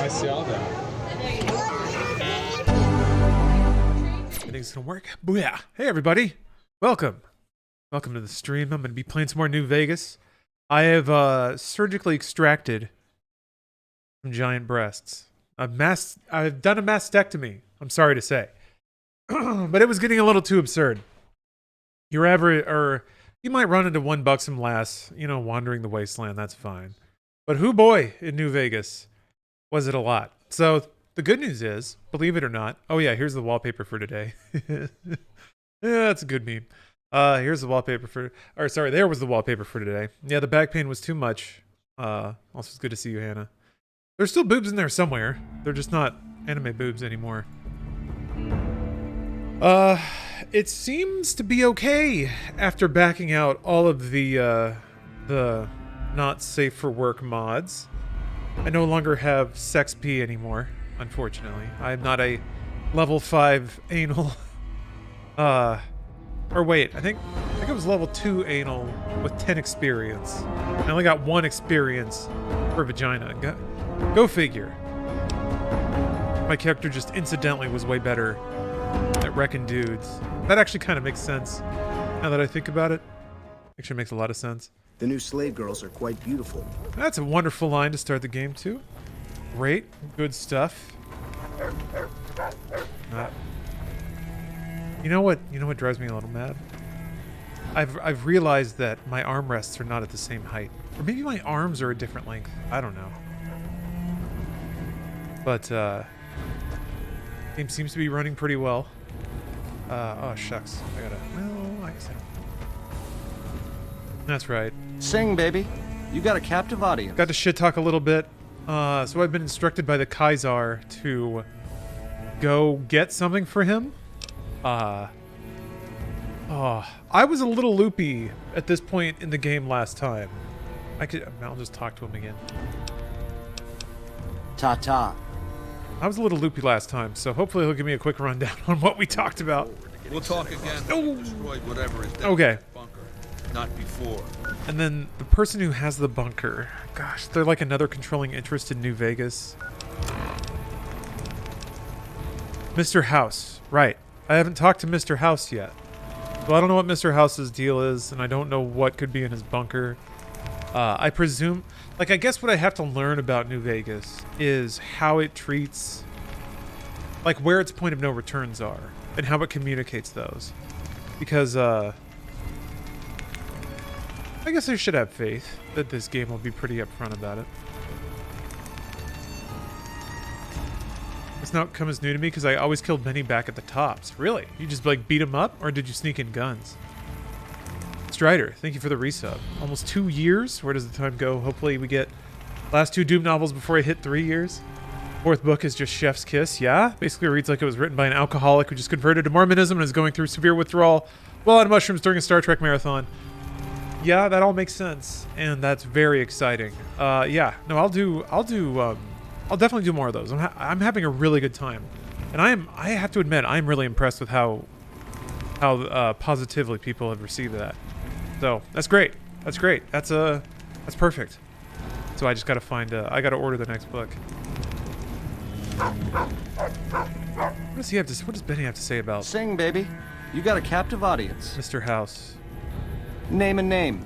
I saw that. Everything's gonna work. Booyah! Hey everybody, welcome to the stream. I'm gonna be playing some more New Vegas. I have surgically extracted some giant breasts. I've done a mastectomy. I'm sorry to say, but it was getting a little too absurd. You might run into one buxom lass, wandering the wasteland. That's fine. But hoo boy, in New Vegas, was it a lot. So the good news is, believe it or not, oh yeah, here's the wallpaper for today. Yeah, that's a good meme. Here's the wallpaper there was the wallpaper for today. Yeah, the back pain was too much. Also, it's good to see you, Hannah. There's still boobs in there somewhere. They're just not anime boobs anymore. It seems to be okay after backing out all of the not safe for work mods. I no longer have sex P anymore, unfortunately. I'm not a level 5 anal. Or wait, I think it was level 2 anal with 10 experience. I only got 1 experience for vagina. Go figure. My character just incidentally was way better at wrecking dudes. That actually kind of makes sense now that I think about it. Actually makes a lot of sense. The new slave girls are quite beautiful. That's a wonderful line to start the game too. Great, good stuff. You know what drives me a little mad? I've realized that my armrests are not at the same height. Or maybe my arms are a different length. I don't know. But game seems to be running pretty well. Oh shucks. I guess I don't. That's right. Sing, baby. You got a captive audience. Got to shit talk a little bit. So I've been instructed by the Kaiser to go get something for him. I was a little loopy at this point in the game last time. I'll just talk to him again. Ta-ta. I was a little loopy last time, so hopefully he'll give me a quick rundown on what we talked about. We'll talk again. Oh. Destroyed whatever is down Okay. in the bunker. Not before. And then the person who has the bunker, gosh, they're like another controlling interest in New Vegas. Mr. House, right. I haven't talked to Mr. House yet. Well, I don't know what Mr. House's deal is, and I don't know what could be in his bunker. I presume, I guess what I have to learn about New Vegas is how it treats, where its point of no returns are, and how it communicates those. Because, I guess I should have faith that this game will be pretty upfront about it. It's not come as new to me because I always killed many back at the tops. Really? You just beat them up, or did you sneak in guns? Strider, thank you for the resub. Almost 2 years? Where does the time go? Hopefully we get last 2 Doom novels before I hit 3 years. 4th book is just Chef's Kiss. Yeah, basically reads like it was written by an alcoholic who just converted to Mormonism and is going through severe withdrawal while on mushrooms during a Star Trek marathon. Yeah, that all makes sense, and that's very exciting. Yeah, no, I'll definitely do more of those. I'm having a really good time, and I have to admit, I'm really impressed with how positively people have received that. So that's great. That's great. That's perfect. So I just gotta I gotta order the next book. What does Benny have to say about Sing, baby. You got a captive audience. Mr. House? Name a name.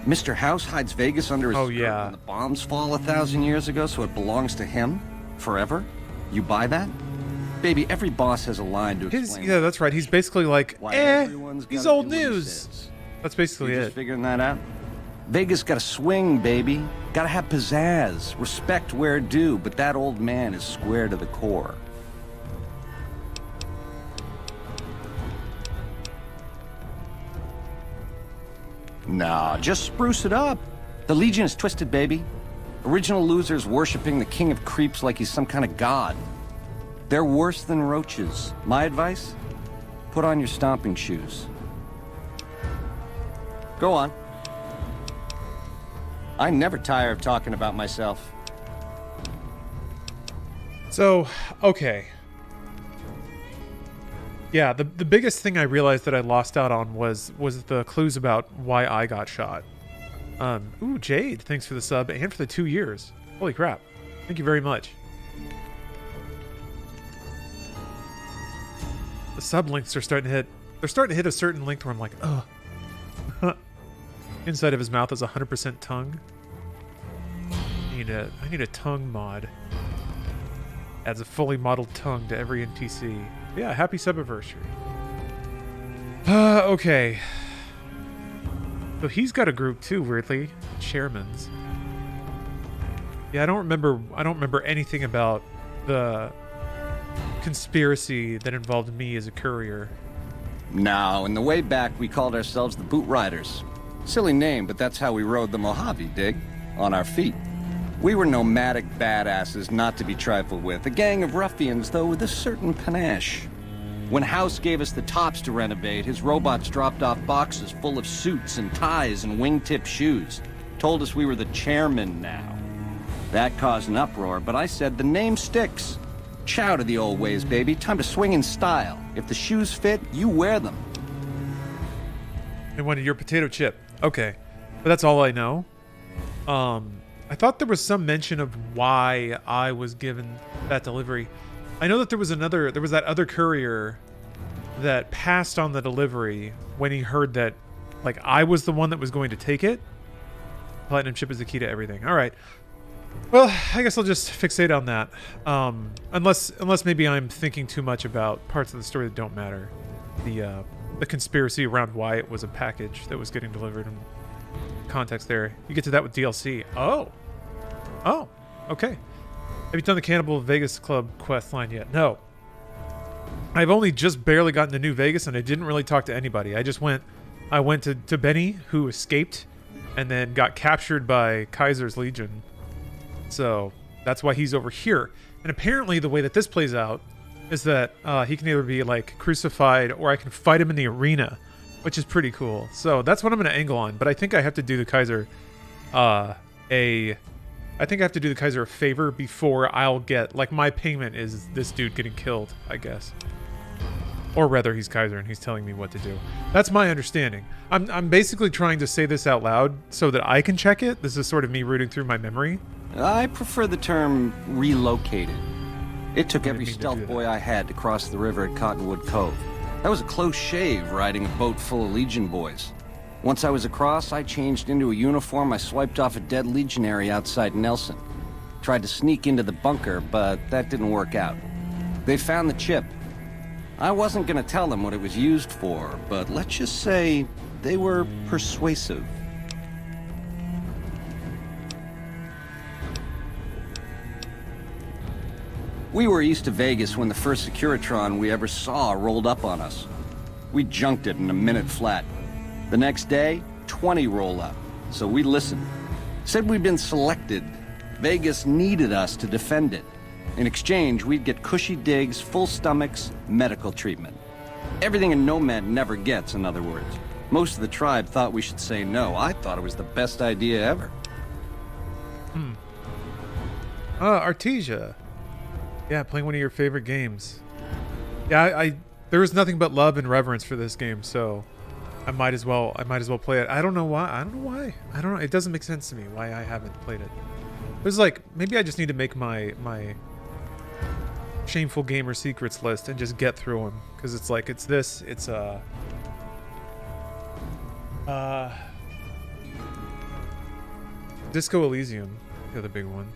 Mr. House hides Vegas under his skirt when the bombs fall 1,000 years ago, so it belongs to him forever? You buy that? Baby, every boss has a line to explain. Yeah, that's right. He's basically he's old news. That's basically it. Just figuring that out? Vegas gotta swing, baby. Gotta have pizzazz. Respect where due, but that old man is square to the core. Nah, just spruce it up. The Legion is twisted, baby. Original losers worshipping the king of creeps like he's some kind of god. They're worse than roaches. My advice? Put on your stomping shoes. Go on. I never tire of talking about myself. So, okay. Yeah, the biggest thing I realized that I lost out on was the clues about why I got shot. Ooh, Jade, thanks for the sub and for the 2 years. Holy crap. Thank you very much. The sublinks are starting to hit. They're starting to hit a certain length where I'm like, ugh. Inside of his mouth is 100% tongue. I need a tongue mod. Adds a fully modeled tongue to every NPC. Yeah, happy sub-anniversary. Okay. So he's got a group too, weirdly. Chairman's. Yeah, I don't remember anything about the conspiracy that involved me as a courier. Now, in the way back, we called ourselves the Boot Riders. Silly name, but that's how we rode the Mojave, dig? On our feet. We were nomadic badasses not to be trifled with. A gang of ruffians, though, with a certain panache. When House gave us the tops to renovate, his robots dropped off boxes full of suits and ties and wingtip shoes. Told us we were the chairmen now. That caused an uproar, but I said the name sticks. Chow to the old ways, baby. Time to swing in style. If the shoes fit, you wear them. They wanted your potato chip. Okay. But that's all I know. I thought there was some mention of why I was given that delivery. I know that there was that other courier that passed on the delivery when he heard that, like, I was the one that was going to take it. Platinum chip is the key to everything. All right. Well, I guess I'll just fixate on that. Unless maybe I'm thinking too much about parts of the story that don't matter. The conspiracy around why it was a package that was getting delivered and context there. You get to that with DLC. Oh, okay. Have you done the Cannibal Vegas Club quest line yet? No. I've only just barely gotten to New Vegas, and I didn't really talk to anybody. I went to Benny, who escaped, and then got captured by Kaiser's Legion. So that's why he's over here. And apparently the way that this plays out is that he can either be, like, crucified, or I can fight him in the arena, which is pretty cool. So that's what I'm going to angle on. But I think I have to do the Kaiser a favor before I'll get, like, my payment is this dude getting killed, I guess. Or rather, he's Kaiser and he's telling me what to do. That's my understanding. I'm basically trying to say this out loud so that I can check it. This is sort of me rooting through my memory. I prefer the term relocated. It took every stealth boy I had to cross the river at Cottonwood Cove. That was a close shave, riding a boat full of Legion boys. Once I was across, I changed into a uniform. I swiped off a dead legionary outside Nelson. Tried to sneak into the bunker, but that didn't work out. They found the chip. I wasn't gonna tell them what it was used for, but let's just say they were persuasive. We were east of Vegas when the first Securitron we ever saw rolled up on us. We junked it in a minute flat. The next day, 20 roll up, so we listened. Said we'd been selected. Vegas needed us to defend it. In exchange, we'd get cushy digs, full stomachs, medical treatment. Everything a nomad never gets, in other words. Most of the tribe thought we should say no. I thought it was the best idea ever. Artesia. Yeah, playing one of your favorite games. Yeah, there was nothing but love and reverence for this game, so I might as well play it. I don't know why. I don't know. It doesn't make sense to me why I haven't played it. There's like, maybe I just need to make my shameful gamer secrets list and just get through them, because it's like, it's Disco Elysium, the other big one.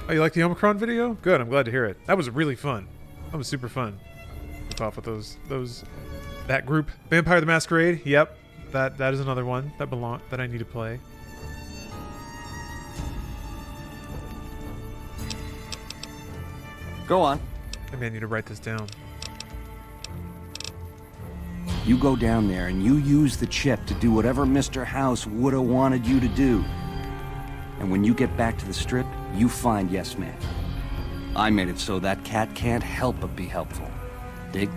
Oh, you like the Omicron video? Good, I'm glad to hear it. That was really fun. That was super fun. Rip off with that group. Vampire the Masquerade, yep. That is another one that I need to play. Go on. I may need to write this down. You go down there and you use the chip to do whatever Mr. House would have wanted you to do. And when you get back to the strip, you find Yes Man. I made it so that cat can't help but be helpful. Dig?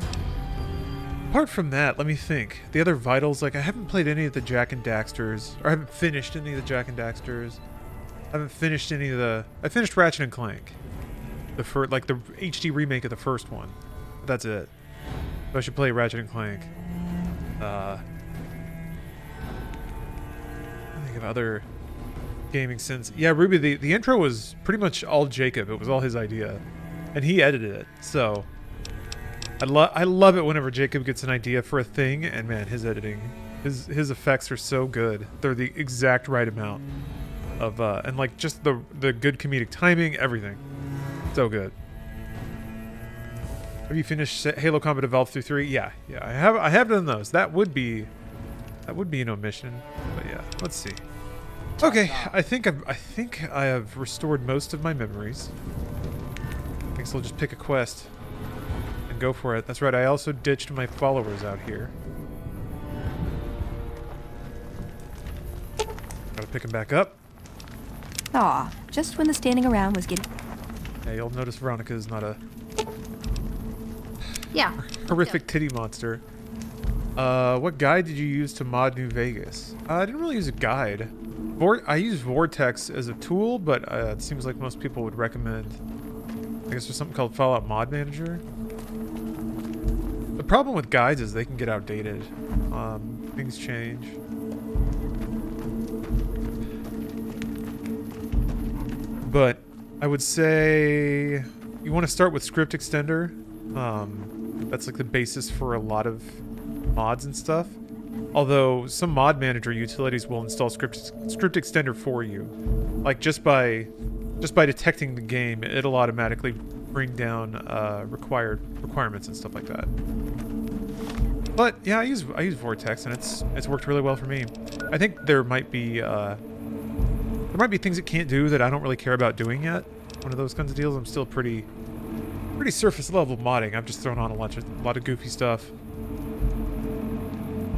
Apart from that, let me think. The other vitals, like, I haven't played any of the Jak and Daxters, or I haven't finished any of the Jak and Daxters. I haven't finished any of the... I finished Ratchet and Clank. The HD remake of the first one. That's it. So I should play Ratchet and Clank. I think of other gaming since. Yeah, Ruby, the intro was pretty much all Jacob. It was all his idea. And he edited it. So I love it whenever Jacob gets an idea for a thing, and man, his editing, his effects are so good. They're the exact right amount of and like just the good comedic timing, everything. So good. Have you finished Halo Combat Evolved through 3? Yeah, I have done those. That would be an omission. But yeah, let's see. Okay, I think I have restored most of my memories. I think so I'll just pick a quest and go for it. That's right, I also ditched my followers out here. Gotta pick them back up. Aw, just when the standing around was getting... Yeah, you'll notice Veronica is not a Yeah. horrific titty monster. What guide did you use to mod New Vegas? I didn't really use a guide. I use Vortex as a tool, but it seems like most people would recommend, I guess there's something called Fallout Mod Manager. The problem with guides is they can get outdated. Things change. But I would say you want to start with Script Extender. That's like the basis for a lot of mods and stuff. Although some mod manager utilities will install script extender for you. Like just by detecting the game, it'll automatically bring down requirements and stuff like that. But yeah, I use Vortex, and it's worked really well for me. I think there might be things it can't do that I don't really care about doing yet. One of those kinds of deals. I'm still pretty surface level modding. I've just thrown on a lot of goofy stuff.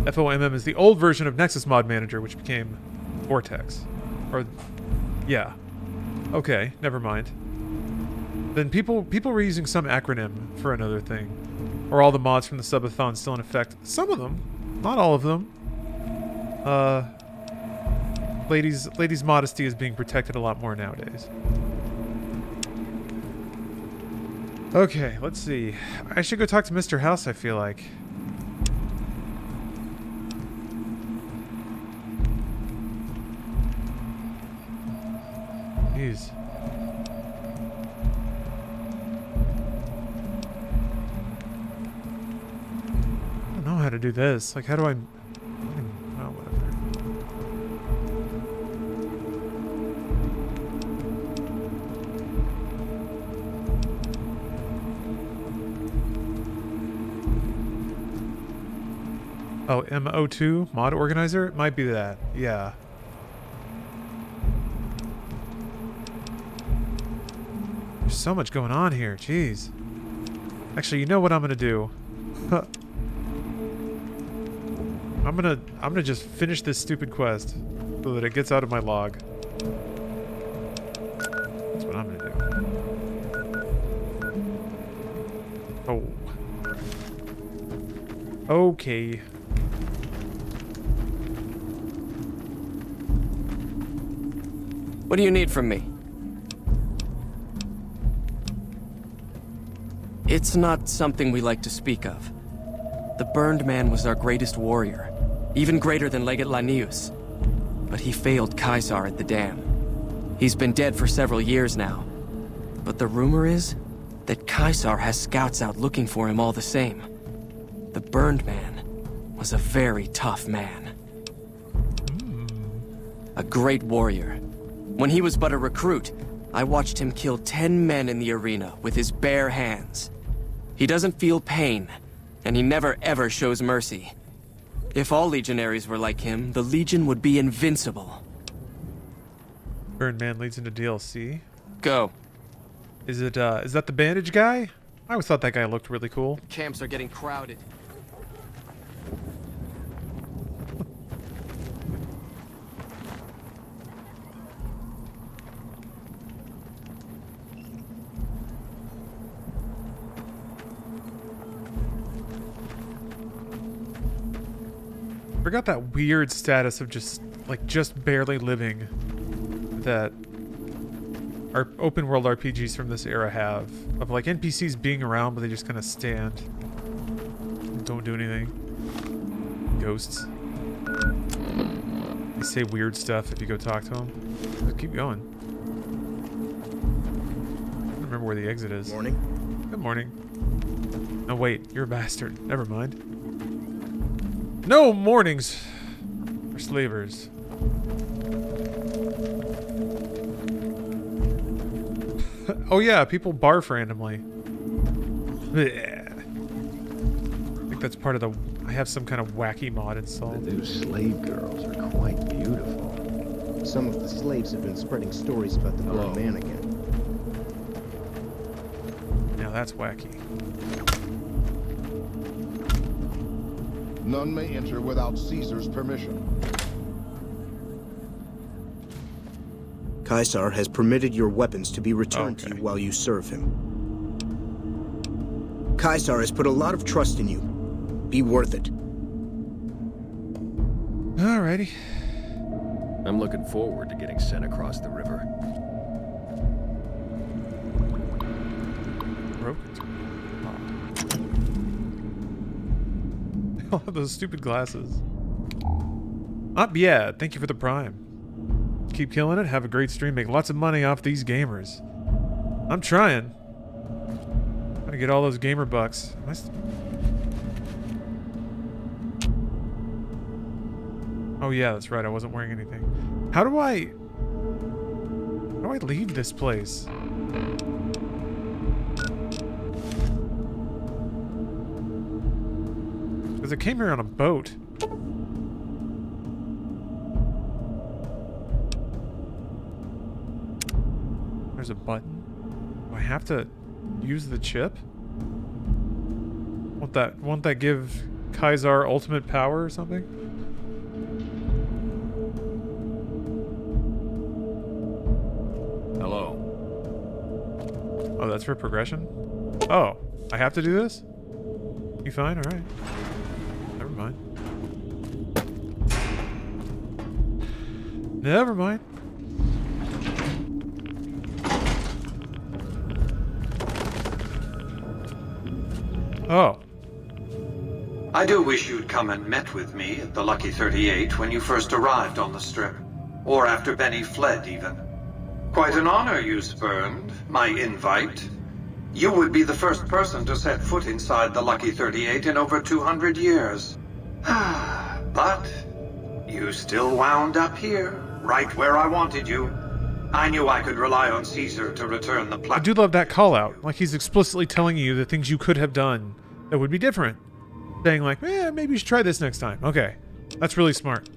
FOMM is the old version of Nexus Mod Manager, which became Vortex. Or, yeah. Okay, never mind. Then people were using some acronym for another thing. Or all the mods from the subathon still in effect. Some of them, not all of them. Ladies' modesty is being protected a lot more nowadays. Okay, let's see. I should go talk to Mr. House, I feel like. Jeez. I don't know how to do this. Like, how do I... Oh, whatever. Oh, MO2? Mod Organizer? It might be that. Yeah. There's so much going on here. Jeez. Actually, you know what I'm gonna do? I'm gonna just finish this stupid quest so that it gets out of my log. That's what I'm gonna do. Oh. Okay. What do you need from me? It's not something we like to speak of. The Burned Man was our greatest warrior, even greater than Legate Lanius. But he failed Caesar at the dam. He's been dead for several years now. But the rumor is that Caesar has scouts out looking for him all the same. The Burned Man was a very tough man. A great warrior. When he was but a recruit, I watched him kill 10 men in the arena with his bare hands. He doesn't feel pain, and he never ever shows mercy. If all legionaries were like him, the Legion would be invincible. Burned Man leads into DLC. Go. Is that the bandage guy? I always thought that guy looked really cool. Camps are getting crowded. Forgot that weird status of just barely living that our open world RPGs from this era have, of like NPCs being around but they just kind of stand and don't do anything. Ghosts. They say weird stuff if you go talk to them. Let's keep going. I don't remember where the exit is. Morning. Good morning. Oh wait, you're a bastard. Never mind. No mornings for slavers. Oh yeah, people barf randomly. Blech. I think that's part of the... I have some kind of wacky mod installed. The new slave girls are quite beautiful. Some of the slaves have been spreading stories about the blonde man again. Now that's wacky. None may enter without Caesar's permission. Caesar has permitted your weapons to be returned to Okay. you while you serve him. Caesar has put a lot of trust in you. Be worth it. Alrighty. I'm looking forward to getting sent across the river. Rope. Oh. Those stupid glasses. Yeah, thank you for the prime. Keep killing it, have a great stream, make lots of money off these gamers. I'm trying. Trying to get all those gamer bucks. Oh yeah, that's right, I wasn't wearing anything. How do I leave this place? Because I came here on a boat. There's a button. Do I have to use the chip? Won't that give Caesar ultimate power or something? Hello. Oh, that's for progression? Oh, I have to do this? You fine? Alright. Never mind. Never mind. Oh. I do wish you'd come and met with me at the Lucky 38 when you first arrived on the Strip. Or after Benny fled, even. Quite an honor you spurned, my invite. You would be the first person to set foot inside the Lucky 38 in over 200 years. But you still wound up here, right where I wanted you. I knew I could rely on Caesar to return the I do love that call out. Like he's explicitly telling you the things you could have done that would be different. Saying like, maybe you should try this next time. Okay. That's really smart.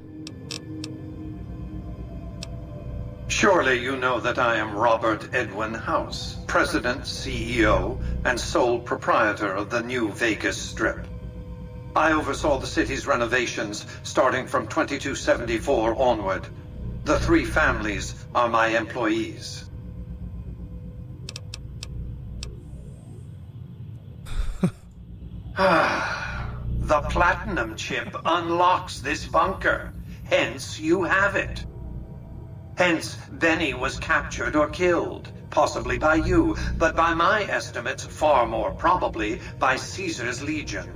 Surely you know that I am Robert Edwin House, President, CEO, and sole proprietor of the new Vegas Strip. I oversaw the city's renovations starting from 2274 onward. The three families are my employees. The platinum chip unlocks this bunker. Hence, you have it. Hence, Benny was captured or killed. Possibly by you, but by my estimates, far more probably by Caesar's legion.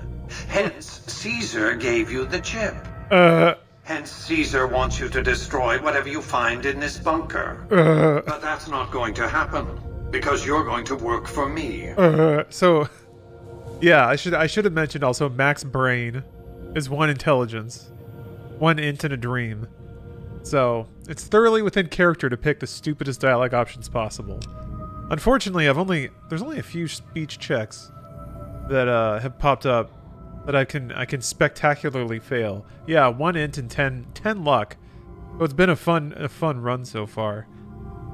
Hence, Caesar gave you the chip. Hence, Caesar wants you to destroy whatever you find in this bunker. But that's not going to happen, because you're going to work for me. So, yeah, I should have mentioned also Max Brain is one intelligence. One int and a dream. So, it's thoroughly within character to pick the stupidest dialogue options possible. Unfortunately, there's only a few speech checks that have popped up that I can spectacularly fail. Yeah, 1 int and 10 luck. So it's been a fun run so far.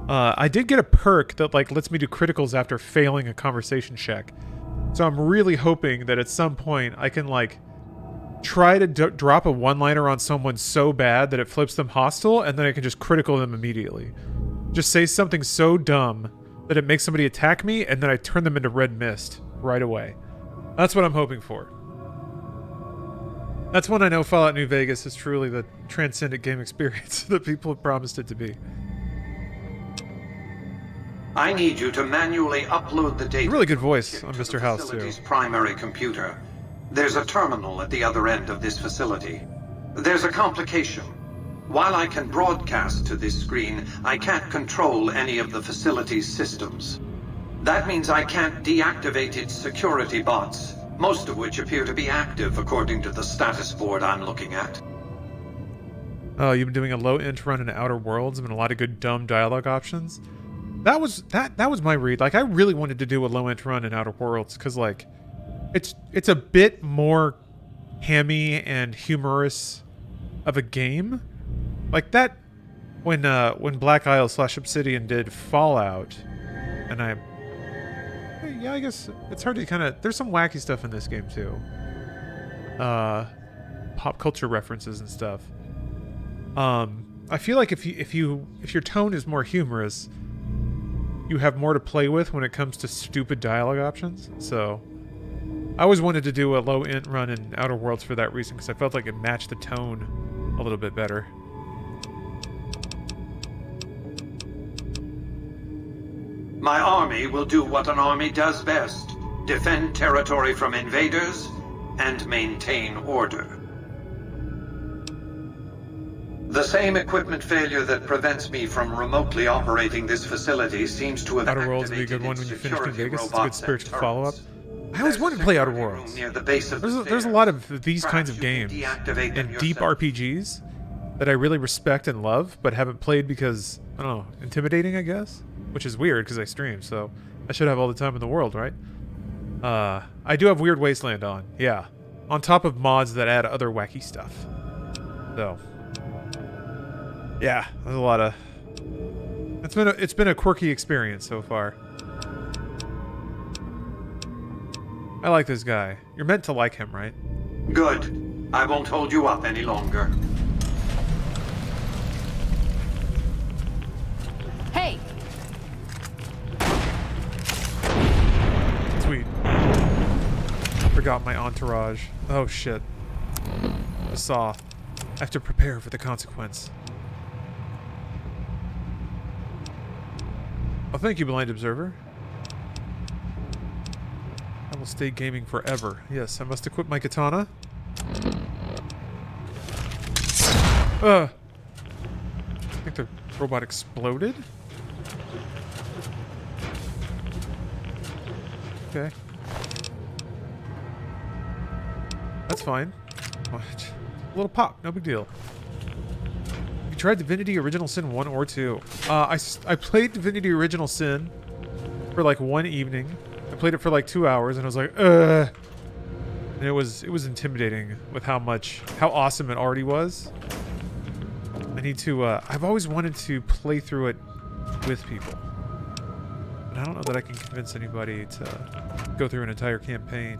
I did get a perk that like lets me do criticals after failing a conversation check. So I'm really hoping that at some point I can like try to drop a one-liner on someone so bad that it flips them hostile, and then I can just critical them immediately. Just say something so dumb that it makes somebody attack me, and then I turn them into red mist right away. That's what I'm hoping for. That's when I know Fallout New Vegas is truly the transcendent game experience that people have promised it to be. I need you to manually upload the data. Really good voice on Mr. House, too. Facility's primary computer. There's a terminal at the other end of this facility. There's a complication. While I can broadcast to this screen, I can't control any of the facility's systems. That means I can't deactivate its security bots, most of which appear to be active according to the status board I'm looking at. Oh, you've been doing a low int run in Outer Worlds and a lot of good dumb dialogue options. That was my read. Like, I really wanted to do a low int run in Outer Worlds because, like, it's a bit more hammy and humorous of a game. Like that when Black Isle / Obsidian did Fallout, and yeah, I guess it's hard to kind of. There's some wacky stuff in this game too. Pop culture references and stuff. I feel like if your tone is more humorous, you have more to play with when it comes to stupid dialogue options. So I always wanted to do a low int run in Outer Worlds for that reason, because I felt like it matched the tone a little bit better. My army will do what an army does best: defend territory from invaders and maintain order. The same equipment failure that prevents me from remotely operating this facility seems to have Outer Worlds would be a good one when you finish in Vegas. It's a good spiritual follow-up. I always wanted to play Outer Worlds. There's a lot of these kinds of games and deep RPGs that I really respect and love, but haven't played because, I don't know, intimidating, I guess? Which is weird because I stream, so I should have all the time in the world, right? I do have Weird Wasteland on, yeah. On top of mods that add other wacky stuff. So, yeah, there's a lot of... It's been a quirky experience so far. I like this guy. You're meant to like him, right? Good. I won't hold you up any longer. Hey! Sweet. Forgot my entourage. Oh shit. I saw. I have to prepare for the consequence. Oh, thank you, Blind Observer. I will stay gaming forever. Yes, I must equip my katana. I think the robot exploded. Okay. That's fine. A little pop, no big deal. You tried Divinity Original Sin 1 or 2? I played Divinity Original Sin for like one evening. I played it for like 2 hours, and I was like, ugh. And it was intimidating with how awesome it already was. I need to, I've always wanted to play through it with people. But I don't know that I can convince anybody to go through an entire campaign.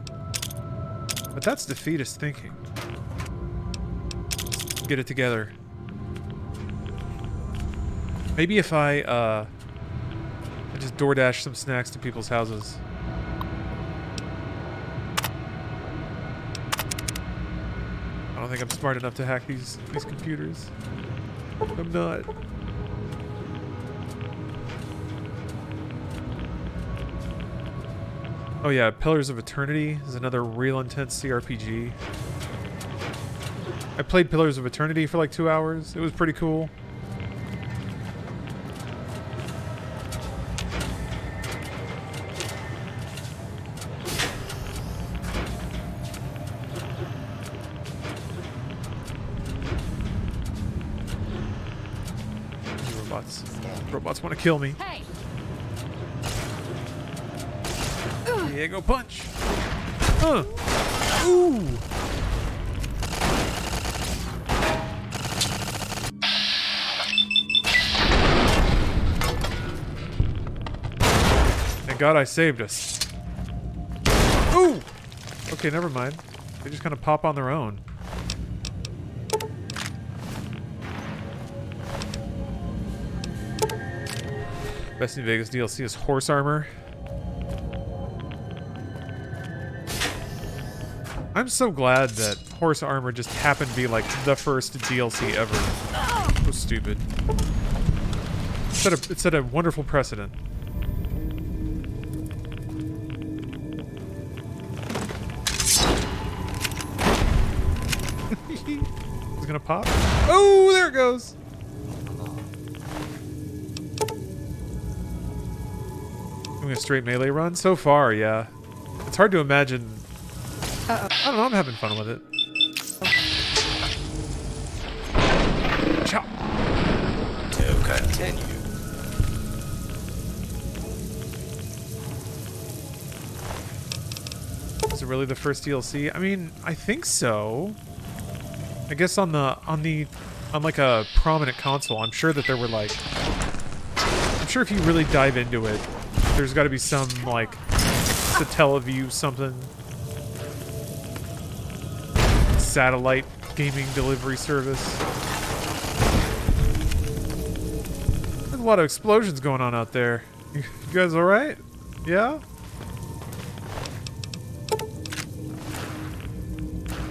But that's defeatist thinking. Just get it together. Maybe if I just DoorDash some snacks to people's houses. I don't think I'm smart enough to hack these computers. I'm not. Oh yeah, Pillars of Eternity is another real intense CRPG. I played Pillars of Eternity for like 2 hours. It was pretty cool. Robots want to kill me. Hey! Diego punch. Ooh. Thank God I saved us. Ooh. Okay, never mind. They just kind of pop on their own. Best in Vegas DLC is horse armor. I'm so glad that horse armor just happened to be like the first DLC ever. So stupid. It set a wonderful precedent. I was gonna pop? Oh, there it goes. Doing a straight melee run? So far, yeah. It's hard to imagine. I don't know, I'm having fun with it. Chop. To continue. Is it really the first DLC? I mean, I think so. I guess on like a prominent console, I'm sure that there were like, I'm sure if you really dive into it, there's got to be some like Satellaview something, satellite gaming delivery service. There's a lot of explosions going on out there. You guys all right? Yeah.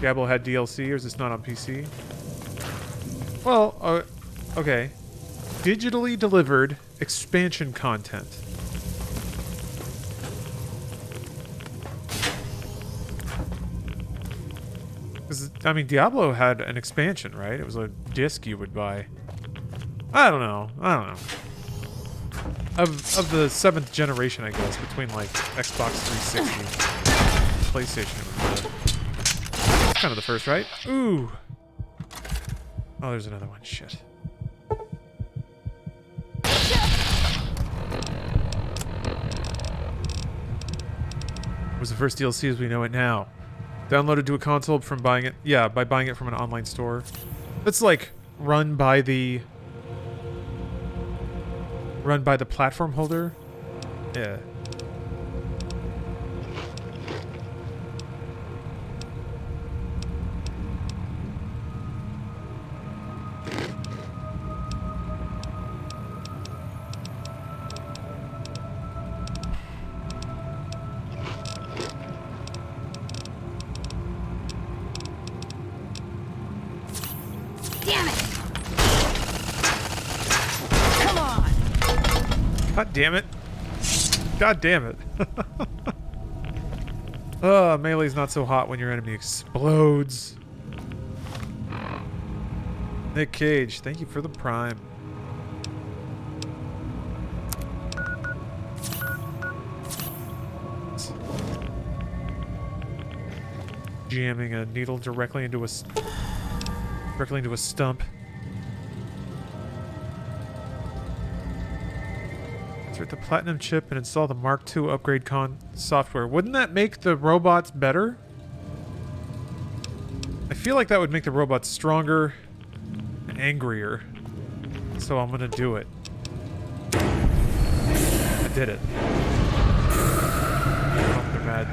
Diablo had DLC, or is this not on PC? Well, okay. Digitally delivered expansion content. Because, I mean, Diablo had an expansion, right? It was a disc you would buy. I don't know. Of the 7th generation, I guess, between, like, Xbox 360 and PlayStation. It was kind of the first, right? Ooh. Oh, there's another one. Shit. It was the first DLC as we know it now. Downloaded to a console from buying it. Yeah, by buying it from an online store. That's like run by the platform holder. Yeah. God damn it. God damn it. Melee's not so hot when your enemy explodes. Nick Cage, thank you for the prime. Jamming a needle directly into a stump. Insert the platinum chip and install the Mark II upgrade software. Wouldn't that make the robots better? I feel like that would make the robots stronger and angrier. So I'm gonna do it. I did it. Oh, they're mad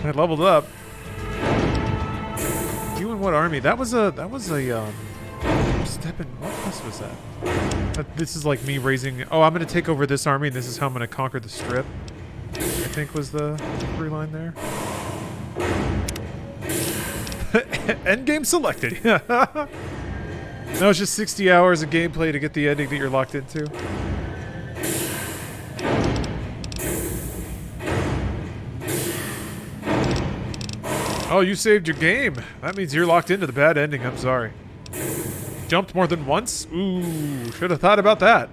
now. I leveled up. You in what army? That was a step in. What else was that? This is like me raising. Oh, I'm gonna take over this army, and this is how I'm gonna conquer the strip. I think was the three line there. Endgame selected. No, it's just 60 hours of gameplay to get the ending that you're locked into. Oh, you saved your game. That means you're locked into the bad ending. I'm sorry. Jumped more than once? Ooh, should have thought about that.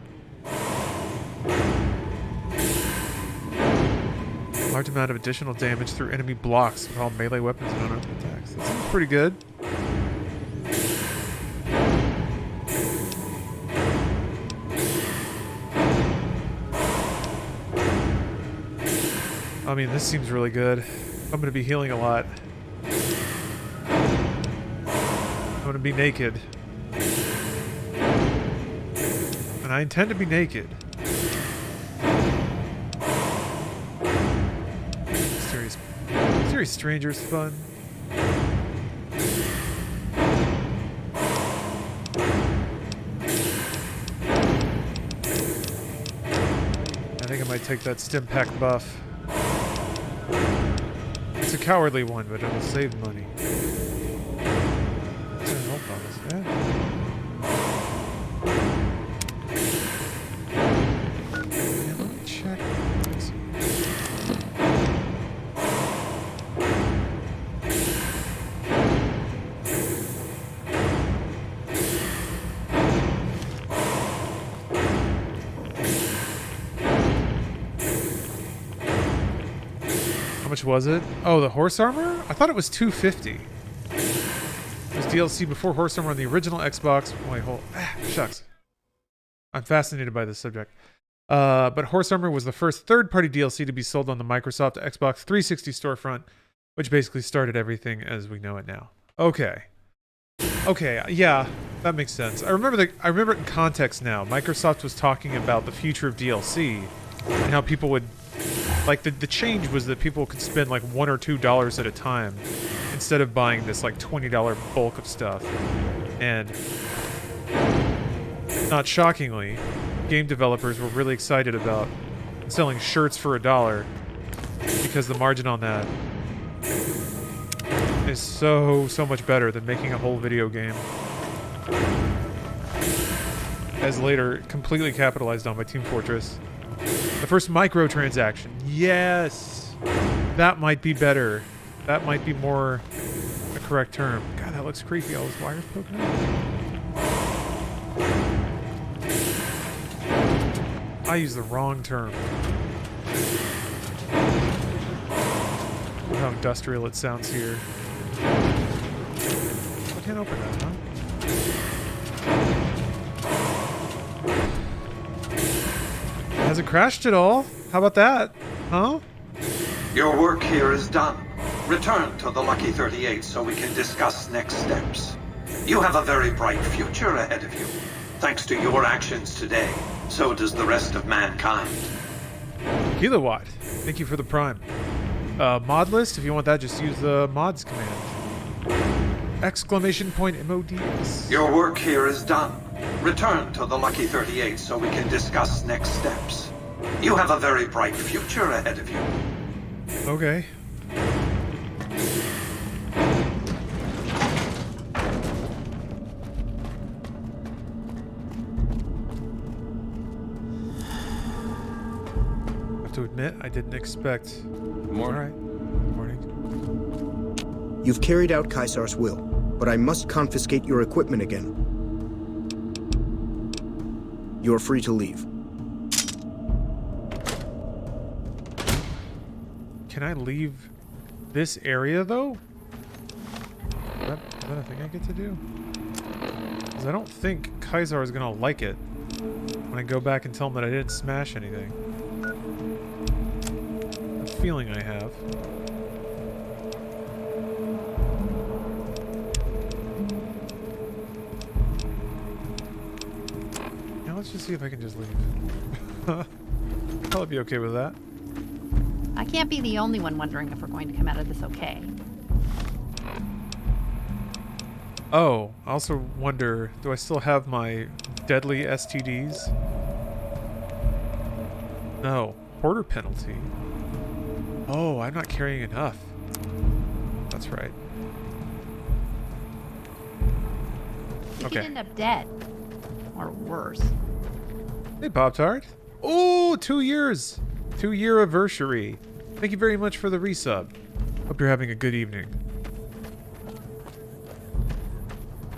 Large amount of additional damage through enemy blocks with all melee weapons and unarmed attacks. That seems pretty good. I mean, this seems really good. I'm going to be healing a lot. I'm going to be naked. And I intend to be naked. Mysterious Stranger's fun. I think I might take that stim pack buff. It's a cowardly one, but it'll save money. much was it? Oh, the horse armor? I thought it was $250. It was DLC before horse armor on the original Xbox. Wait, shucks. I'm fascinated by this subject. But horse armor was the first third-party DLC to be sold on the Microsoft Xbox 360 storefront, which basically started everything as we know it now. Okay. Okay, yeah, that makes sense. I remember it in context now. Microsoft was talking about the future of DLC and how people would, like, the change was that people could spend like $1 or $2 at a time instead of buying this like $20 bulk of stuff. And not shockingly, game developers were really excited about selling shirts for $1 because the margin on that is so much better than making a whole video game. As later completely capitalized on by Team Fortress. The first microtransaction. Yes! That might be better. That might be more a correct term. God, that looks creepy. All those wires poking out. I used the wrong term. Look how industrial it sounds here. I can't open that, huh? Has it crashed at all? How about that? Huh? Your work here is done. Return to the Lucky 38 so we can discuss next steps. You have a very bright future ahead of you. Thanks to your actions today, so does the rest of mankind. Kilowatt. Thank you for the prime. Mod list, if you want that, just use the mods command. Exclamation point MODs. Your work here is done. Return to the Lucky 38 so we can discuss next steps. You have a very bright future ahead of you. Okay. I have to admit, I didn't expect. More. All right. Morning. You've carried out Caesar's will, but I must confiscate your equipment again. You're free to leave. Can I leave this area, though? Is that a thing I get to do? Because I don't think Caesar is going to like it when I go back and tell him that I didn't smash anything. A feeling I have. Now let's just see if I can just leave. I'll be okay with that. I can't be the only one wondering if we're going to come out of this okay. Oh, I also wonder, do I still have my deadly STDs? No. Hoarder penalty. Oh, I'm not carrying enough. That's right. We Okay. could end up dead. Or worse. Hey, Pop-Tart. Oh, 2 years. 2-year anniversary. Thank you very much for the resub. Hope you're having a good evening.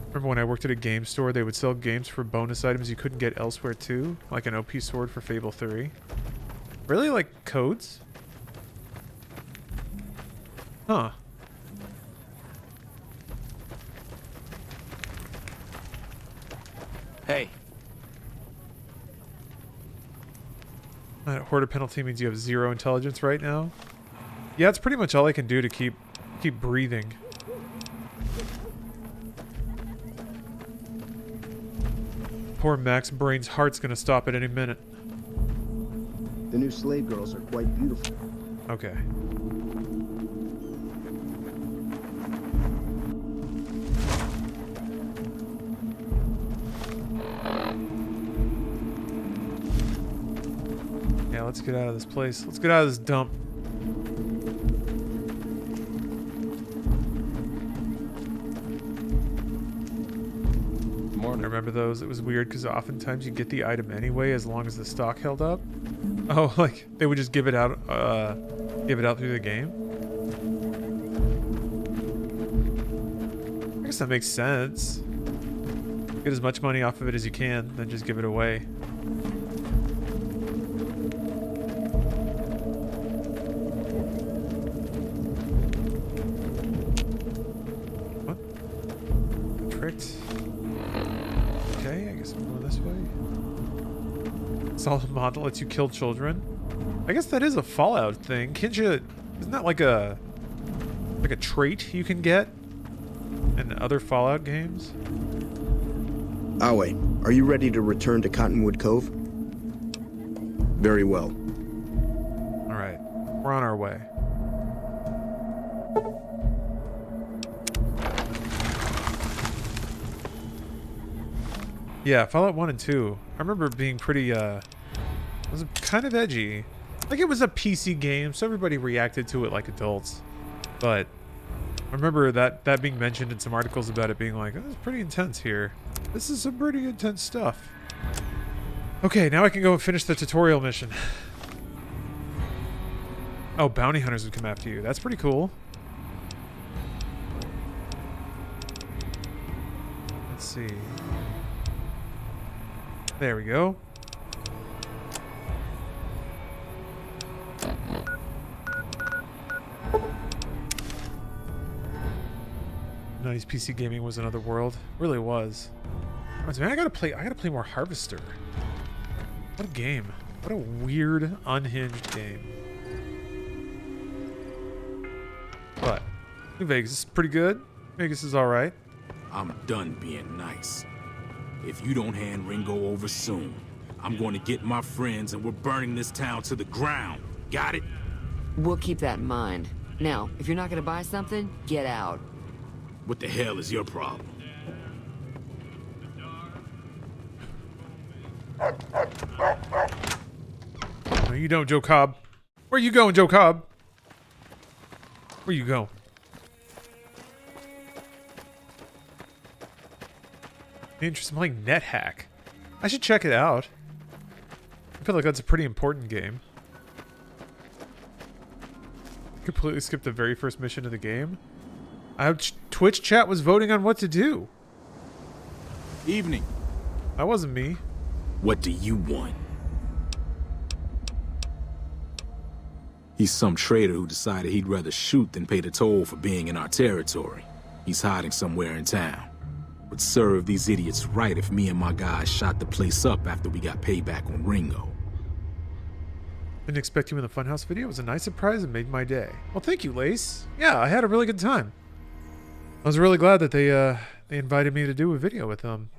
Remember when I worked at a game store, they would sell games for bonus items you couldn't get elsewhere too? Like an OP sword for Fable 3. Really? Like codes? Huh. Hey. That hoarder penalty means you have 0 intelligence right now. Yeah, it's pretty much all I can do to keep breathing. Poor Max Brain's heart's gonna stop at any minute. The new slave girls are quite beautiful. Okay. Yeah, let's get out of this place. Let's get out of this dump. I remember those. It was weird because oftentimes you get the item anyway as long as the stock held up. Oh, like they would just give it out through the game. I guess that makes sense. Get as much money off of it as you can, then just give it away. Solid mod that lets you kill children. I guess that is a Fallout thing. Can't you? Isn't that like a trait you can get in other Fallout games? Awe, are you ready to return to Cottonwood Cove? Very well. All right, we're on our way. Yeah, Fallout 1 and 2. I remember it being pretty, it was kind of edgy. Like, it was a PC game, so everybody reacted to it like adults. But I remember that being mentioned in some articles about it being like, oh, it's pretty intense here. This is some pretty intense stuff. Okay, now I can go and finish the tutorial mission. Oh, bounty hunters would come after you. That's pretty cool. Let's see. There we go. Nice. PC gaming was another world. Really was. Man, I gotta play more Harvester. What a game. What a weird, unhinged game. But New Vegas is pretty good. Vegas is alright. I'm done being nice. If you don't hand Ringo over soon, I'm going to get my friends and we're burning this town to the ground. Got it? We'll keep that in mind. Now, if you're not going to buy something, get out. What the hell is your problem? No, you don't, Joe Cobb. Where you going, Joe Cobb? Where you go? Interesting, like NetHack. I should check it out. I feel like that's a pretty important game. Completely skipped the very first mission of the game. Twitch chat was voting on what to do. Evening. That wasn't me. What do you want? He's some trader who decided he'd rather shoot than pay the toll for being in our territory. He's hiding somewhere in town. Would serve these idiots right if me and my guys shot the place up after we got payback on Ringo. Didn't expect you in the Funhouse video. It was a nice surprise and made my day. Well, thank you, Lace. Yeah, I had a really good time. I was really glad that they invited me to do a video with them.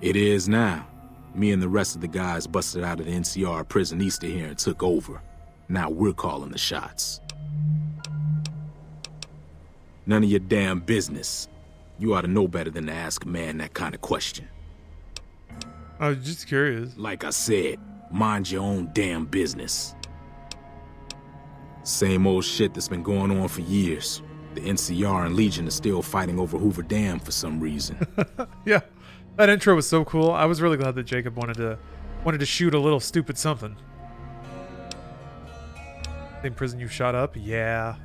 It is now. Me and the rest of the guys busted out of the NCR prison east of here and took over. Now we're calling the shots. None of your damn business. You ought to know better than to ask a man that kind of question. I was just curious. Like I said, mind your own damn business. Same old shit that's been going on for years. The NCR and Legion are still fighting over Hoover Dam for some reason. Yeah, that intro was so cool. I was really glad that Jacob wanted to shoot a little stupid something. Same prison you shot up? Yeah.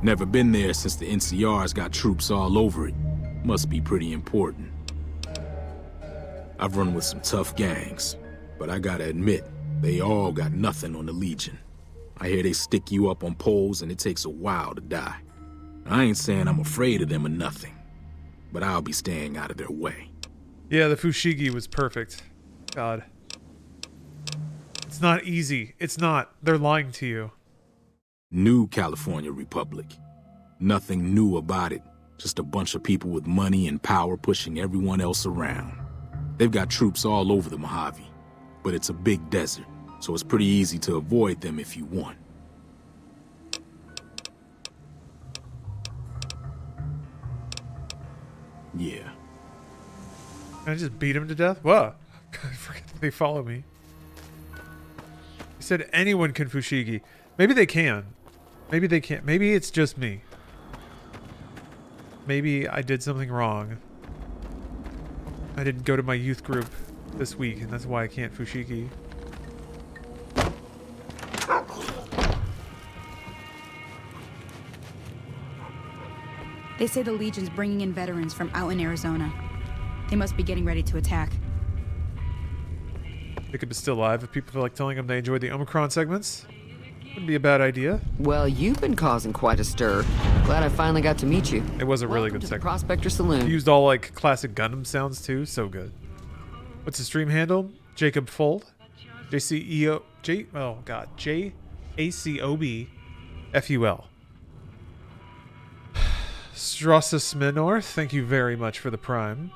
Never been there since the NCR's got troops all over it. Must be pretty important. I've run with some tough gangs, but I gotta admit, they all got nothing on the Legion. I hear they stick you up on poles and it takes a while to die. I ain't saying I'm afraid of them or nothing, but I'll be staying out of their way. Yeah, the Fushigi was perfect. God. It's not easy. It's not. They're lying to you. New California Republic. Nothing new about it. Just a bunch of people with money and power pushing everyone else around. They've got troops all over the Mojave, but it's a big desert, so it's pretty easy to avoid them if you want. Yeah. Can I just beat him to death? Whoa. I forget that they follow me. He said anyone can Fushigi. Maybe they can. Maybe they can't. Maybe it's just me. Maybe I did something wrong. I didn't go to my youth group this week, and that's why I can't Fushigi. They say the Legion's bringing in veterans from out in Arizona. They must be getting ready to attack. Jacob is still alive if people feel like telling him they enjoyed the Omicron segments. Wouldn't be a bad idea. Well, you've been causing quite a stir. Glad I finally got to meet you. It was a really Welcome good to the segment. Prospector Saloon. Used all like classic Gundam sounds too. So good. What's the stream handle? Jacob Fold. JACOB-FUL. Strassus Minor, thank you very much for the prime.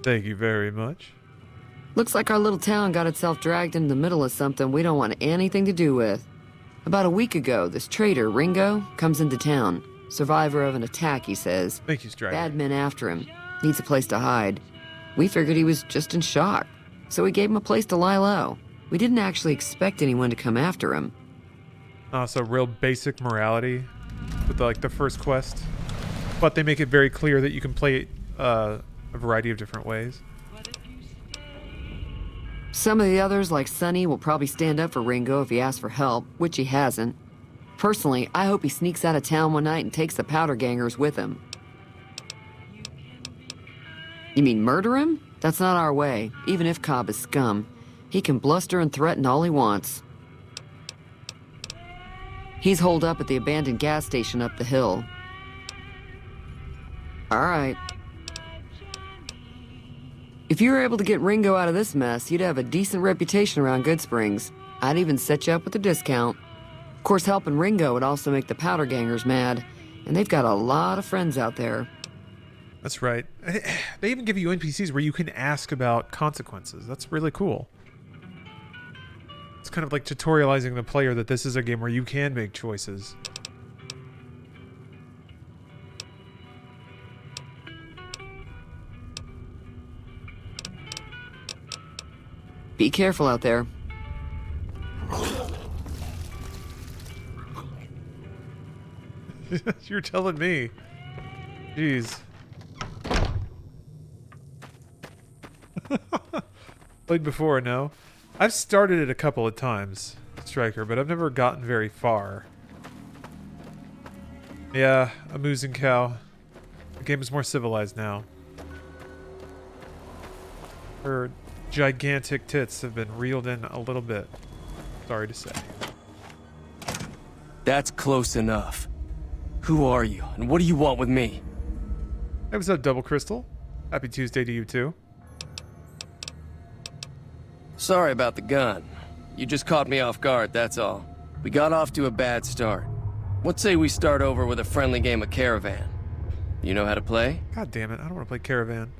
Thank you very much. Looks like our little town got itself dragged into the middle of something we don't want anything to do with. About a week ago, this traitor, Ringo, comes into town. Survivor of an attack, he says. Thank you, Strider. Bad men after him. Needs a place to hide. We figured he was just in shock, so we gave him a place to lie low. We didn't actually expect anyone to come after him. So real basic morality with like the first quest. But they make it very clear that you can play it a variety of different ways. Some of the others, like Sonny, will probably stand up for Ringo if he asks for help, which he hasn't. Personally, I hope he sneaks out of town one night and takes the powder gangers with him. You mean murder him? That's not our way, even if Cobb is scum. He can bluster and threaten all he wants. He's holed up at the abandoned gas station up the hill. All right. If you were able to get Ringo out of this mess, you'd have a decent reputation around Goodsprings. I'd even set you up with a discount. Of course, helping Ringo would also make the powder gangers mad, and they've got a lot of friends out there. That's right. They even give you NPCs where you can ask about consequences. That's really cool. It's kind of like tutorializing the player that this is a game where you can make choices. Be careful out there. You're telling me. Jeez. Played before, no? I've started it a couple of times, Striker, but I've never gotten very far. Yeah, a moosing cow. The game is more civilized now. Her gigantic tits have been reeled in a little bit. Sorry to say. That's close enough. Who are you, and what do you want with me? Hey, what's up, Double Crystal? Happy Tuesday to you, too. Sorry about the gun. You just caught me off guard, that's all. We got off to a bad start. What say we start over with a friendly game of Caravan? You know how to play? God damn it, I don't want to play Caravan.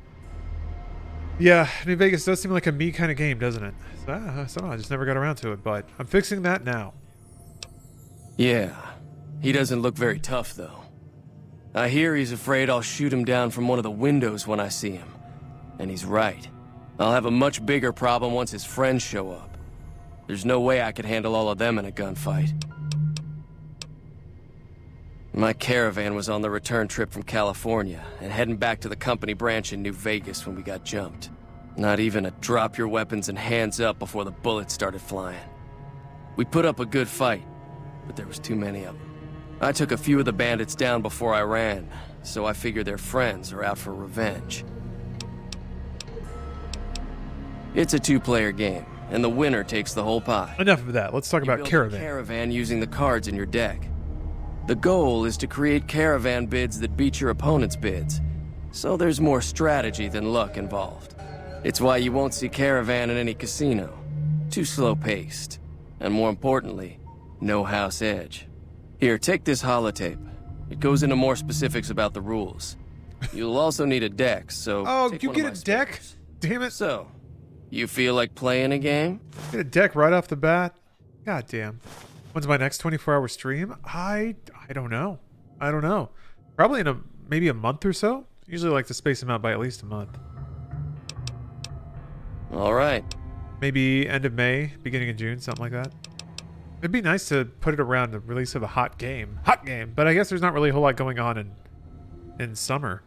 Yeah, New Vegas does seem like a me kind of game, doesn't it? So, I don't know, I just never got around to it, but I'm fixing that now. Yeah. He doesn't look very tough, though. I hear he's afraid I'll shoot him down from one of the windows when I see him. And he's right. I'll have a much bigger problem once his friends show up. There's no way I could handle all of them in a gunfight. My Caravan was on the return trip from California and heading back to the company branch in New Vegas when we got jumped. Not even a drop your weapons and hands up before the bullets started flying. We put up a good fight, but there was too many of them. I took a few of the bandits down before I ran, so I figure their friends are out for revenge. It's a two-player game, and the winner takes the whole pie. Enough of that. Let's talk about Caravan. Caravan using the cards in your deck. The goal is to create Caravan bids that beat your opponent's bids, so there's more strategy than luck involved. It's why you won't see Caravan in any casino. Too slow-paced, and more importantly, no house edge. Here, take this holotape. It goes into more specifics about the rules. You'll also need a deck, so... Oh, you get a deck? Damn it. So, you feel like playing a game? Get a deck right off the bat? God damn. When's my next 24-hour stream? I don't know. I don't know. Probably in maybe a month or so. Usually like to space them out by at least a month. All right. Maybe end of May, beginning of June, something like that. It'd be nice to put it around the release of a hot game. Hot game! But I guess there's not really a whole lot going on in summer.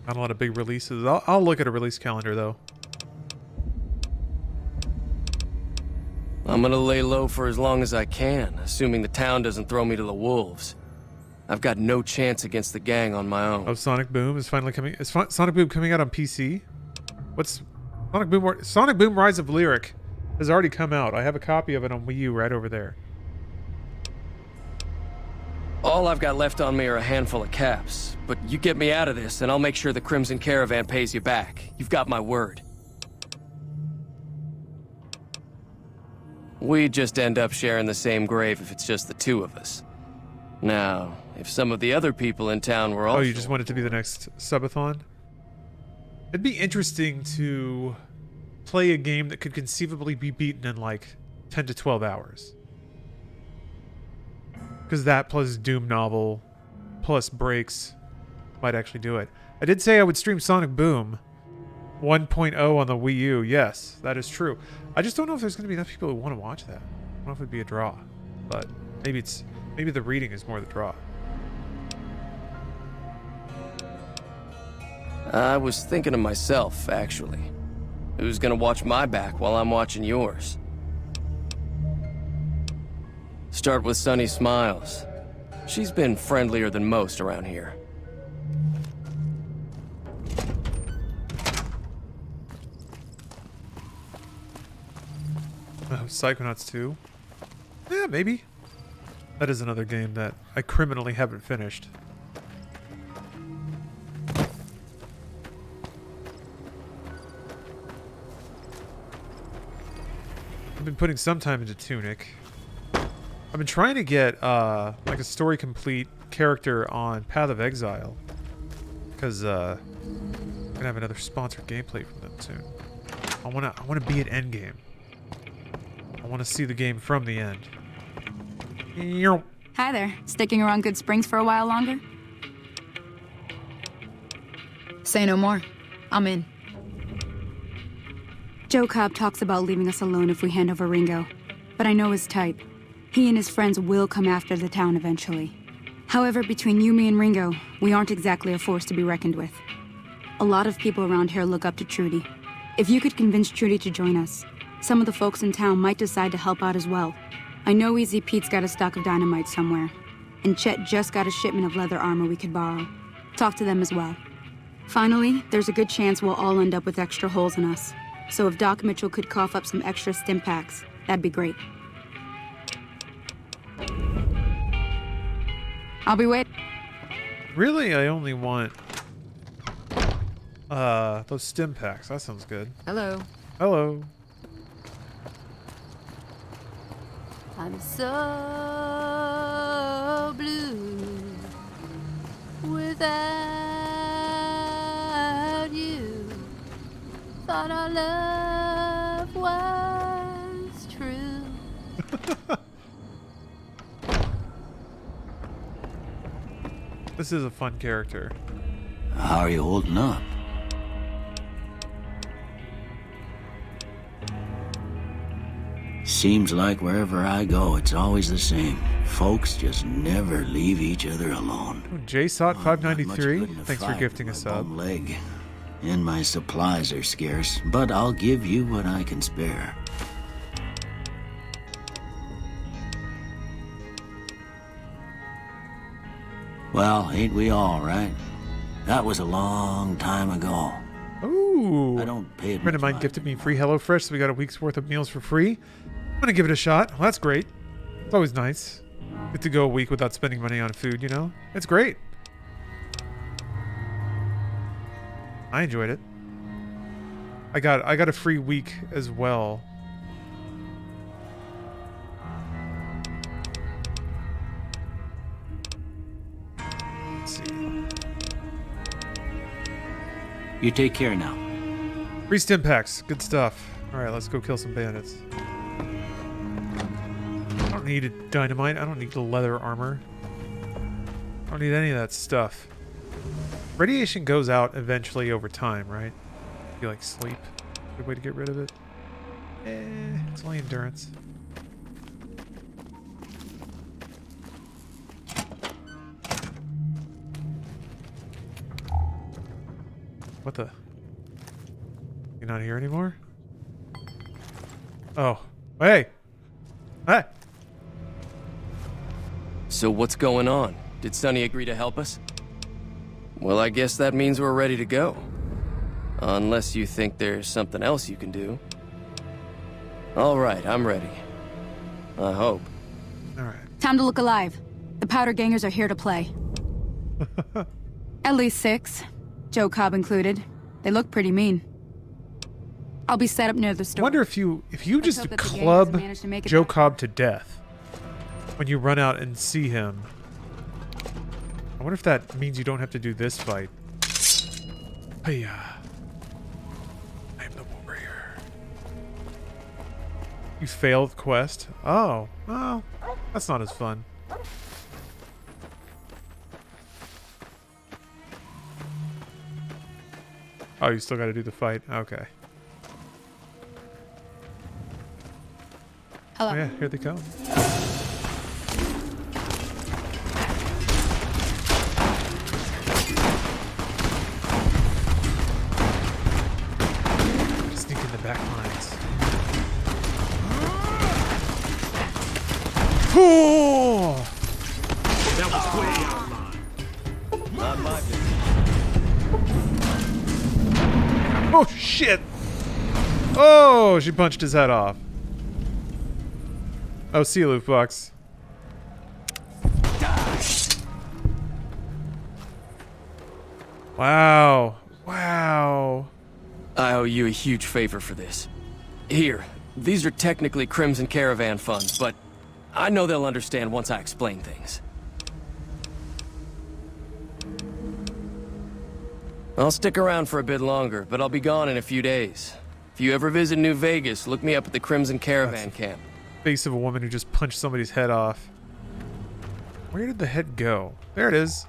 Not a lot of big releases. I'll look at a release calendar, though. I'm gonna lay low for as long as I can, assuming the town doesn't throw me to the wolves. I've got no chance against the gang on my own. Oh, Sonic Boom is finally coming. Is Sonic Boom coming out on PC? What's Sonic Boom? Sonic Boom Rise of Lyric has already come out. I have a copy of it on Wii U right over there. All I've got left on me are a handful of caps, but you get me out of this and I'll make sure the Crimson Caravan pays you back. You've got my word. We just end up sharing the same grave if it's just the two of us. Now, if some of the other people in town were also... Oh, you just want it to be the next subathon? It'd be interesting to play a game that could conceivably be beaten in like 10 to 12 hours. Because that plus Doom Novel plus breaks might actually do it. I did say I would stream Sonic Boom 1.0 on the Wii U. Yes, that is true. I just don't know if there's going to be enough people who want to watch that. I don't know if it'd be a draw. But maybe the reading is more the draw. I was thinking of myself, actually. Who's gonna watch my back while I'm watching yours? Start with Sunny Smiles. She's been friendlier than most around here. Oh, Psychonauts 2? Yeah, maybe. That is another game that I criminally haven't finished. I've been putting some time into Tunic. I've been trying to get like a story complete character on Path of Exile, because I'm gonna have another sponsored gameplay from them soon. I wanna be at endgame. I wanna see the game from the end. Hi there. Sticking around Goodsprings for a while longer? Say no more. I'm in. Joe Cobb talks about leaving us alone if we hand over Ringo, but I know his type. He and his friends will come after the town eventually. However, between you, me, and Ringo, we aren't exactly a force to be reckoned with. A lot of people around here look up to Trudy. If you could convince Trudy to join us, some of the folks in town might decide to help out as well. I know Easy Pete's got a stock of dynamite somewhere, and Chet just got a shipment of leather armor we could borrow. Talk to them as well. Finally, there's a good chance we'll all end up with extra holes in us. So if Doc Mitchell could cough up some extra stim packs, that'd be great. I'll be waiting. Really, I only want those stim packs. That sounds good. Hello. Hello. I'm so blue without you. Thought our love was true. This is a fun character. How are you holding up? Seems like wherever I go, it's always the same. Folks just never leave each other alone. Oh, JSOT593, thanks for gifting a sub. Leg. And my supplies are scarce, but I'll give you what I can spare. Well, ain't we all, right? That was a long time ago. Ooh. I don't pay it. A friend of mine gifted me free HelloFresh, so we got a week's worth of meals for free. I'm gonna give it a shot. Well, that's great. It's always nice. Get to go a week without spending money on food, you know? It's great. I enjoyed it. I got a free week as well. Let's see. You take care now. Free stim packs. Good stuff. Alright, let's go kill some bandits. I don't need a dynamite. I don't need the leather armor. I don't need any of that stuff. Radiation goes out eventually over time, right? You like sleep. Good way to get rid of it. It's only endurance. What the? You're not here anymore? Oh. Hey! Hey! So what's going on? Did Sonny agree to help us? Well, I guess that means we're ready to go. Unless you think there's something else you can do. All right, I'm ready. I hope. All right. Time to look alive. The powder gangers are here to play. At least 6, Joe Cobb included. They look pretty mean. I'll be set up near the store. I wonder if you Let's just hope that the gang club hasn't managed to make it Joe back. Cobb to death when you run out and see him. I wonder if that means you don't have to do this fight. Hey, I am the warrior. You failed the quest? Oh, well, that's not as fun. Oh, you still got to do the fight? Okay. Hello. Oh, yeah, here they come. Sneak in the back lines. Oh! That was way out of line. Not my business. Oh, shit! Oh, she punched his head off. Oh, see you, Lootbox. Wow. Wow. I owe you a huge favor for this. Here, these are technically Crimson Caravan funds, but I know they'll understand once I explain things. I'll stick around for a bit longer, but I'll be gone in a few days. If you ever visit New Vegas, look me up at the Crimson Caravan camp. Face of a woman who just punched somebody's head off. Where did the head go? There it is.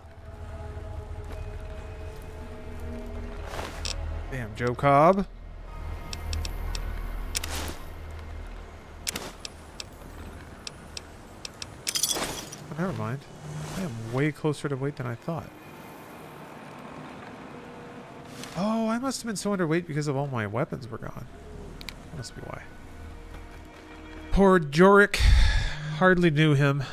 Damn, Joe Cobb. Oh, never mind. I am way closer to weight than I thought. Oh, I must have been so underweight because of all my weapons were gone. That must be why. Poor Jorik. Hardly knew him.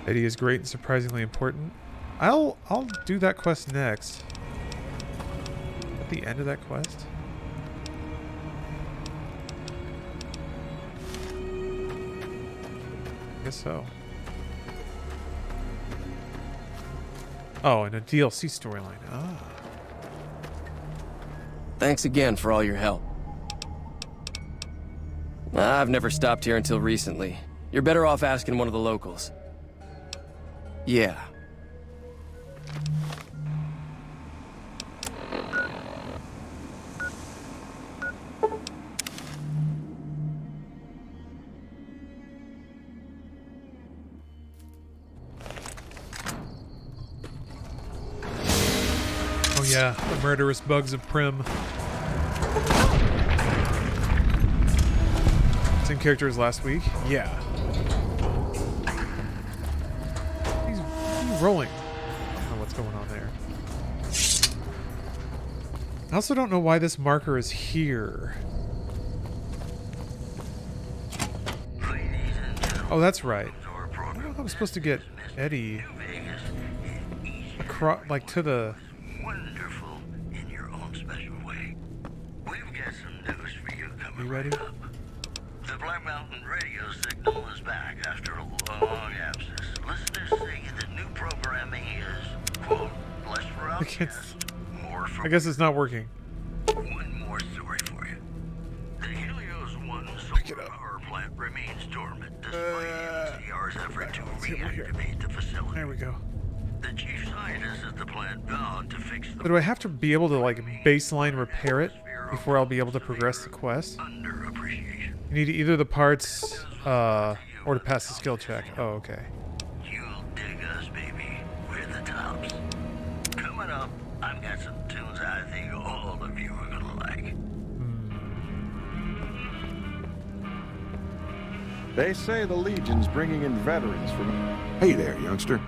Eddie is great and surprisingly important. I'll do that quest next. At the end of that quest? I guess so. Oh, and a DLC storyline. Ah. Thanks again for all your help. I've never stopped here until recently. You're better off asking one of the locals. Yeah. Oh yeah, the murderous bugs of Prim. Same character as last week? Yeah. He's rolling. I don't know what's going on there. I also don't know why this marker is here. Oh, that's right. I don't know if I'm supposed to get Eddie across, like, to the... Wonderful in your own special way. We've got some news for you coming You ready? right up. The Black Mountain radio signal is back after a long absence. Listeners say that new programming is, quote, less for outcasts, more for... I guess it's not working. One more story for you. The Helios 1 solar power plant remains dormant despite NCR's effort to reactivate the facility. There we go. The chief scientist at the plant vowed to fix the... But do I have to be able to, like, baseline repair it before I'll be able to progress the quest? You need either the parts, or to pass the skill check. Oh, okay. You'll dig us, baby. We're the tops. Coming up, I've got some tunes I think all of you are gonna like. They say the Legion's bringing in veterans from... Hey there, youngster.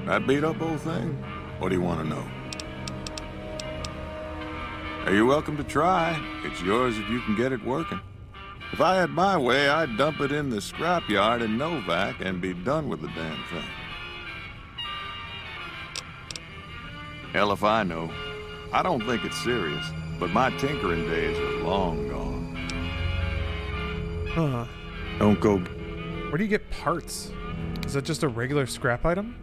That beat up old thing? What do you want to know? Hey, you're welcome to try. It's yours if you can get it working. If I had my way, I'd dump it in the scrapyard in Novak and be done with the damn thing. Hell if I know. I don't think it's serious, but my tinkering days are long gone. Huh. Don't go... Where do you get parts? Is that just a regular scrap item?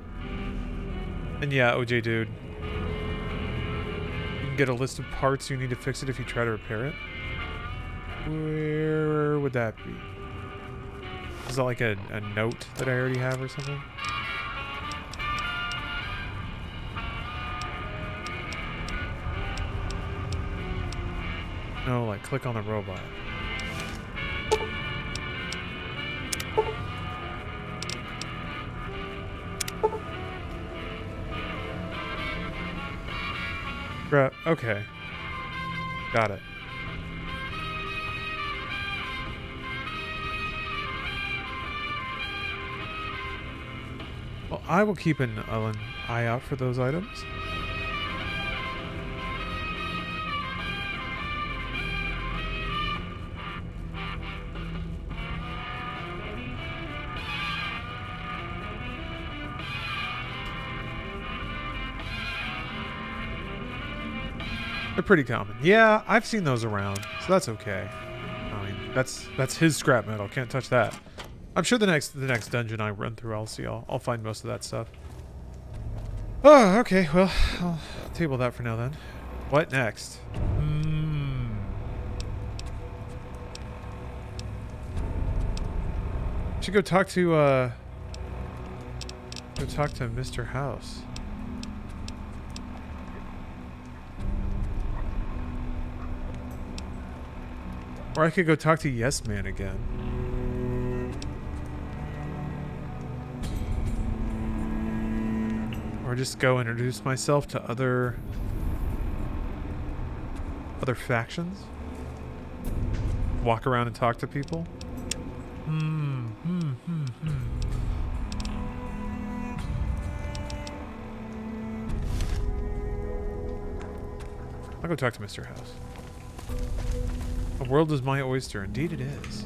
And yeah, OJ dude. You can get a list of parts you need to fix it if you try to repair it. Where would that be? Is that like a note that I already have or something? No, like click on the robot. Okay. Got it. Well, I will keep an eye out for those items. They're pretty common. Yeah, I've seen those around, so that's okay. I mean, that's his scrap metal. Can't touch that. I'm sure the next dungeon I run through, I'll find most of that stuff. Oh, okay. Well, I'll table that for now then. What next? Should go talk to Mr. House. Or I could go talk to Yes Man again. Or just go introduce myself to other factions. Walk around and talk to people. I'll go talk to Mr. House. The world is my oyster. Indeed it is.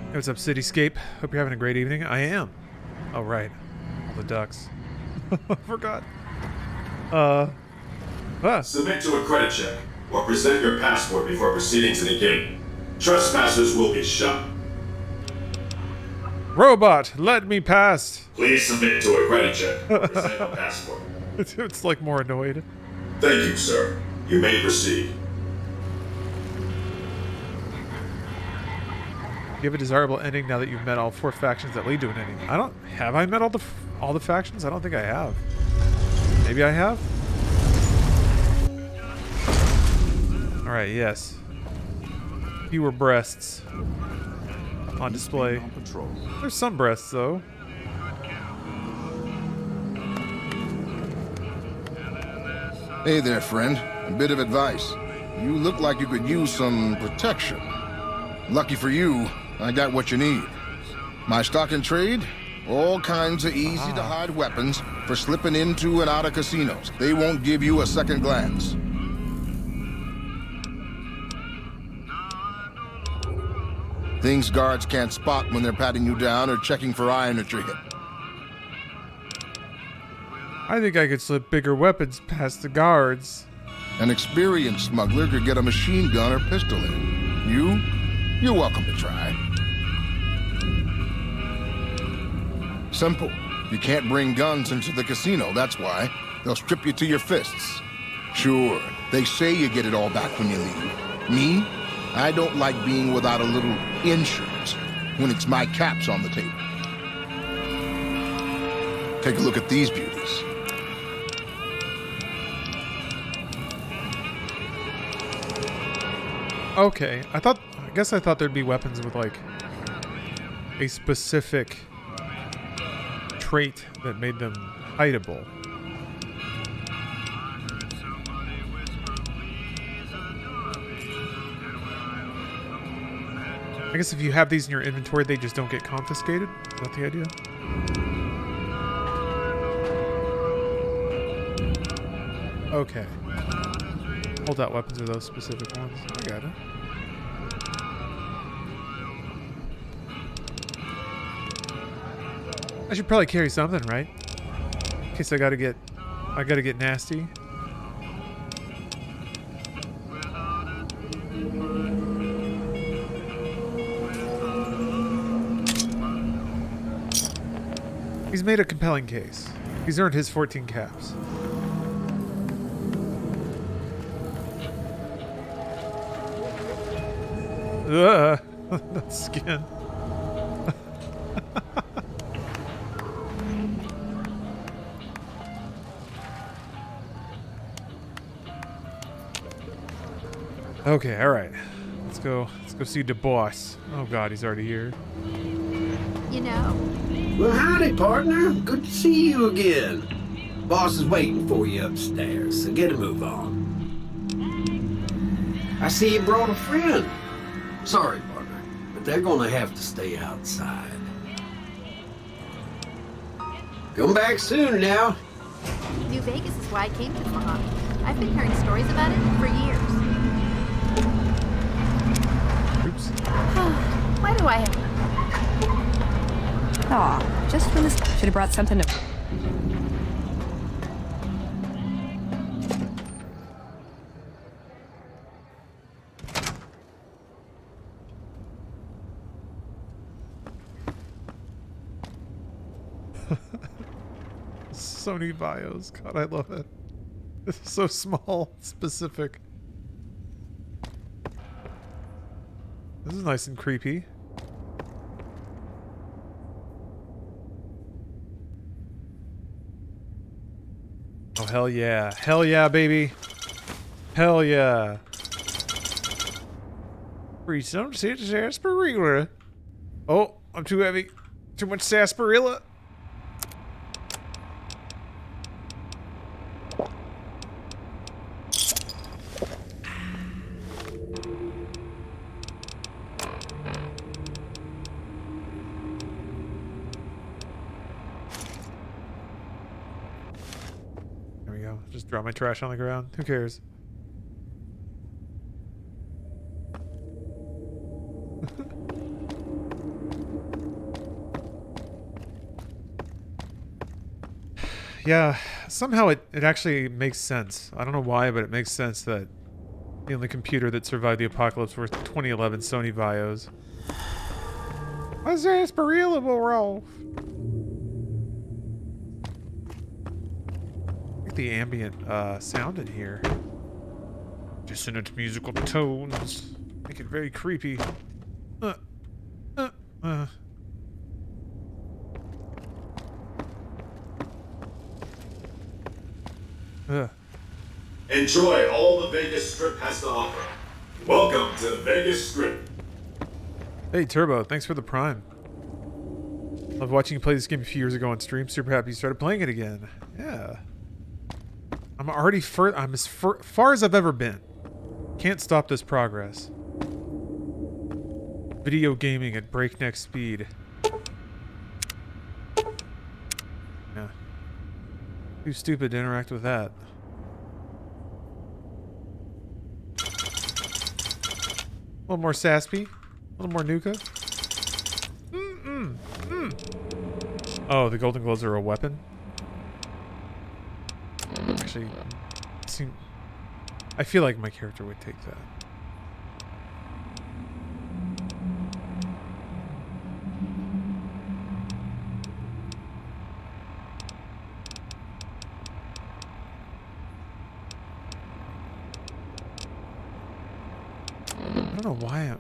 Hey, what's up, Cityscape? Hope you're having a great evening. I am. Oh, right. All the ducks. I forgot. Submit to a credit check or present your passport before proceeding to the gate. Trespassers will be shot. Robot, let me pass. Please submit to a credit check or present your passport. It's like more annoyed. Thank you, sir. You may proceed. You have a desirable ending now that you've met all 4 factions that lead to an ending. Have I met all the factions? I don't think I have. Maybe I have? Alright, yes. Fewer breasts on display. There's some breasts, though. Hey there, friend. A bit of advice. You look like you could use some protection. Lucky for you, I got what you need. My stock and trade? All kinds of easy-to-hide weapons for slipping into and out of casinos. They won't give you a second glance. Things guards can't spot when they're patting you down or checking for iron at your hip. I think I could slip bigger weapons past the guards. An experienced smuggler could get a machine gun or pistol in. You're welcome to try. Simple. You can't bring guns into the casino, that's why. They'll strip you to your fists. Sure, they say you get it all back when you leave. Me? I don't like being without a little insurance when it's my caps on the table. Take a look at these beauties. Okay, I guess I thought there'd be weapons with like a specific trait that made them hideable. I guess if you have these in your inventory, they just don't get confiscated. Is that the idea? Okay. Hold out weapons are those specific ones. I got it. I should probably carry something, right? In case I gotta get nasty. He's made a compelling case. He's earned his 14 caps. Ugh, that skin. Okay, all right. Let's go see the boss. Oh God, he's already here. You know. Well, howdy, partner. Good to see you again. Boss is waiting for you upstairs, so get a move on. I see you brought a friend. Sorry, partner, but they're gonna have to stay outside. Come back soon now. New Vegas is why I came to the Mojave. I've been hearing stories about it for years. Oops. Why do I have... Aw, just when this should have brought something to... Sony bios. God, I love it. It's so small, specific. This is nice and creepy. Oh, hell yeah. Hell yeah, baby. Hell yeah. Free some sarsaparilla. Oh, I'm too heavy. Too much sarsaparilla. Just drop my trash on the ground. Who cares? Yeah, somehow it actually makes sense. I don't know why, but it makes sense that the only computer that survived the apocalypse were 2011 Sony Bios. A sarsaparilla will roll. The ambient sound in here. Dissonant musical tones make it very creepy. Enjoy all the Vegas Strip has to offer. Welcome to Vegas Strip. Hey Turbo, thanks for the Prime. Love watching you play this game a few years ago on stream. Super happy you started playing it again. Yeah. I'm already I'm as far as I've ever been. Can't stop this progress. Video gaming at breakneck speed. Yeah. Too stupid to interact with that. A little more Saspy. A little more Nuka. Oh, the golden gloves are a weapon? Actually, I feel like my character would take that. I don't know why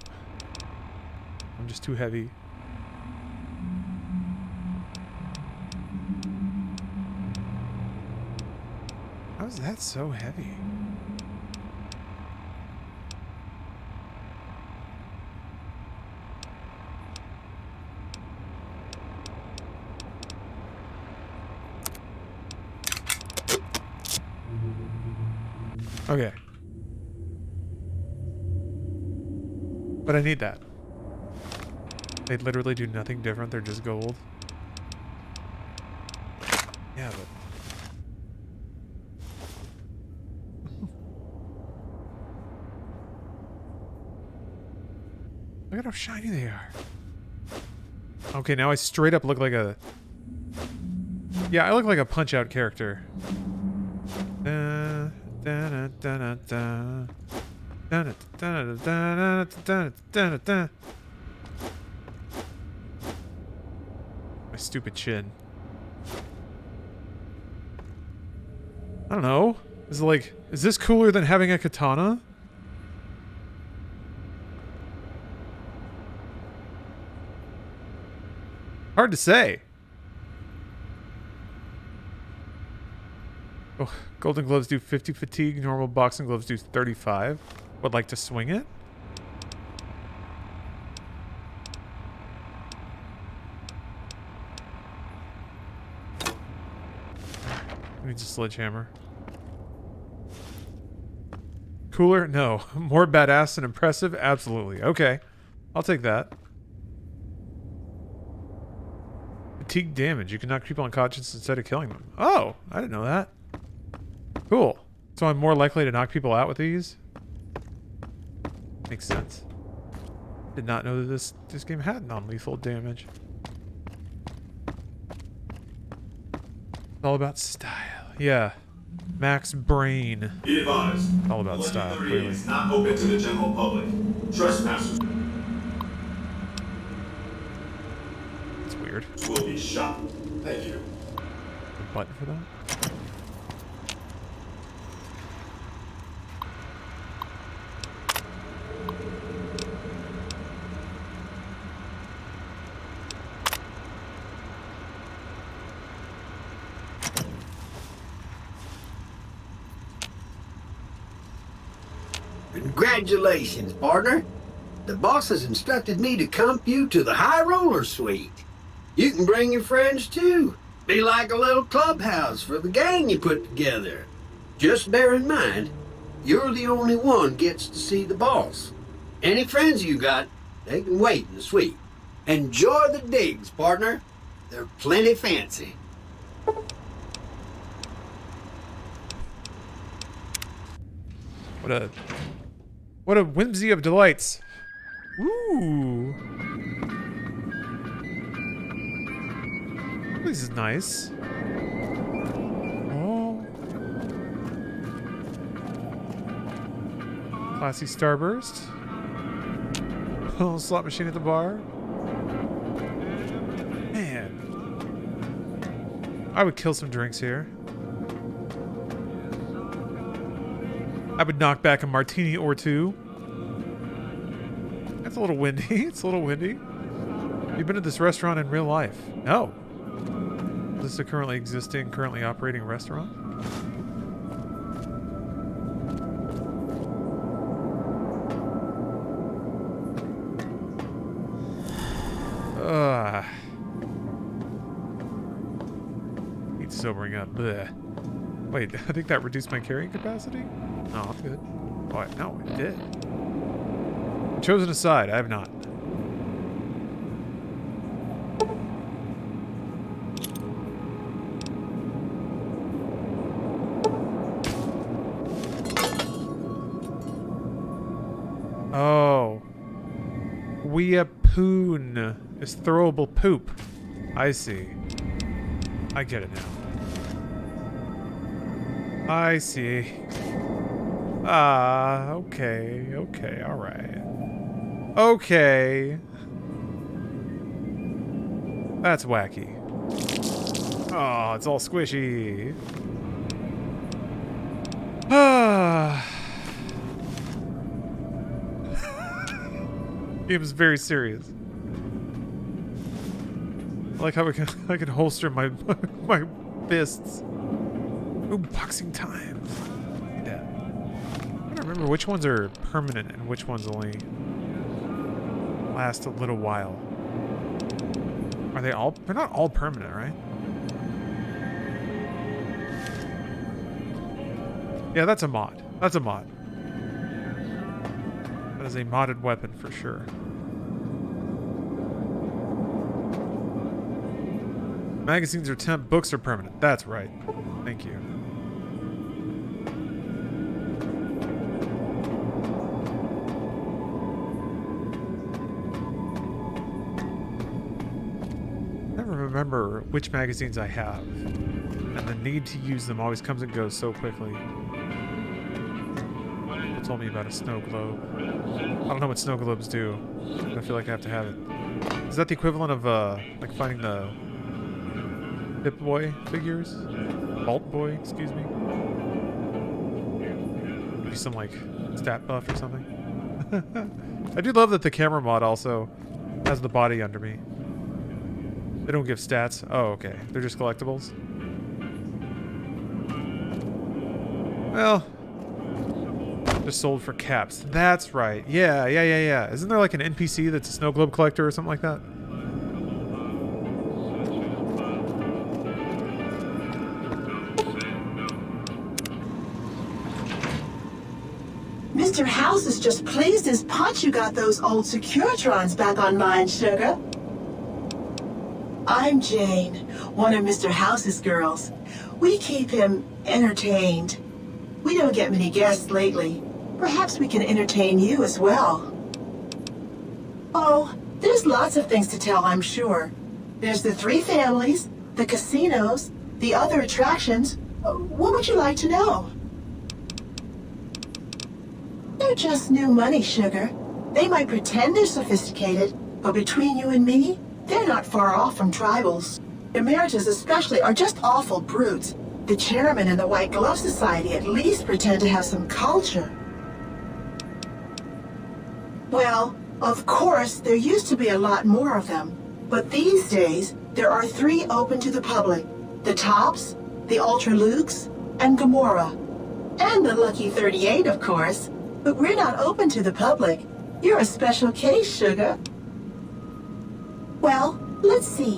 I'm just too heavy. How is that so heavy? Okay. But I need that. They literally do nothing different, they're just gold. Yeah, but... Look at how shiny they are. Okay, now I straight up look like a Yeah, I look like a Punch-Out character. My stupid chin. I don't know. Is this cooler than having a katana? Hard to say. Oh, golden gloves do 50 fatigue. Normal boxing gloves do 35. Would like to swing it? Needs a sledgehammer. Cooler? No. More badass and impressive? Absolutely. Okay. I'll take that. Fatigue damage. You can knock people unconscious instead of killing them. Oh, I didn't know that. Cool. So I'm more likely to knock people out with these? Makes sense. Did not know that this game had non-lethal damage. It's all about style. Yeah. Max Brain. Be advised. All about style, 1138 clearly. is not open to the general public. Trespassers It's weird. will be shot. Thank you. A button for that? Congratulations, partner. The boss has instructed me to comp you to the High Roller Suite. You can bring your friends too. Be like a little clubhouse for the gang you put together. Just bear in mind, you're the only one gets to see the boss. Any friends you got, they can wait in the suite. Enjoy the digs, partner. They're plenty fancy. What a whimsy of delights. Ooh. This is nice. Oh. Classy Starburst. Oh, slot machine at the bar. Man. I would kill some drinks here. I would knock back a martini or two. It's a little windy. It's a little windy. Have you been to this restaurant in real life? No. Is this a currently existing, currently operating restaurant? Need sobering up. Blech. Wait, I think that reduced my carrying capacity? No, I'm good. Oh, no, it did. Chosen a side. I have not. Oh. Weapoon is throwable poop. I see. I get it now. I see. Okay, alright. Okay. That's wacky. Oh, it's all squishy. Game is very serious. I like how I can holster my my fists. Ooh, boxing time. Yeah. I don't remember which ones are permanent and which ones only last a little while. Are they all? They're not all permanent, right? Yeah, that's a mod. That's a mod. That is a modded weapon for sure. Magazines are temp, books are permanent. That's right. Thank you. I never remember which magazines I have. And the need to use them always comes and goes so quickly. People told me about a snow globe. I don't know what snow globes do, but I feel like I have to have it. Is that the equivalent of, like finding the Hip Boy figures? Vault Boy, excuse me? Maybe some, like, stat buff or something? I do love that the camera mod also has the body under me. They don't give stats. Oh, okay. They're just collectibles. Well, just sold for caps. That's right. Yeah. Isn't there like an NPC that's a snow globe collector or something like that? Mr. House is just pleased as punch you got those old Securitrons back online, sugar. I'm Jane, one of Mr. House's girls. We keep him entertained. We don't get many guests lately. Perhaps we can entertain you as well. Oh, there's lots of things to tell, I'm sure. There's the 3 families, the casinos, the other attractions. What would you like to know? They're just new money, sugar. They might pretend they're sophisticated, but between you and me, they're not far off from tribals. Emeritus especially are just awful brutes. The chairman and the White Glove Society at least pretend to have some culture. Well, of course, there used to be a lot more of them. But these days, there are 3 open to the public. The Tops, the Ultra-Luxe, and Gomorrah. And the Lucky 38, of course. But we're not open to the public. You're a special case, sugar. Well, let's see.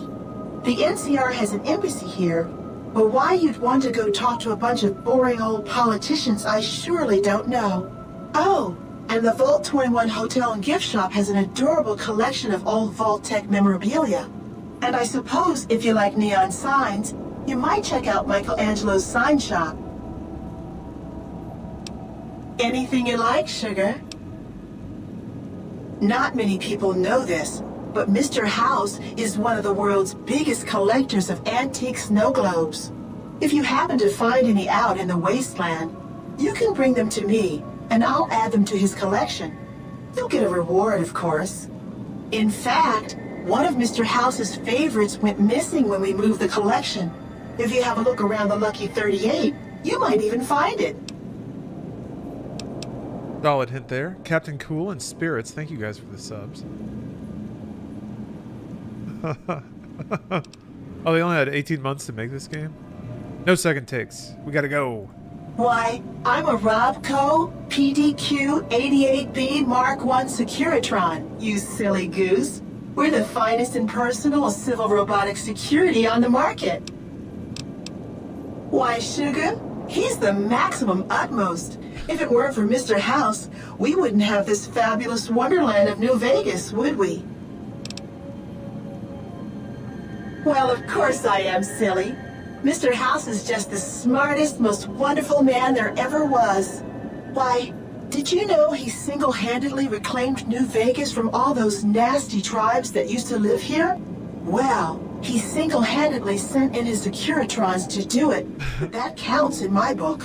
The NCR has an embassy here, but why you'd want to go talk to a bunch of boring old politicians, I surely don't know. Oh, and the Vault 21 Hotel and Gift Shop has an adorable collection of old Vault-Tech memorabilia. And I suppose if you like neon signs, you might check out Michelangelo's sign shop. Anything you like, sugar? Not many people know this, but Mr. House is one of the world's biggest collectors of antique snow globes. If you happen to find any out in the wasteland, you can bring them to me, and I'll add them to his collection. You'll get a reward, of course. In fact, one of Mr. House's favorites went missing when we moved the collection. If you have a look around the Lucky 38, you might even find it. Solid hint there. Captain Cool and Spirits, thank you guys for the subs. Oh, they only had 18 months to make this game? No second takes. We gotta go. Why, I'm a Robco PDQ 88B Mark I Securitron, you silly goose. We're the finest in personal civil robotic security on the market. Why, sugar, he's the maximum utmost. If it weren't for Mr. House, we wouldn't have this fabulous wonderland of New Vegas, would we? Well, of course I am silly. Mr. House is just the smartest, most wonderful man there ever was. Why, did you know he single-handedly reclaimed New Vegas from all those nasty tribes that used to live here? Well, he single-handedly sent in his Securitrons to do it. That counts in my book.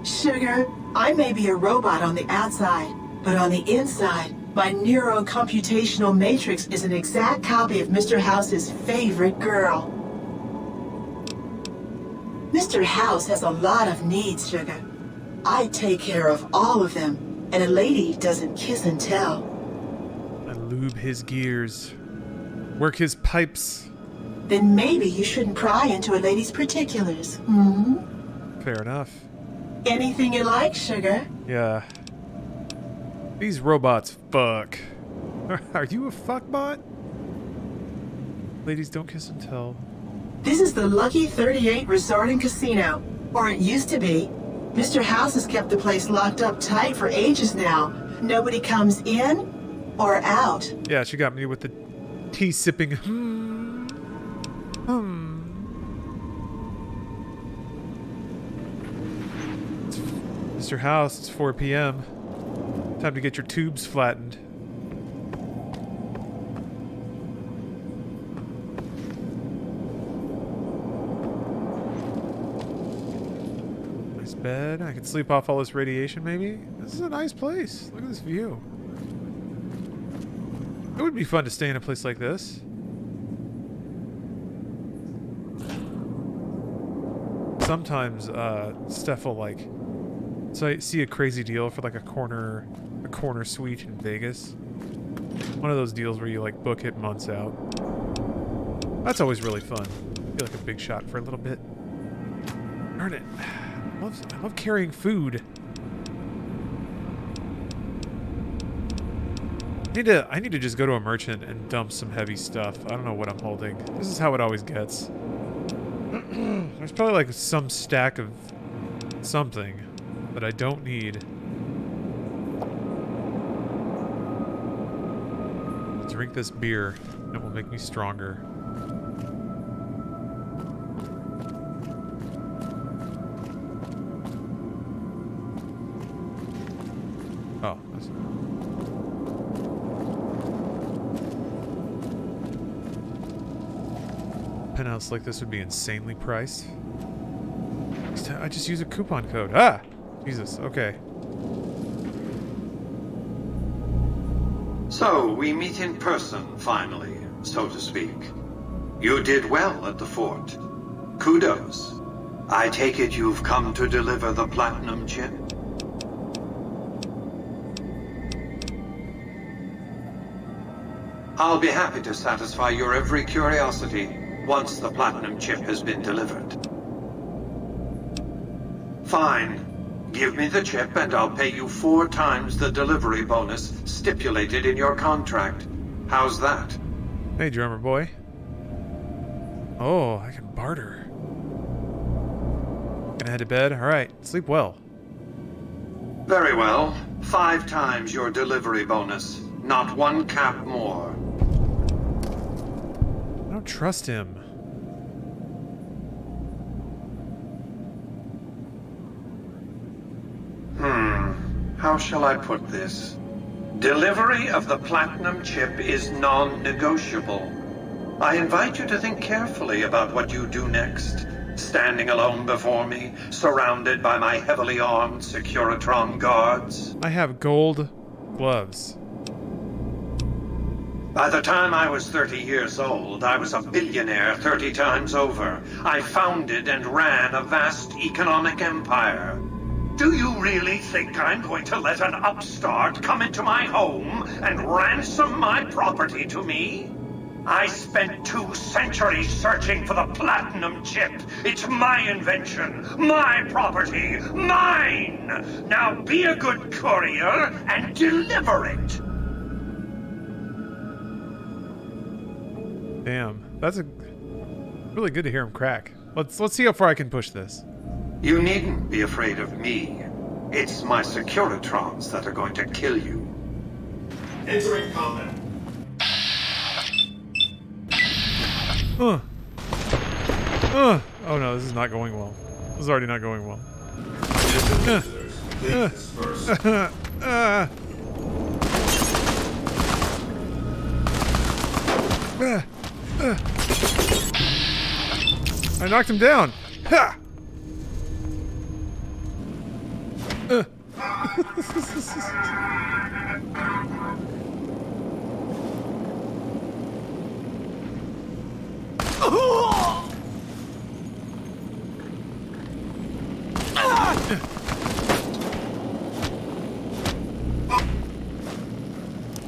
Sugar, I may be a robot on the outside, but on the inside, my neurocomputational matrix is an exact copy of Mr. House's favorite girl. Mr. House has a lot of needs, sugar. I take care of all of them, and a lady doesn't kiss and tell. I lube his gears. Work his pipes. Then maybe you shouldn't pry into a lady's particulars, hmm? Fair enough. Anything you like, sugar? Yeah. These robots fuck. Are you a fuckbot? Ladies don't kiss and tell. This is the Lucky 38 Resort and Casino, or it used to be. Mr. House has kept the place locked up tight for ages now. Nobody comes in or out. Yeah, she got me with the tea sipping. Mr. House, it's 4 p.m. Time to get your tubes flattened. bed. I can sleep off all this radiation, maybe. This is a nice place. Look at this view. It would be fun to stay in a place like this. Sometimes, Steph will like, so I see a crazy deal for like a corner suite in Vegas. One of those deals where you like book it months out. That's always really fun. Feel like a big shot for a little bit. Darn it. I love carrying food. I need to just go to a merchant and dump some heavy stuff. I don't know what I'm holding. This is how it always gets. There's probably like some stack of something that I don't need. I'll drink this beer. It will make me stronger. Oh, that's... Penthouse like this would be insanely priced. I just use a coupon code. Ah! Jesus, okay. So, we meet in person, finally, so to speak. You did well at the fort. Kudos. I take it you've come to deliver the platinum chip? I'll be happy to satisfy your every curiosity once the platinum chip has been delivered. Fine. Give me the chip and I'll pay you 4 times the delivery bonus stipulated in your contract. How's that? Hey, drummer boy. Oh, I can barter. Gonna head to bed? Alright, sleep well. Very well. 5 times your delivery bonus. Not 1 cap more. I don't trust him. How shall I put this? Delivery of the platinum chip is non-negotiable. I invite you to think carefully about what you do next. Standing alone before me, surrounded by my heavily armed Securitron guards. I have gold gloves. By the time I was 30 years old, I was a billionaire 30 times over. I founded and ran a vast economic empire. Do you really think I'm going to let an upstart come into my home and ransom my property to me? I spent 2 centuries searching for the platinum chip. It's my invention, my property, mine! Now be a good courier and deliver it! Damn, that's really good to hear him crack. Let's see how far I can push this. You needn't be afraid of me. It's my Securitrons that are going to kill you. Entering combat. Oh no, this is not going well. This is already not going well. I knocked him down. Ha!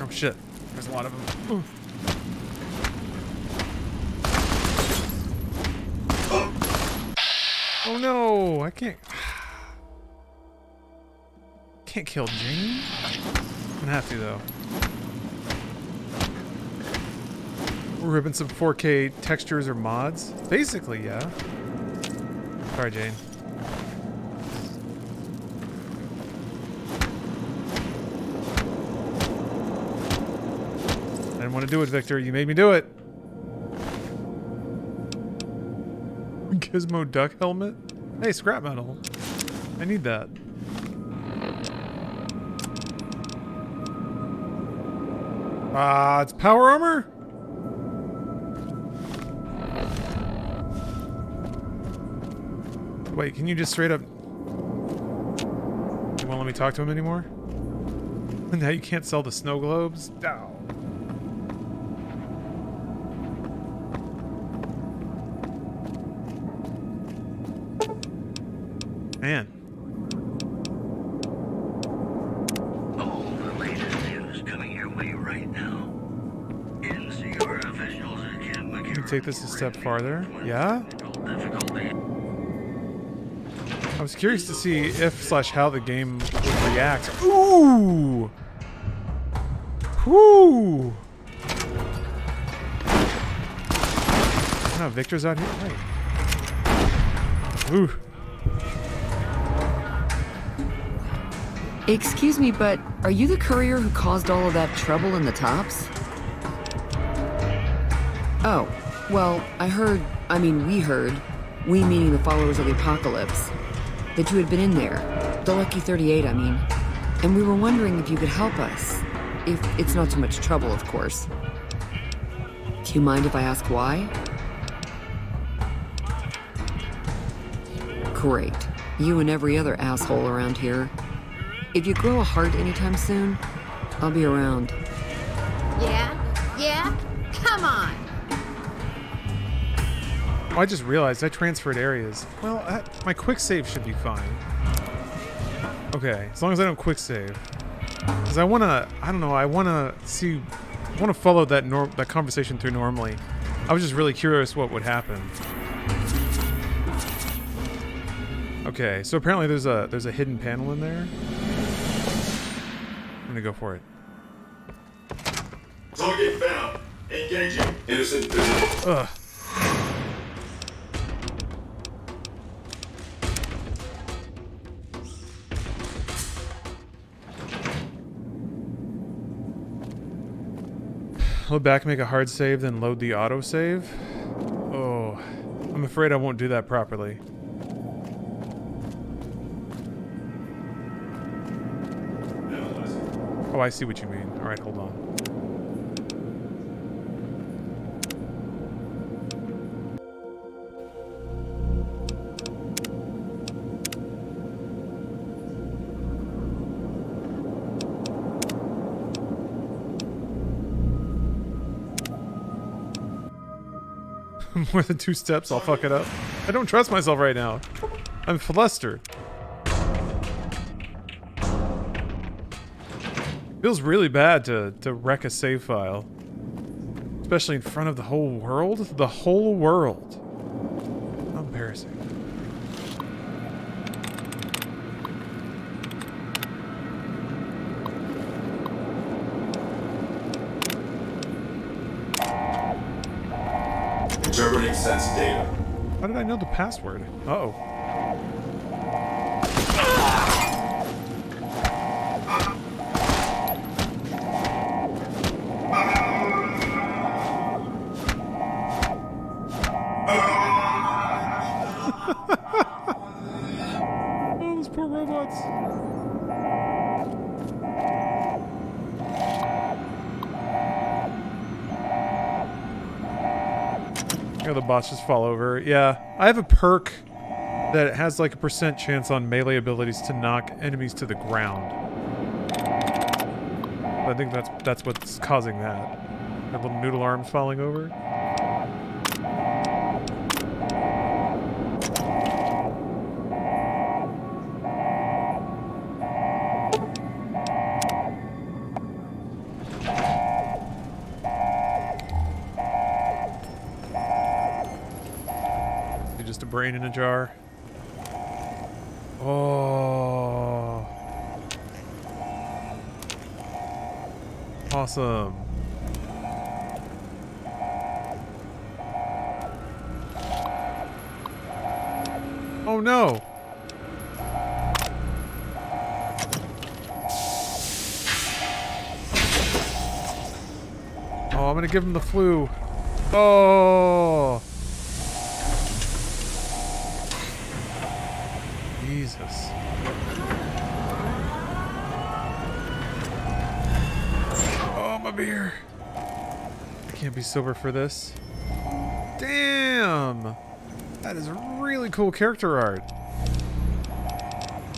Oh shit, there's a lot of them. Oh no, I can't kill Jane. I'm gonna have to though. We're ripping some 4K textures or mods. Basically, yeah. Sorry, Jane. I didn't want to do it, Victor. You made me do it. Gizmo duck helmet? Hey, scrap metal. I need that. Ah, it's power armor? Wait, can you just straight up... let me talk to him anymore? Now you can't sell the snow globes? No. Man. All the latest news coming your way right now. NCR officials again. Let me take this a step farther. Yeah? I was curious to see if/how the game would react. Ooh! Whoo! No, Victor's out here. Wait. Ooh. Excuse me, but are you the courier who caused all of that trouble in the tops? Oh, well, we heard, we meaning the followers of the apocalypse, that you had been in there, the Lucky 38, I mean, and we were wondering if you could help us, if it's not too much trouble, of course. Do you mind if I ask why? Great. You and every other asshole around here. If you grow a heart anytime soon, I'll be around. Yeah? Yeah? Come on! Oh, I just realized I transferred areas. Well, my quick save should be fine. Okay, as long as I don't quick save. Because I want to follow that conversation through normally. I was just really curious what would happen. Okay, so apparently there's a hidden panel in there. I'm gonna go for it. Target found. Engaging. Innocent visible. Ugh. Load back, make a hard save, then load the autosave. Oh, I'm afraid I won't do that properly. Oh, I see what you mean. All right, hold on. More than 2 steps, I'll fuck it up. I don't trust myself right now. I'm flustered. Feels really bad to wreck a save file. Especially in front of the whole world? The whole world. How embarrassing. Interpreting sense data. How did I know the password? Uh-oh. Oh, those poor robots. Yeah, the bots just fall over. Yeah, I have a perk that has like a % chance on melee abilities to knock enemies to the ground. I think that's what's causing that. That little noodle arms falling over. Just a brain in a jar. Oh. Awesome. Oh no. Oh, I'm gonna give him the flu. Oh. Jesus. Oh, my beer. I can't be sober for this. Damn. That is really cool character art.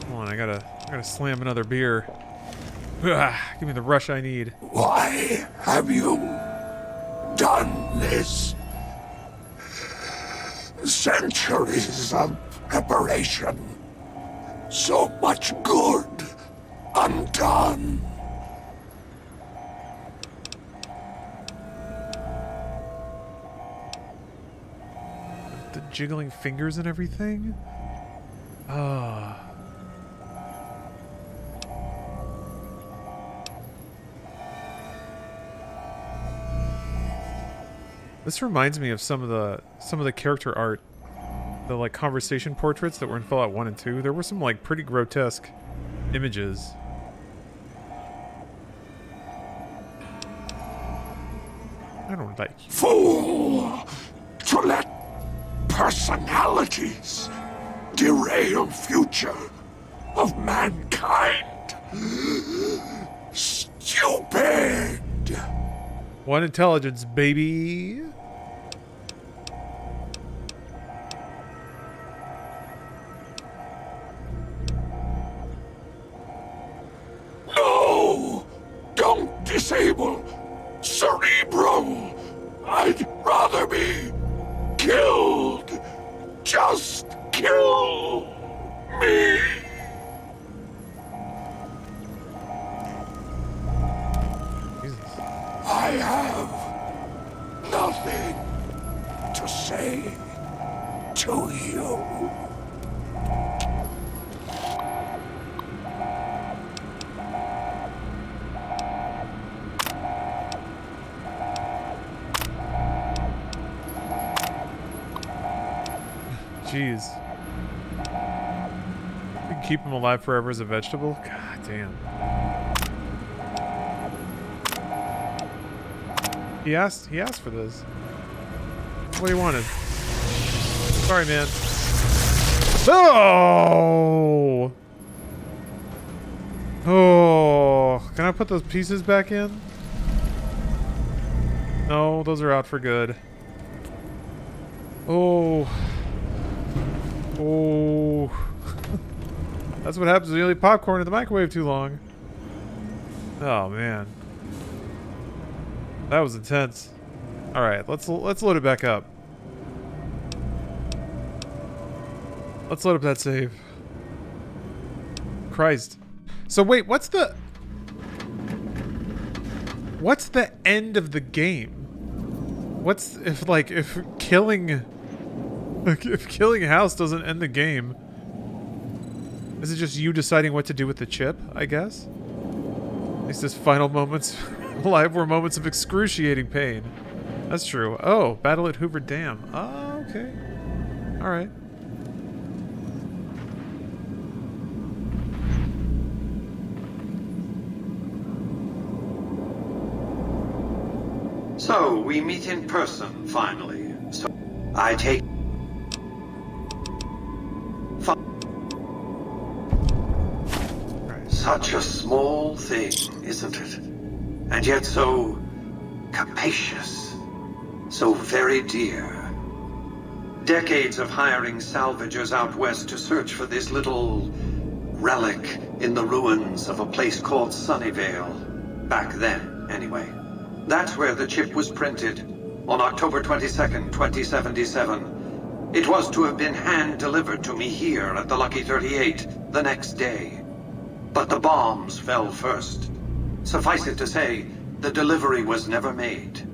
Come on, I gotta I'm gonna slam another beer. Give me the rush I need. Why have you done this? Centuries of preparation. So much good undone. The jiggling fingers and everything? Ah. This reminds me of some of the character art, the like conversation portraits that were in Fallout 1 and 2. There were some like pretty grotesque images. I don't like you. Fool! To let personalities derail future of mankind. Stupid! One intelligence, baby. No! Don't disable Cerebro! I'd rather be killed! Just kill me! I have nothing to say to you. Jeez. You can keep him alive forever as a vegetable? God damn. He asked for this. What he wanted. Sorry, man. Oh! Oh, can I put those pieces back in? No, those are out for good. Oh. Oh. That's what happens when you leave popcorn in the microwave too long. Oh, man. That was intense. All right, let's load it back up. Let's load up that save. Christ. So wait, what's the end of the game? What's if killing House doesn't end the game? Is it just you deciding what to do with the chip, I guess? At least his final moments alive were moments of excruciating pain. That's true. Oh, battle at Hoover Dam. Oh, okay. Alright. So, we meet in person, finally. So, I take... Such a small thing, isn't it? And yet so capacious, so very dear. Decades of hiring salvagers out west to search for this little relic in the ruins of a place called Sunnyvale. Back then, anyway. That's where the chip was printed, on October 22nd, 2077. It was to have been hand-delivered to me here at the Lucky 38 the next day. But the bombs fell first. Suffice it to say, the delivery was never made.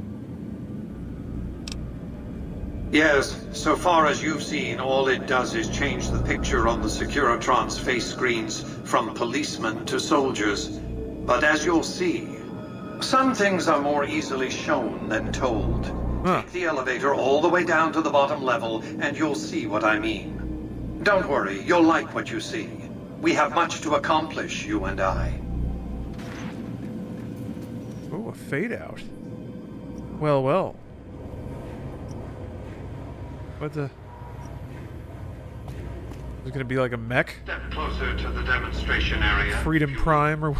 Yes, so far as you've seen, all it does is change the picture on the Securitron's face screens from policemen to soldiers. But as you'll see, some things are more easily shown than told. Take the elevator all the way down to the bottom level, and you'll see what I mean. Don't worry, you'll like what you see. We have much to accomplish, you and I. Oh, a fade out. Well, well. What the... Is it gonna be like a mech? Step closer to the demonstration area. Freedom Prime or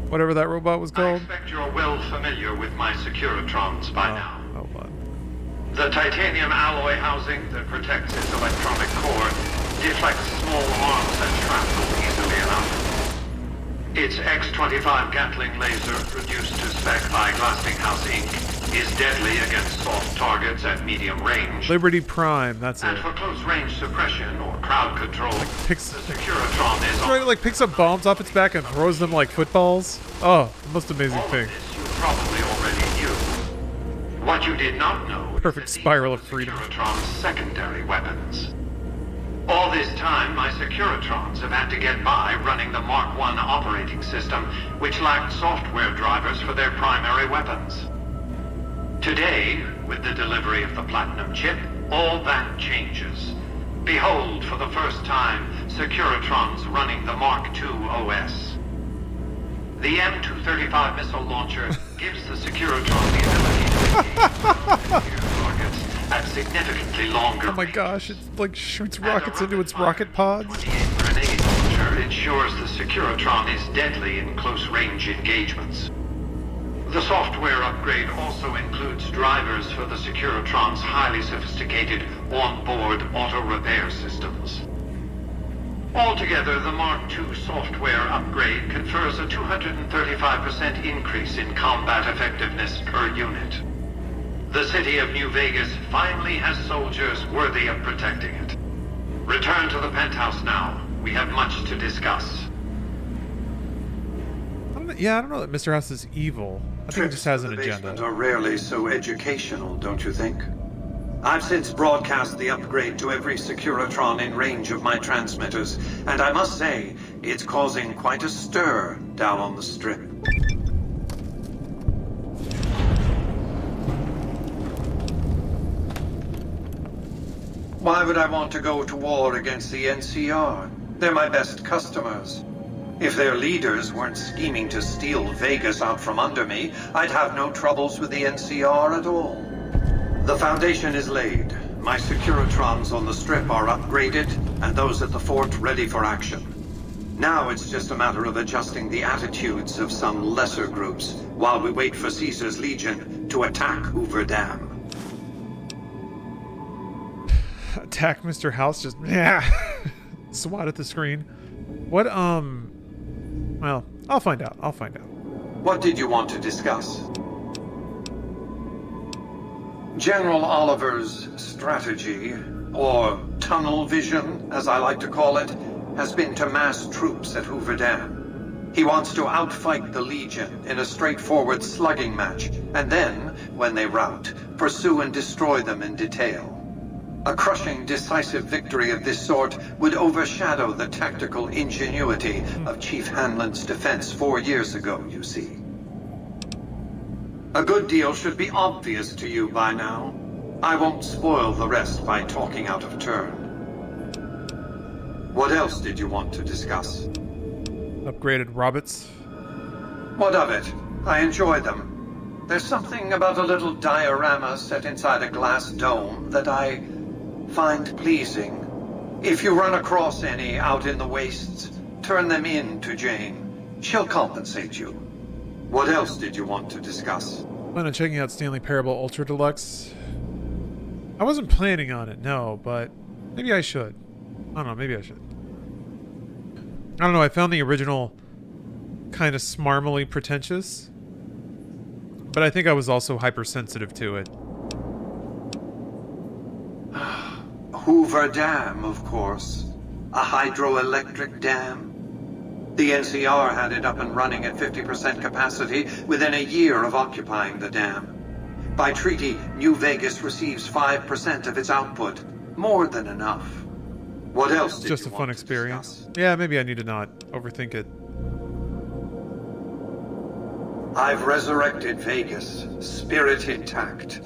whatever that robot was called? I expect you're well familiar with my Securitrons by now. Hold on. The titanium alloy housing that protects its electronic core deflects small arms and shrapnel easily enough. Its X-25 Gatling laser, reduced to spec by Glassinghouse Inc., is deadly against soft targets at medium range. Liberty Prime, that's And it. for close-range suppression or crowd control, the Securitron is Right, like picks up bombs off its back and throws them like footballs. Oh, the most amazing thing. you probably already knew. What you did not know Perfect spiral of freedom. Securitron's secondary weapons. All this time, my Securitrons have had to get by running the Mark I operating system, which lacked software drivers for their primary weapons. Today, with the delivery of the Platinum chip, all that changes. Behold, for the first time, Securitrons running the Mark II OS. The M235 missile launcher gives the Securitron the ability to engage targets at significantly longer. Oh my gosh, it like shoots rockets into its rocket pods. Grenade launcher ensures the Securitron is deadly in close-range engagements. The software upgrade also includes drivers for the Securitron's highly sophisticated on-board auto-repair systems. Altogether, the Mark II software upgrade confers a 235% increase in combat effectiveness per unit. The city of New Vegas finally has soldiers worthy of protecting it. Return to the penthouse now. We have much to discuss. Yeah, I don't know that Mr. House is evil. I think he just has an agenda. Are rarely so educational, don't you think? I've since broadcast the upgrade to every Securitron in range of my transmitters, and I must say, it's causing quite a stir down on the Strip. Why would I want to go to war against the NCR? They're my best customers. If their leaders weren't scheming to steal Vegas out from under me, I'd have no troubles with the NCR at all. The foundation is laid. My Securitrons on the Strip are upgraded, and those at the fort ready for action. Now it's just a matter of adjusting the attitudes of some lesser groups while we wait for Caesar's Legion to attack Hoover Dam. Attack Mr. House, just swat at the screen. What, well, I'll find out. What did you want to discuss? General Oliver's strategy, or tunnel vision, as I like to call it, has been to mass troops at Hoover Dam. He wants to outfight the Legion in a straightforward slugging match, and then, when they rout, pursue and destroy them in detail. A crushing, decisive victory of this sort would overshadow the tactical ingenuity of Chief Hanlon's defense 4 years ago, you see. A good deal should be obvious to you by now. I won't spoil the rest by talking out of turn. What else did you want to discuss? Upgraded robots. What of it? I enjoy them. There's something about a little diorama set inside a glass dome that I find pleasing. If you run across any out in the wastes, turn them in to Jane. She'll compensate you. What else did you want to discuss? Plan on checking out Stanley Parable Ultra-Luxe. I wasn't planning on it, no, but maybe I should. I don't know, maybe I should. I don't know, I found the original kind of smarmily pretentious, but I think I was also hypersensitive to it. Hoover Dam, of course. A hydroelectric dam. The NCR had it up and running at 50% capacity within a year of occupying the dam. By treaty, New Vegas receives 5% of its output. More than enough. What else did Just you a fun want to experience. discuss? Yeah, maybe I need to not overthink it. I've resurrected Vegas, spirit intact.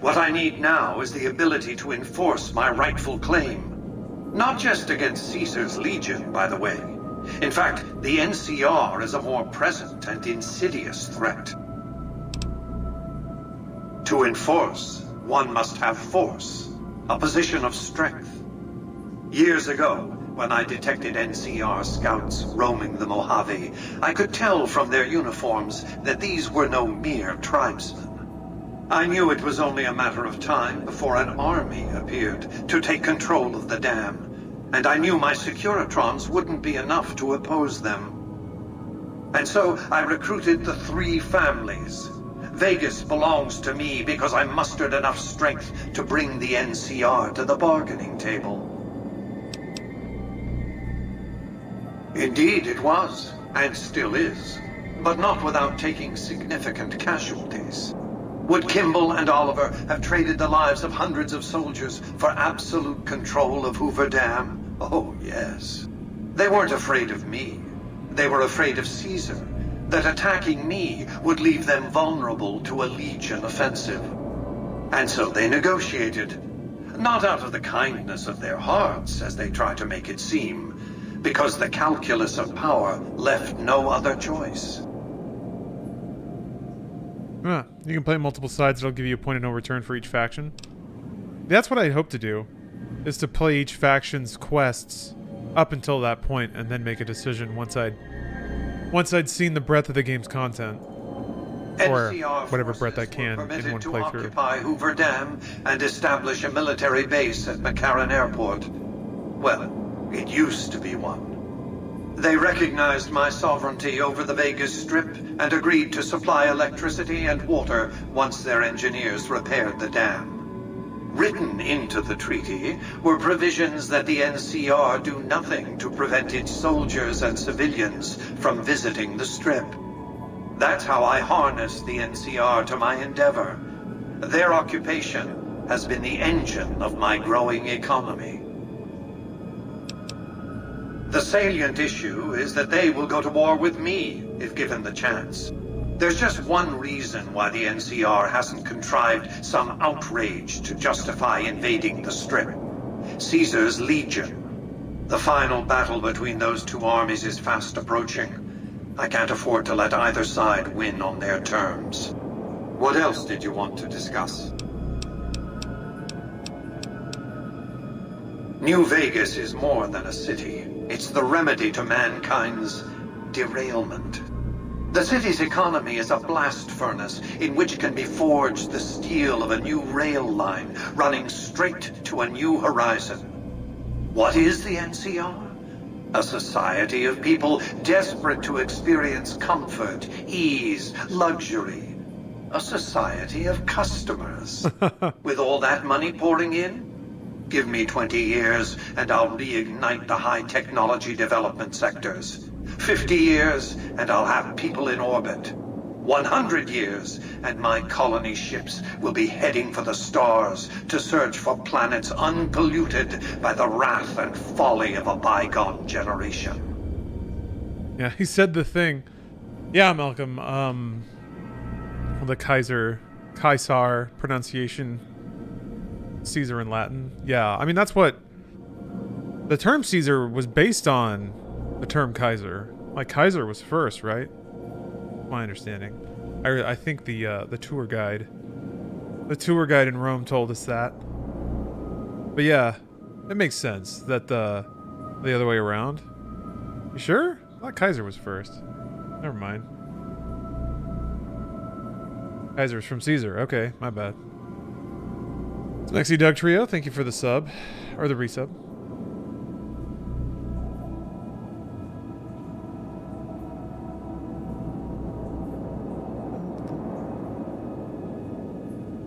What I need now is the ability to enforce my rightful claim. Not just against Caesar's Legion, by the way. In fact, the NCR is a more present and insidious threat. To enforce, one must have force, a position of strength. Years ago, when I detected NCR scouts roaming the Mojave, I could tell from their uniforms that these were no mere tribesmen. I knew it was only a matter of time before an army appeared to take control of the dam, and I knew my Securitrons wouldn't be enough to oppose them. And so I recruited the 3 families. Vegas belongs to me because I mustered enough strength to bring the NCR to the bargaining table. Indeed, it was, and still is, but not without taking significant casualties. Would Kimball and Oliver have traded the lives of hundreds of soldiers for absolute control of Hoover Dam? Oh, yes. They weren't afraid of me. They were afraid of Caesar, that attacking me would leave them vulnerable to a Legion offensive. And so they negotiated. Not out of the kindness of their hearts, as they try to make it seem, because the calculus of power left no other choice. You can play multiple sides. It'll give you a point of no return for each faction. That's what I hope to do, is to play each faction's quests up until that point, and then make a decision once I'd seen the breadth of the game's content, or whatever breadth I can in one playthrough. Occupy Hoover Dam and establish a military base at McCarran Airport. Well, it used to be one. They recognized my sovereignty over the Vegas Strip and agreed to supply electricity and water once their engineers repaired the dam. Written into the treaty were provisions that the NCR do nothing to prevent its soldiers and civilians from visiting the Strip. That's how I harnessed the NCR to my endeavor. Their occupation has been the engine of my growing economy. The salient issue is that they will go to war with me if given the chance. There's just one reason why the NCR hasn't contrived some outrage to justify invading the Strip. Caesar's Legion. The final battle between those 2 armies is fast approaching. I can't afford to let either side win on their terms. What else did you want to discuss? New Vegas is more than a city. It's the remedy to mankind's derailment. The city's economy is a blast furnace in which can be forged the steel of a new rail line running straight to a new horizon. What is the NCR? A society of people desperate to experience comfort, ease, luxury. A society of customers. With all that money pouring in? Give me 20 years and I'll reignite the high technology development sectors. 50 years and I'll have people in orbit. 100 years and my colony ships will be heading for the stars to search for planets unpolluted by the wrath and folly of a bygone generation. Yeah, he said the thing. Yeah, Malcolm, the Kaiser pronunciation, Caesar in Latin. Yeah, I mean, that's what the term Caesar was based on. The term Kaiser, like Kaiser was first, right? My understanding. I think the tour guide in Rome told us that. But yeah, it makes sense that the other way around. You sure? I thought Kaiser was first. Never mind. Kaiser's from Caesar. Okay, my bad. Smexy Doug Trio, thank you for the sub or the resub.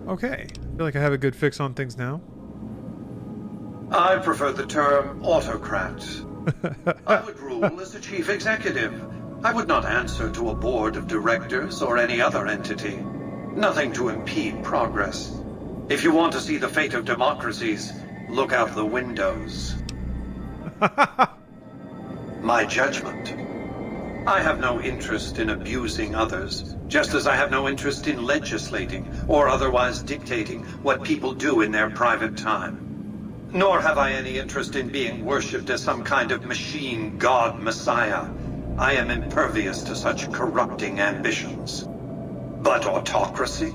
Okay, I feel like I have a good fix on things now. I prefer the term autocrat. I would rule as the chief executive. I would not answer to a board of directors or any other entity. Nothing to impede progress. If you want to see the fate of democracies, look out the windows. My judgment. I have no interest in abusing others, just as I have no interest in legislating or otherwise dictating what people do in their private time. Nor have I any interest in being worshipped as some kind of machine god messiah. I am impervious to such corrupting ambitions. But autocracy?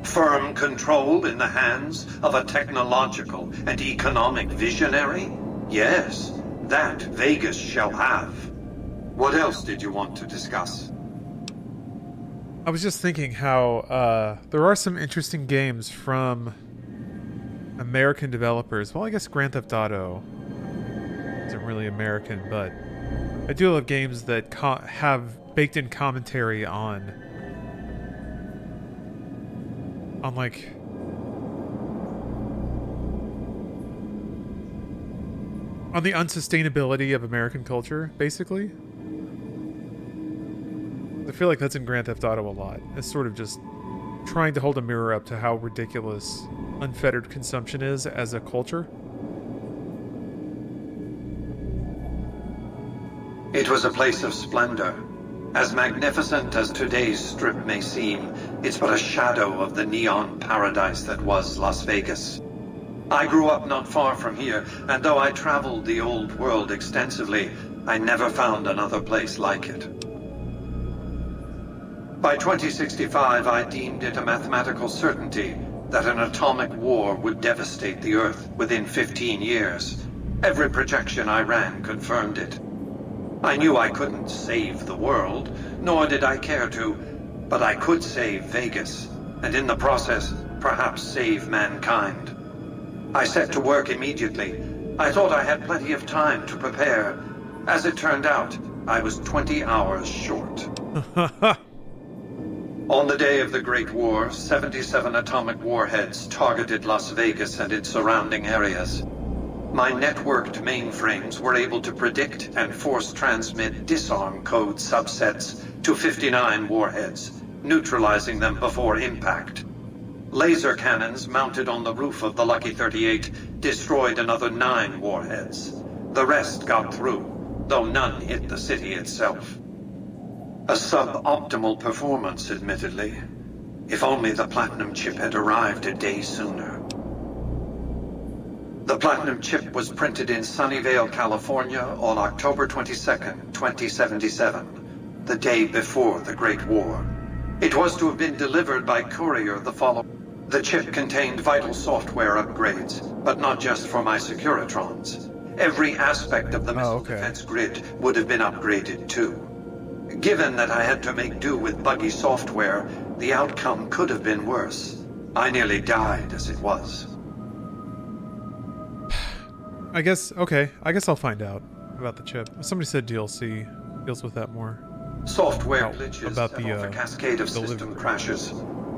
Firm control in the hands of a technological and economic visionary? Yes, that Vegas shall have. What else did you want to discuss? I was just thinking how there are some interesting games from American developers. Well, I guess Grand Theft Auto isn't really American, but I do love games that have baked-in commentary on like on the unsustainability of American culture, basically. I feel like that's in Grand Theft Auto a lot. It's sort of just trying to hold a mirror up to how ridiculous unfettered consumption is as a culture. It was a place of splendor. As magnificent as today's strip may seem, it's but a shadow of the neon paradise that was Las Vegas. I grew up not far from here, and though I traveled the old world extensively, I never found another place like it. By 2065, I deemed it a mathematical certainty that an atomic war would devastate the Earth within 15 years. Every projection I ran confirmed it. I knew I couldn't save the world, nor did I care to, but I could save Vegas, and in the process, perhaps save mankind. I set to work immediately. I thought I had plenty of time to prepare. As it turned out, I was 20 hours short. On the day of the Great War, 77 atomic warheads targeted Las Vegas and its surrounding areas. My networked mainframes were able to predict and force transmit disarm code subsets to 59 warheads, neutralizing them before impact. Laser cannons mounted on the roof of the Lucky 38 destroyed another 9 warheads. The rest got through, though none hit the city itself. A suboptimal performance, admittedly. If only the Platinum chip had arrived a day sooner. The Platinum chip was printed in Sunnyvale, California on October 22nd, 2077, the day before the Great War. It was to have been delivered by courier the following. The chip contained vital software upgrades, but not just for my Securitrons. Every aspect of the missile defense grid would have been upgraded too. Given that I had to make do with buggy software, the outcome could have been worse. I nearly died as it was. I guess I'll find out about the chip. Somebody said DLC deals with that more. Software glitches about set off a cascade of system crashes.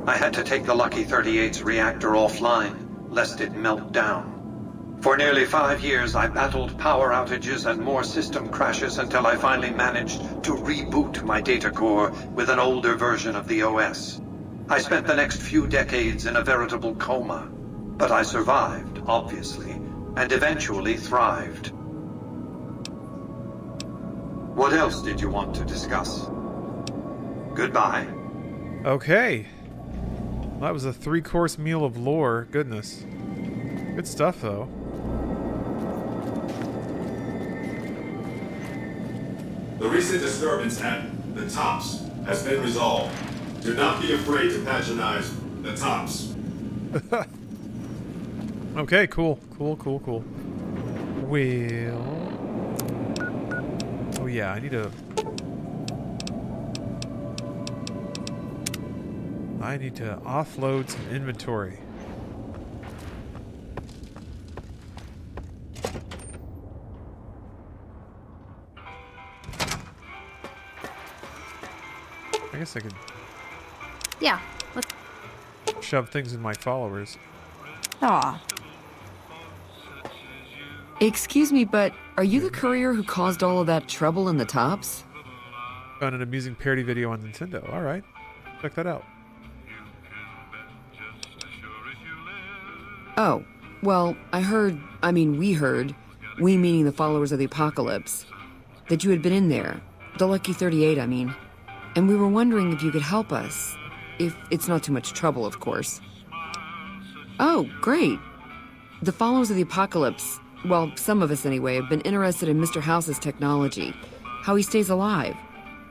I had to take the Lucky 38's reactor offline, lest it melt down. For nearly 5 years, I battled power outages and more system crashes until I finally managed to reboot my data core with an older version of the OS. I spent the next few decades in a veritable coma, but I survived, obviously, and eventually thrived. What else did you want to discuss? Goodbye. Okay. Well, that was a 3-course meal of lore. Goodness. Good stuff, though. The recent disturbance at the Tops has been resolved. Do not be afraid to patronize the Tops. Okay, cool. Well... Oh yeah, I need to offload some inventory. I guess I could... Yeah, let's... shove things in my followers. Aw. Excuse me, but are you the courier who caused all of that trouble in the Tops? Found an amusing parody video on Nintendo. Alright. Check that out. Oh, well, we heard, we meaning the followers of the apocalypse, that you had been in there. The Lucky 38, I mean. And we were wondering if you could help us. If it's not too much trouble, of course. Oh, great. The followers of the apocalypse, well, some of us anyway, have been interested in Mr. House's technology, how he stays alive.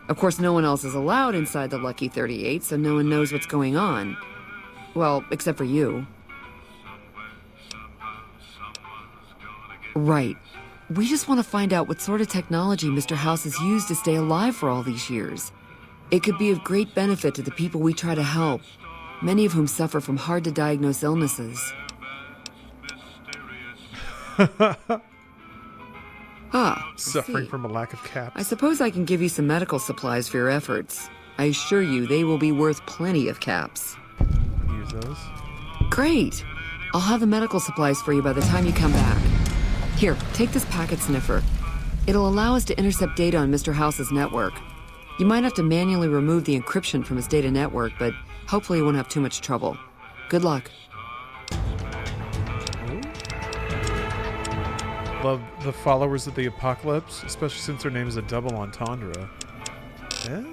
Of course, no one else is allowed inside the Lucky 38, so no one knows what's going on. Well, except for you. Right. We just want to find out what sort of technology Mr. House has used to stay alive for all these years. It could be of great benefit to the people we try to help, many of whom suffer from hard-to-diagnose illnesses. Ah, I Suffering see. from a lack of caps. I suppose I can give you some medical supplies for your efforts. I assure you they will be worth plenty of caps. Use those. Great! I'll have the medical supplies for you by the time you come back. Here, take this packet sniffer. It'll allow us to intercept data on Mr. House's network. You might have to manually remove the encryption from his data network, but hopefully you won't have too much trouble. Good luck. Love the followers of the apocalypse, especially since their name is a double entendre. Yeah?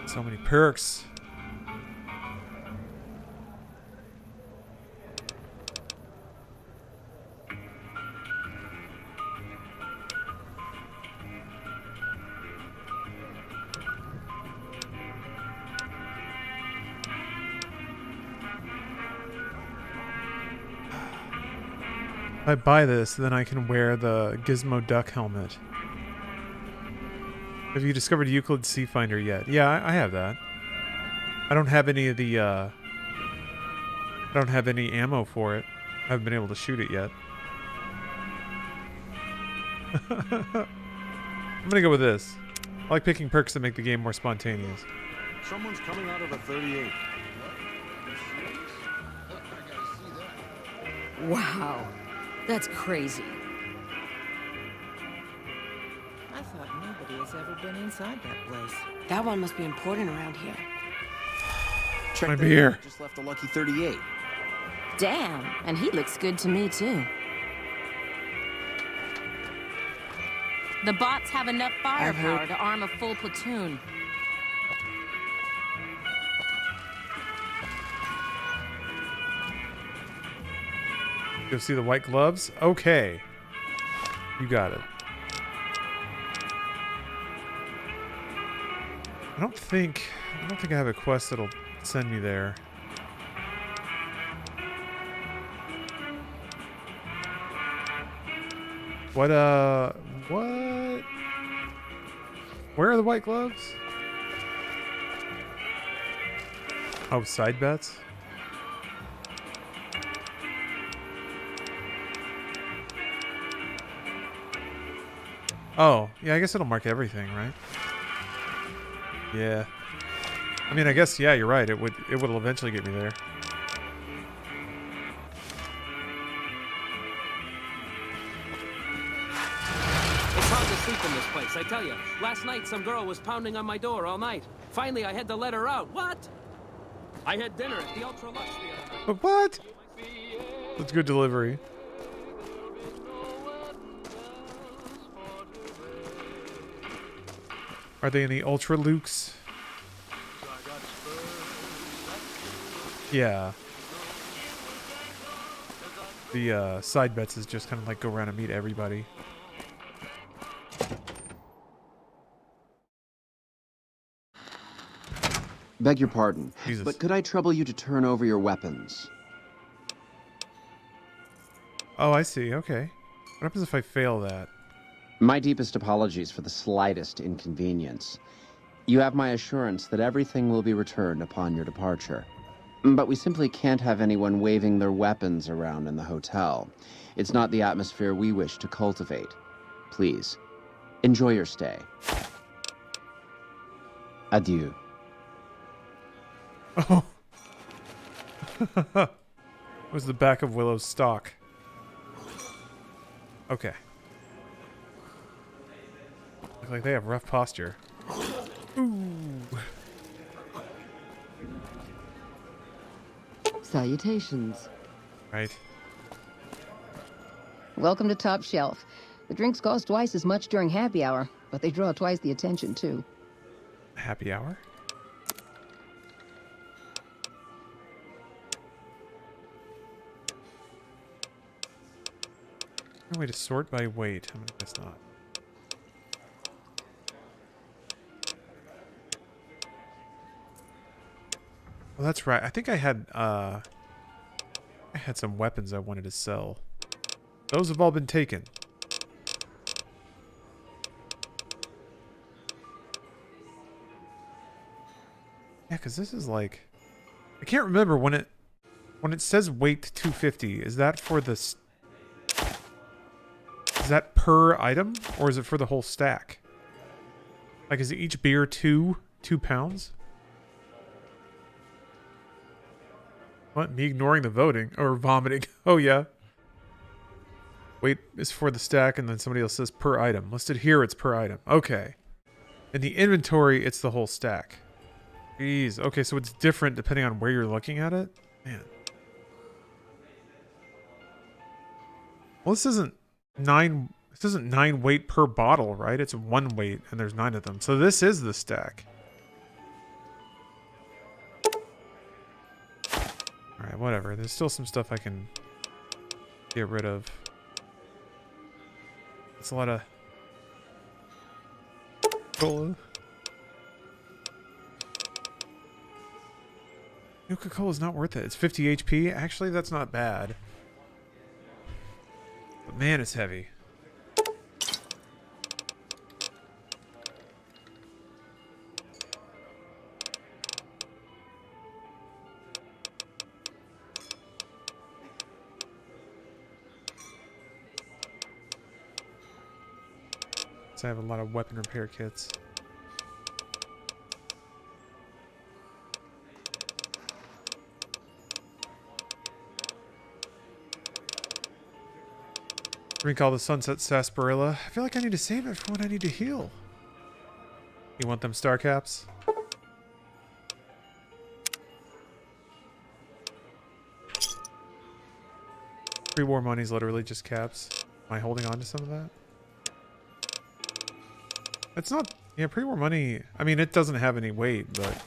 So many perks. If I buy this, then I can wear the Gizmo Duck helmet. Have you discovered Euclid Sea Finder yet? Yeah, I have that. I don't have any of the, I don't have any ammo for it. I haven't been able to shoot it yet. I'm gonna go with this. I like picking perks that make the game more spontaneous. Someone's coming out of a 38. Wow. That's crazy. I thought nobody has ever been inside that place. That one must be important around here. Check My that beer. out. Just left a lucky 38. Damn, and he looks good to me too. The bots have enough I've firepower heard- to arm a full platoon. Go see the white gloves? Okay. You got it. I don't think I have a quest that'll send me there. What Where are the white gloves? Oh, side bets? Oh, yeah, I guess it'll mark everything, right? Yeah. I mean, I guess, yeah, you're right. It would eventually get me there. It's hard to sleep in this place, I tell you. Last night, some girl was pounding on my door all night. Finally, I had to let her out. What? I had dinner at the Ultra-Luxe the other night. But what? That's good delivery. Are they in the Ultra-Luxe? Yeah. The side bets is just kind of like go around and meet everybody. Beg your pardon, Jesus. but could I trouble you to turn over your weapons? Oh, I see. Okay. What happens if I fail that? My deepest apologies for the slightest inconvenience. You have my assurance that everything will be returned upon your departure. But we simply can't have anyone waving their weapons around in the hotel. It's not the atmosphere we wish to cultivate. Please, enjoy your stay. Adieu. Oh. It was the back of Willow's stock. Okay. Look like they have rough posture. Ooh. Salutations. Right. Welcome to Top Shelf. The drinks cost twice as much during happy hour, but they draw twice the attention, too. Happy hour? No way to sort by weight. I'm gonna guess not. Well, that's right. I think I had some weapons I wanted to sell. Those have all been taken. Yeah, because this is like... I can't remember when it says weight 250. Is that for the? Is that per item or is it for the whole stack? Like, is each beer 2 pounds? What? Me ignoring the voting or vomiting? Oh yeah. Weight is for the stack, and then somebody else says per item. Listed here, it's per item. Okay. In the inventory, it's the whole stack. Jeez. Okay, so it's different depending on where you're looking at it? Man. Well, this isn't 9 weight per bottle, right? It's 1 weight, and there's 9 of them. So this is the stack. Alright, whatever. There's still some stuff I can get rid of. It's a lot of cola. Coca-Cola is not worth it. It's 50 HP. Actually, that's not bad. But man, it's heavy. I have a lot of weapon repair kits. Drink all the Sunset Sarsaparilla. I feel like I need to save it for when I need to heal. You want them star caps? Pre-war money's literally just caps. Am I holding on to some of that? It's not... Yeah, pre-war money... I mean, it doesn't have any weight, but...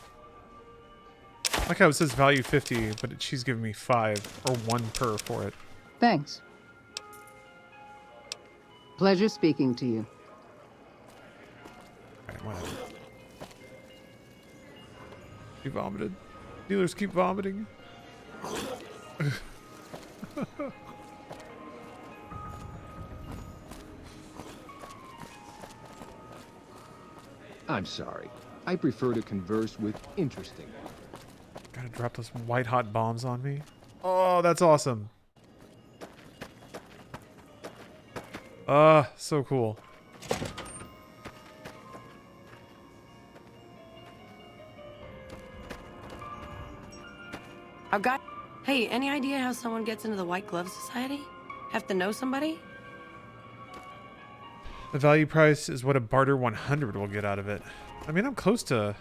Like how it says value 50, but she's giving me 5 or 1 per for it. Thanks. Pleasure speaking to you. Alright, whatever. She vomited. Dealers keep vomiting. I'm sorry. I prefer to converse with interesting. Gotta drop those white hot bombs on me. Oh, that's awesome. So cool. I've got... Hey, any idea how someone gets into the White Glove Society? Have to know somebody? The value price is what a barter 100 will get out of it. I mean, I'm close to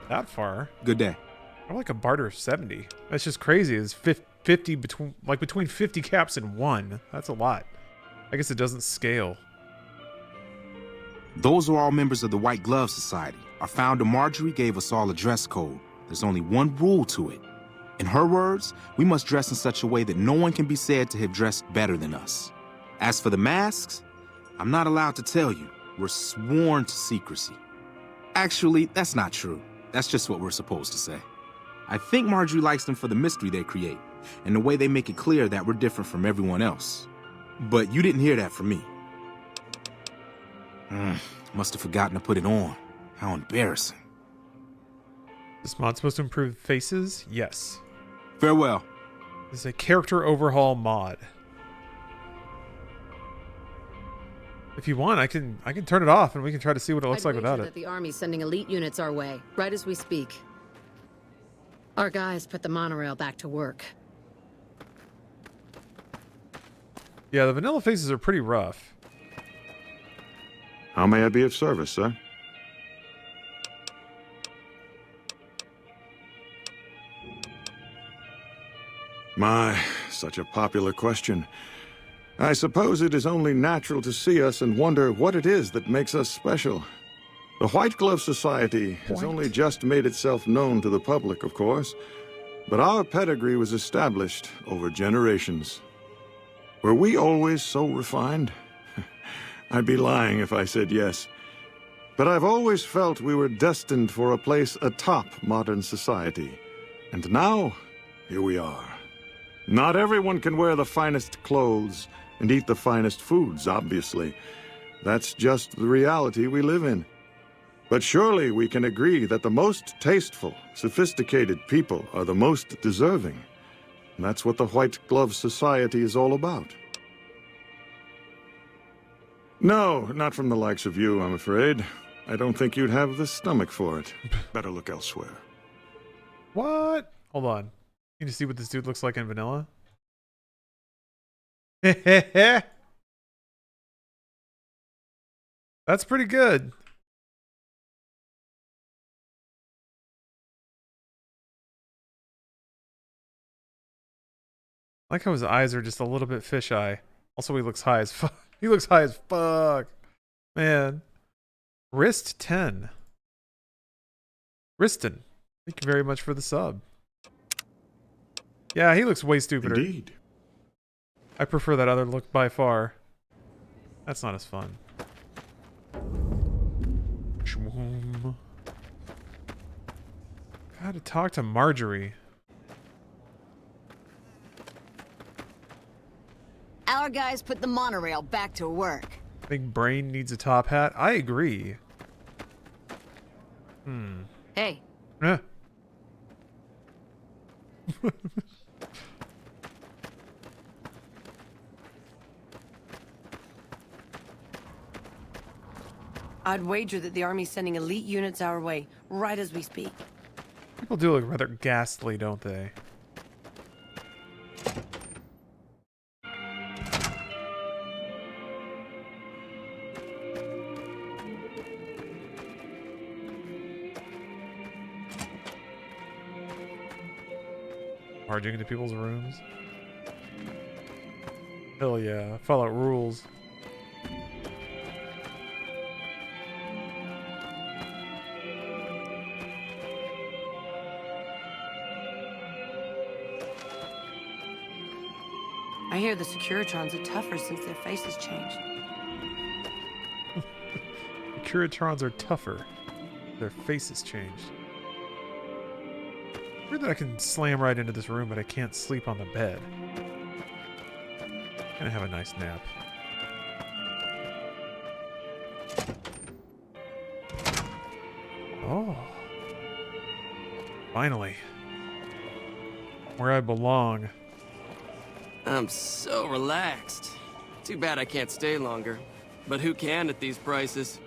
that far. Good day. I'm like a barter of 70. That's just crazy. It's 50 between 50 caps and 1. That's a lot. I guess it doesn't scale. Those are all members of the White Glove Society. Our founder Marjorie gave us all a dress code. There's only one rule to it. In her words, we must dress in such a way that no one can be said to have dressed better than us. As for the masks, I'm not allowed to tell you. We're sworn to secrecy. Actually, that's not true. That's just what we're supposed to say. I think Marjorie likes them for the mystery they create, and the way they make it clear that we're different from everyone else. But you didn't hear that from me. Must have forgotten to put it on. How embarrassing. This mod's supposed to improve faces? Yes. Farewell. This is a character overhaul mod. If you want, I can turn it off and we can try to see what it looks like without it. That the Army's sending elite units our way, right as we speak. Our guys put the monorail back to work. Yeah, the vanilla faces are pretty rough. How may I be of service, sir? My, such a popular question. I suppose it is only natural to see us and wonder what it is that makes us special. The White Glove Society has only just made itself known to the public, of course, but our pedigree was established over generations. Were we always so refined? I'd be lying if I said yes. But I've always felt we were destined for a place atop modern society. And now, here we are. Not everyone can wear the finest clothes and eat the finest foods, obviously. That's just the reality we live in. But surely we can agree that the most tasteful, sophisticated people are the most deserving. And that's what the White Glove Society is all about. No, not from the likes of you, I'm afraid. I don't think you'd have the stomach for it. Better look elsewhere. What? Hold on. You need to see what this dude looks like in vanilla? That's pretty good. I like how his eyes are just a little bit fisheye. Also, he looks high as fuck. He looks high as fuck. Man. Wrist 10. Wriston. Thank you very much for the sub. Yeah, he looks way stupider. Indeed. I prefer that other look by far. That's not as fun. Shwoom. Gotta talk to Marjorie. Our guys put the monorail back to work. Think Brain needs a top hat? I agree. Hey. Yeah. I'd wager that the Army's sending elite units our way, right as we speak. People do look rather ghastly, don't they? Barging into people's rooms. Hell yeah. Fallout rules. I hear the Securitrons are tougher since their faces changed. The Curatrons are tougher. Their faces changed. Weird that I can slam right into this room, but I can't sleep on the bed. Gonna have a nice nap. Oh. Finally. Where I belong. I'm so relaxed. Too bad I can't stay longer. But who can at these prices?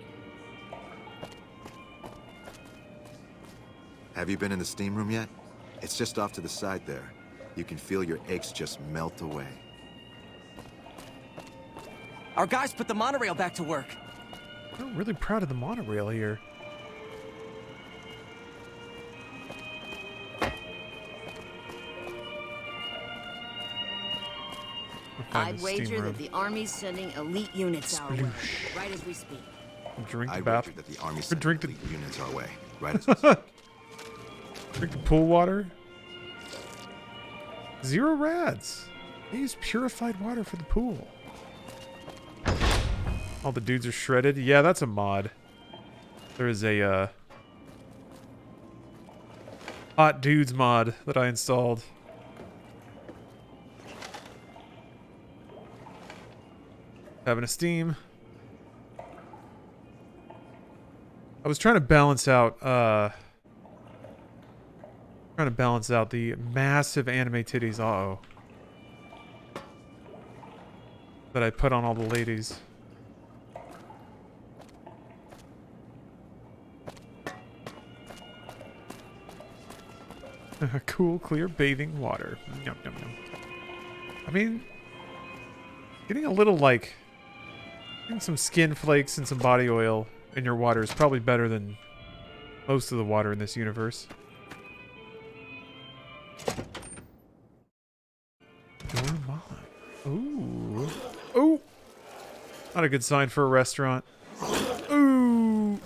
Have you been in the steam room yet? It's just off to the side there. You can feel your aches just melt away. Our guys put the monorail back to work. I'm really proud of the monorail here. I'd wager that the Army's sending elite units our way, right as we speak. Drink the I bath. wager that the Army's sending Drink the elite units our way, right as we speak. Drink the pool water. 0 rads. They use purified water for the pool. All the dudes are shredded. Yeah, that's a mod. There is a hot dudes mod that I installed. Having a steam. I was trying to balance out the massive anime titties, uh-oh, that I put on all the ladies. Cool, clear bathing water. Yum, yum, yum. I mean, getting a little, like, getting some skin flakes and some body oil in your water is probably better than most of the water in this universe. Ooh. Ooh. Not a good sign for a restaurant. Ooh.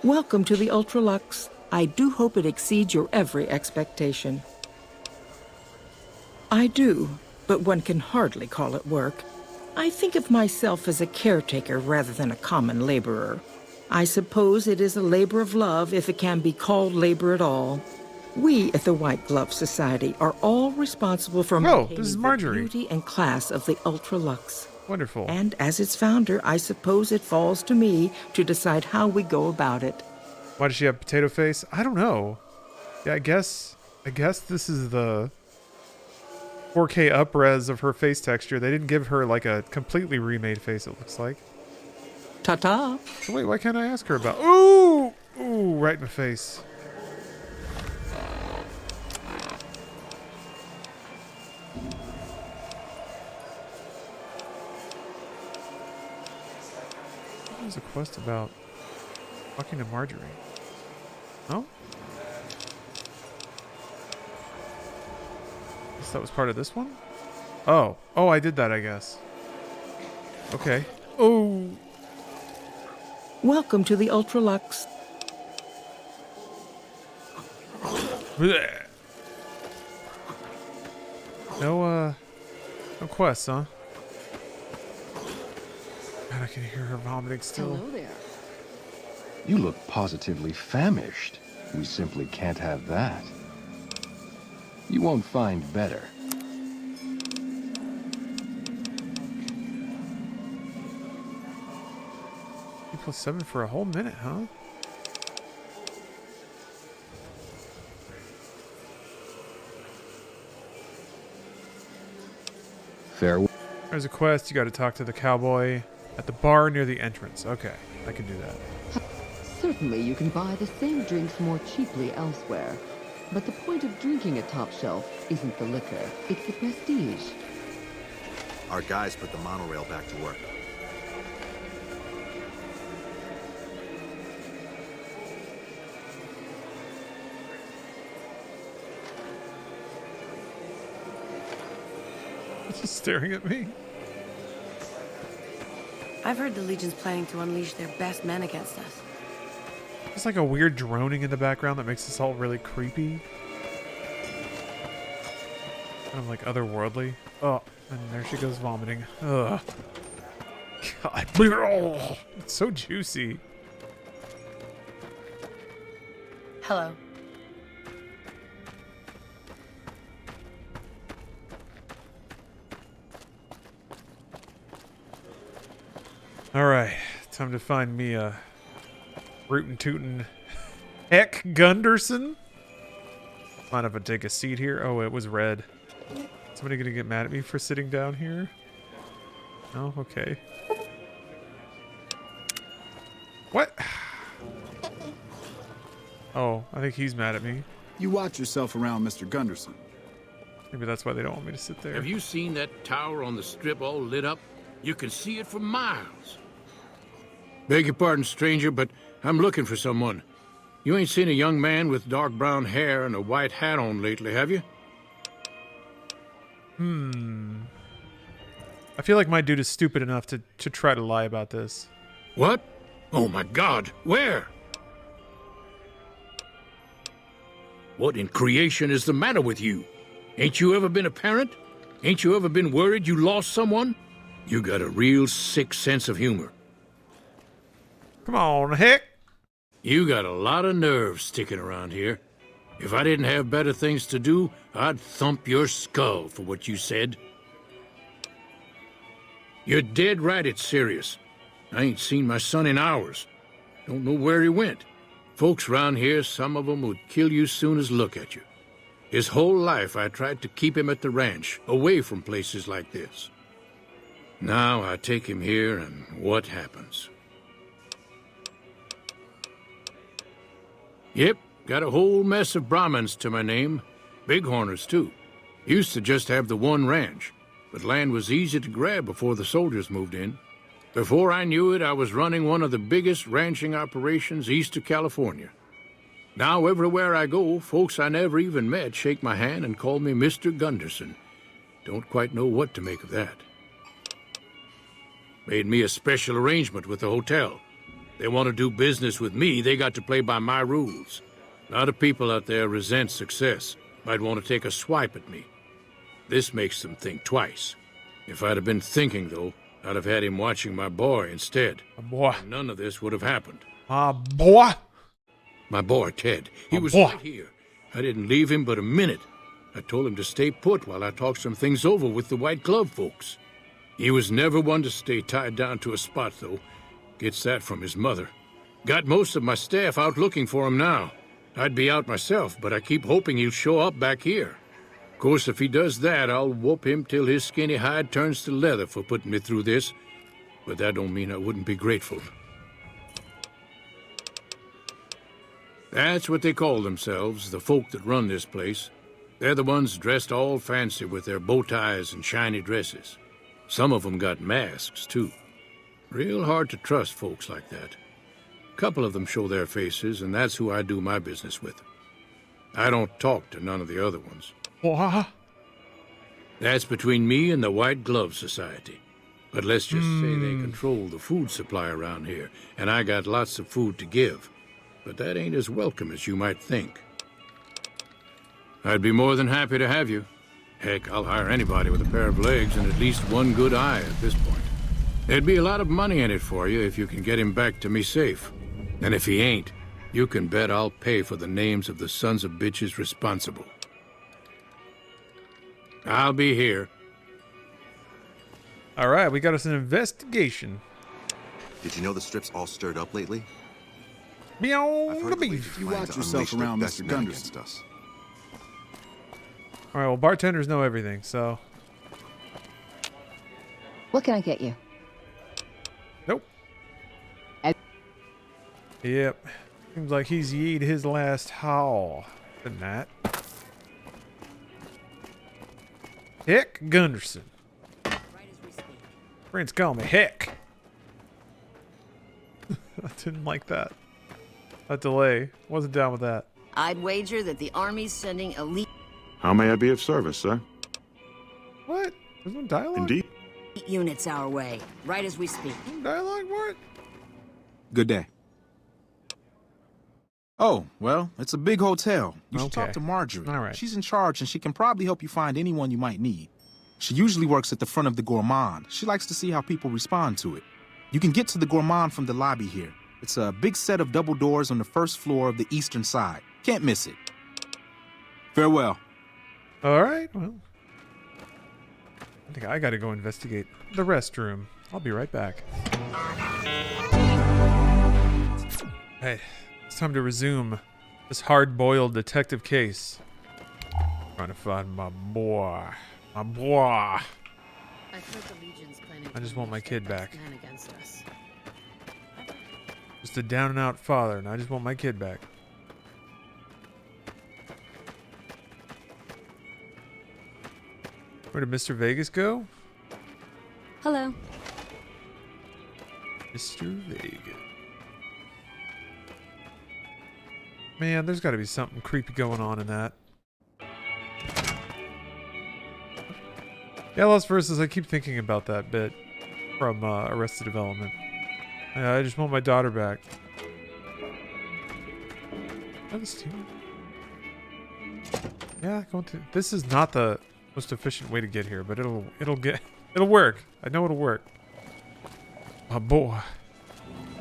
Welcome to the Ultra-Luxe. I do hope it exceeds your every expectation. I do, but one can hardly call it work. I think of myself as a caretaker rather than a common laborer. I suppose it is a labor of love if it can be called labor at all. We at the White Glove Society are all responsible for maintaining this is Marjorie. the beauty and class of the Ultra-Luxe. Wonderful. And as its founder, I suppose it falls to me to decide how we go about it. Why does she have potato face? I don't know. Yeah, I guess this is the 4K up-res of her face texture. They didn't give her like a completely remade face, it looks like. Ta-ta. So wait, why can't I ask her about... Ooh! Ooh, right in the face. What was a quest about talking to Marjorie? No? Guess that was part of this one? Oh. Oh, I did that, I guess. Okay. Oh! Welcome to the Ultra-Luxe. Blech. No quests, huh? God, I can hear her vomiting still. Hello there. You look positively famished. We simply can't have that. You won't find better. +7 for a whole minute, huh? Farewell. There's a quest. You got to talk to the cowboy at the bar near the entrance. Okay, I can do that. Certainly you can buy the same drinks more cheaply elsewhere. But the point of drinking at Top Shelf isn't the liquor, it's the prestige. Our guys put the monorail back to work. Just staring at me. I've heard the Legion's planning to unleash their best men against us. There's like a weird droning in the background that makes this all really creepy. Kind of like otherworldly. Oh, and there she goes vomiting. Ugh. God. Oh, it's so juicy. Hello. Alright, time to find me a rootin' tootin' Heck Gunderson. Mind if I take a seat here? Oh, it was red. Somebody gonna get mad at me for sitting down here? No? Okay. What? Oh, I think he's mad at me. You watch yourself around Mr. Gunderson. Maybe that's why they don't want me to sit there. Have you seen that tower on the strip all lit up? You can see it for miles. Beg your pardon, stranger, but I'm looking for someone. You ain't seen a young man with dark brown hair and a white hat on lately, have you? I feel like my dude is stupid enough to try to lie about this. What? Oh my God, where? What in creation is the matter with you? Ain't you ever been a parent? Ain't you ever been worried you lost someone? You got a real sick sense of humor. Come on, Heck. You got a lot of nerve sticking around here. If I didn't have better things to do, I'd thump your skull for what you said. You're dead right, it's serious. I ain't seen my son in hours. Don't know where he went. Folks around here, some of them would kill you soon as look at you. His whole life I tried to keep him at the ranch, away from places like this. Now I take him here, and what happens? Yep, got a whole mess of Brahmins to my name. Bighorners, too. Used to just have the one ranch, but land was easy to grab before the soldiers moved in. Before I knew it, I was running one of the biggest ranching operations east of California. Now everywhere I go, folks I never even met shake my hand and call me Mr. Gunderson. Don't quite know what to make of that. Made me a special arrangement with the hotel. They want to do business with me, they got to play by my rules. A lot of people out there resent success, might want to take a swipe at me. This makes them think twice. If I'd have been thinking, though, I'd have had him watching my boy instead. My boy. And none of this would have happened. My boy? My boy, Ted. He was right here. I didn't leave him but a minute. I told him to stay put while I talked some things over with the White Glove folks. He was never one to stay tied down to a spot, though. Gets that from his mother. Got most of my staff out looking for him now. I'd be out myself, but I keep hoping he'll show up back here. Of course, if he does that, I'll whoop him till his skinny hide turns to leather for putting me through this. But that don't mean I wouldn't be grateful. That's what they call themselves, the folk that run this place. They're the ones dressed all fancy with their bow ties and shiny dresses. Some of them got masks, too. Real hard to trust folks like that. A couple of them show their faces, and that's who I do my business with. I don't talk to none of the other ones. What? That's between me and the White Glove Society. But let's just say they control the food supply around here, and I got lots of food to give. But that ain't as welcome as you might think. I'd be more than happy to have you. Heck, I'll hire anybody with a pair of legs and at least one good eye at this point. There'd be a lot of money in it for you if you can get him back to me safe. And if he ain't, you can bet I'll pay for the names of the sons of bitches responsible. I'll be here. All right, we got us an investigation. Did you know the strip's all stirred up lately? Meow, I've the heard beef. you watch yourself around Mr. Gunderson. Us. All right, well, bartenders know everything, so. What can I get you? Nope. Yep. Seems like he's yeed his last haul. Than that. Hick Gunderson. Friends call me Hick. I didn't like that. That delay. Wasn't down with that. I'd wager that the Army's sending elite How may I be of service, sir? What? There's no dialogue? Indeed. units our way, right as we speak. Dialogue for it? Good day. Oh, well, it's a big hotel. You should talk to Marjorie. All right. She's in charge, and she can probably help you find anyone you might need. She usually works at the front of the Gourmand. She likes to see how people respond to it. You can get to the Gourmand from the lobby here. It's a big set of double doors on the first floor of the eastern side. Can't miss it. Farewell. All right, well. I think I gotta go investigate the restroom. I'll be right back. Hey, it's time to resume this hard-boiled detective case. Trying to find my boy. My boy. I just want my kid back. Just a down-and-out father, and I just want my kid back. Where did Mr. Vegas go? Hello. Mr. Vegas. Man, there's got to be something creepy going on in that. Yeah, Lost Versus, I keep thinking about that bit from Arrested Development. I just want my daughter back. Yeah, going to. This is not the most efficient way to get here, but it'll work. I know it'll work. My boy.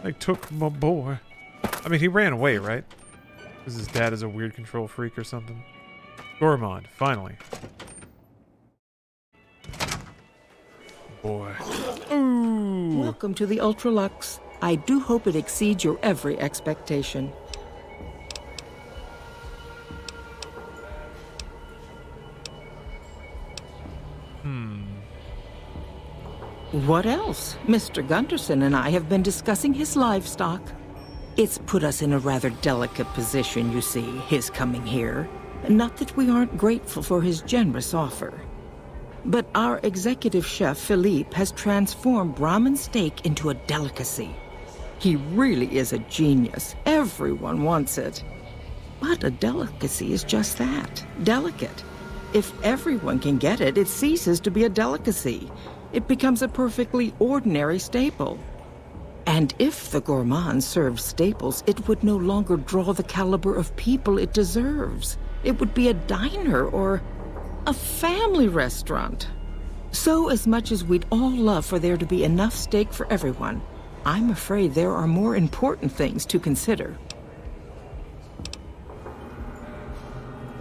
I took my boy. I mean, he ran away, right? Because his dad is a weird control freak or something. Gourmand, finally. Boy. Ooh. Welcome to the Ultra-Luxe. I do hope it exceeds your every expectation. What else? Mr. Gunderson and I have been discussing his livestock. It's put us in a rather delicate position, you see, his coming here. Not that we aren't grateful for his generous offer. But our executive chef, Philippe, has transformed Brahmin steak into a delicacy. He really is a genius. Everyone wants it. But a delicacy is just that, delicate. If everyone can get it, it ceases to be a delicacy. It becomes a perfectly ordinary staple. And if the Gourmand served staples, it would no longer draw the caliber of people it deserves. It would be a diner or a family restaurant. So as much as we'd all love for there to be enough steak for everyone, I'm afraid there are more important things to consider.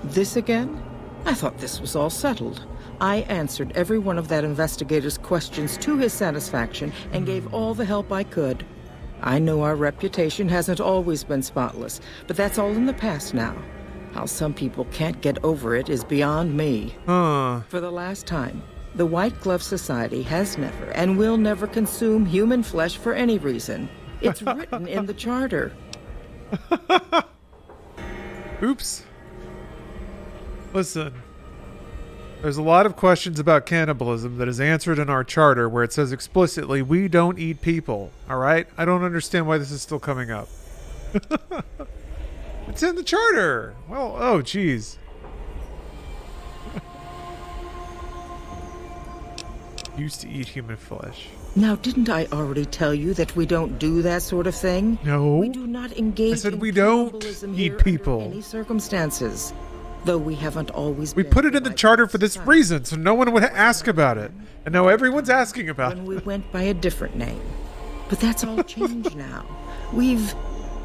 This again? I thought this was all settled. I answered every one of that investigator's questions to his satisfaction and gave all the help I could. I know our reputation hasn't always been spotless, but that's all in the past now. How some people can't get over it is beyond me. Huh. For the last time, the White Glove Society has never and will never consume human flesh for any reason. It's written in the charter. Oops. Listen. There's a lot of questions about cannibalism that is answered in our charter where it says explicitly, we don't eat people. Alright? I don't understand why this is still coming up. It's in the charter! Well, oh, jeez. Used to eat human flesh. Now, didn't I already tell you that we don't do that sort of thing? No. We do not engage I said in we don't cannibalism eat here people. under any circumstances. Though we haven't always We been put it in the charter for this reason, so no one would ask about it. And now everyone's asking about it. when we went by a different name. But that's all changed now. We've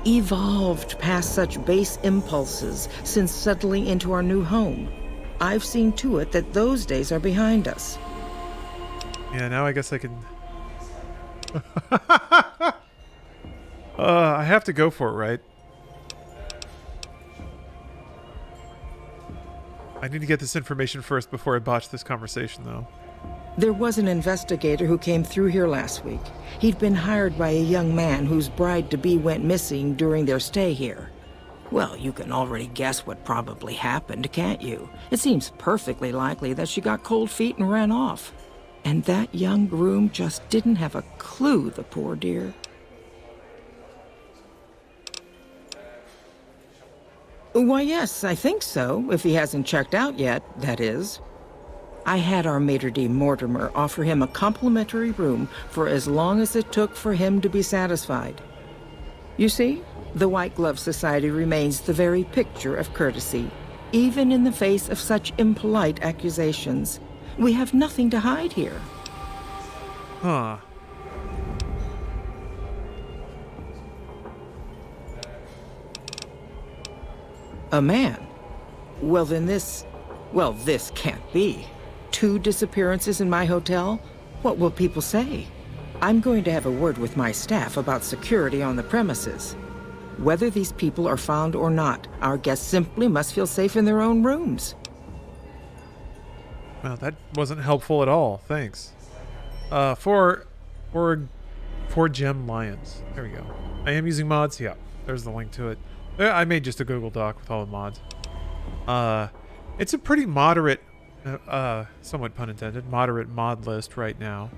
evolved past such base impulses since settling into our new home. I've seen to it that those days are behind us. Yeah, now I guess I can... I have to go for it, right? I need to get this information first before I botch this conversation, though. There was an investigator who came through here last week. He'd been hired by a young man whose bride-to-be went missing during their stay here. Well, you can already guess what probably happened, can't you? It seems perfectly likely that she got cold feet and ran off. And that young groom just didn't have a clue, the poor dear. Why, yes, I think so, if he hasn't checked out yet, that is. I had our maitre d' Mortimer offer him a complimentary room for as long as it took for him to be satisfied. You see, the White Glove Society remains the very picture of courtesy, even in the face of such impolite accusations. We have nothing to hide here. Huh. A man? Well, then this can't be. 2 disappearances in my hotel? What will people say? I'm going to have a word with my staff about security on the premises. Whether these people are found or not, our guests simply must feel safe in their own rooms. Well, that wasn't helpful at all. Thanks. 4 gem lions. There we go. I am using mods. Yeah, there's the link to it. I made just a Google Doc with all the mods. It's a pretty moderate, somewhat pun intended, moderate mod list right now.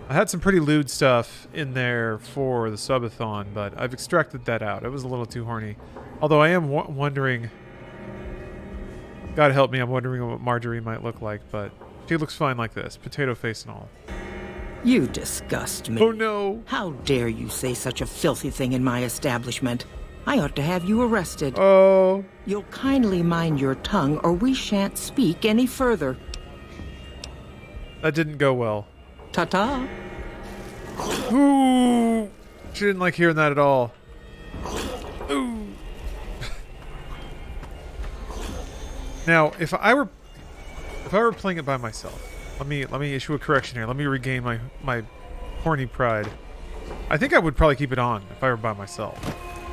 I had some pretty lewd stuff in there for the subathon, but I've extracted that out. It was a little too horny. Although I am wondering... God help me, I'm wondering what Marjorie might look like, but she looks fine like this. Potato face and all. You disgust me. Oh no! How dare you say such a filthy thing in my establishment? I ought to have you arrested. Oh. You'll kindly mind your tongue or we shan't speak any further. That didn't go well. Ta-ta. Ooh. She didn't like hearing that at all. Ooh. Now, if I were playing it by myself, let me issue a correction here. Let me regain my horny pride. I think I would probably keep it on if I were by myself.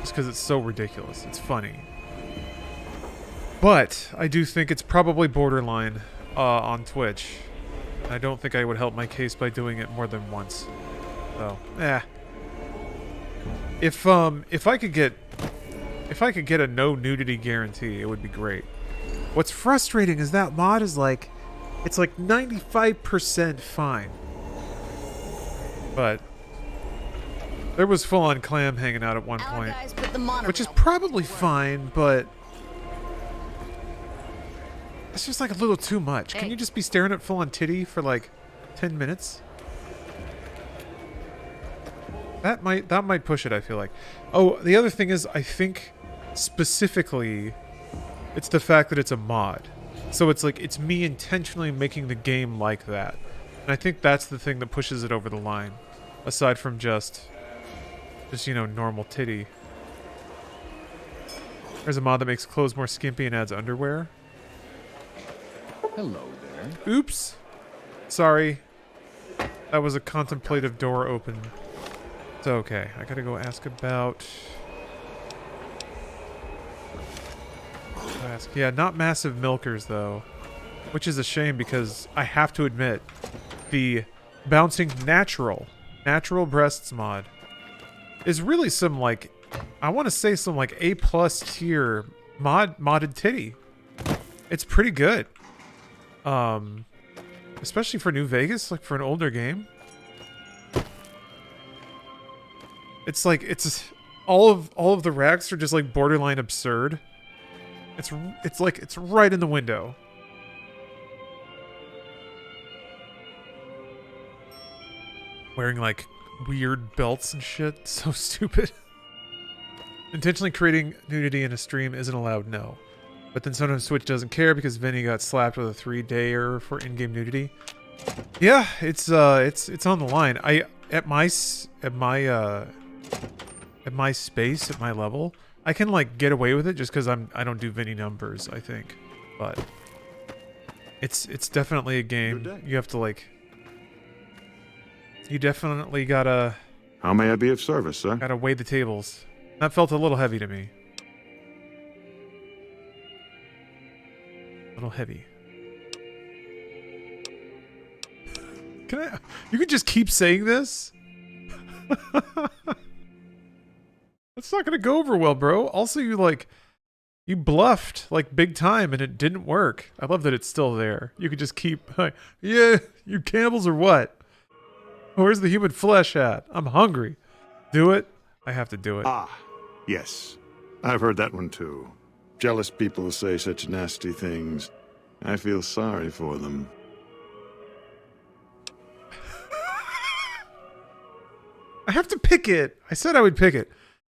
Just because it's so ridiculous. It's funny. But I do think it's probably borderline on Twitch. I don't think I would help my case by doing it more than once. So, If I could get a no nudity guarantee, it would be great. What's frustrating is that mod is like, it's like 95% fine. But there was full-on clam hanging out at one point, which is probably fine, but it's just like a little too much. Can you just be staring at full-on titty for like 10 minutes? That might push it, I feel like. Oh, the other thing is, I think specifically it's the fact that it's a mod. So it's like, it's me intentionally making the game like that. And I think that's the thing that pushes it over the line. Aside from just, you know, normal titty. There's a mod that makes clothes more skimpy and adds underwear. Hello there. Oops. Sorry. That was a contemplative door open. So, okay, I gotta go ask about... Yeah, not massive milkers, though. Which is a shame, because I have to admit, the bouncing natural breasts mod is really some, like, I want to say some, like, A+ tier modded titty. It's pretty good. Especially for New Vegas, like, for an older game. It's like, it's all of the racks are just like borderline absurd. It's like it's right in the window. Wearing like weird belts and shit. So stupid. Intentionally creating nudity in a stream isn't allowed, no. But then sometimes Twitch doesn't care because Vinny got slapped with a 3-dayer for in-game nudity. Yeah, it's on the line. At my space, at my level, I can like get away with it just because I don't do Vinny numbers, I think. But it's definitely a game. You have to like, you definitely gotta. How may I be of service, sir? Gotta weigh the tables. That felt a little heavy to me. A little heavy. You could just keep saying this? That's not gonna go over well, bro. Also, you bluffed like big time and it didn't work. I love that it's still there. You could just keep, like, yeah, you cannibals or what? Where's the human flesh at? I'm hungry. Do it. I have to do it. Ah, yes. I've heard that one too. Jealous people say such nasty things. I feel sorry for them. I have to pick it. I said I would pick it.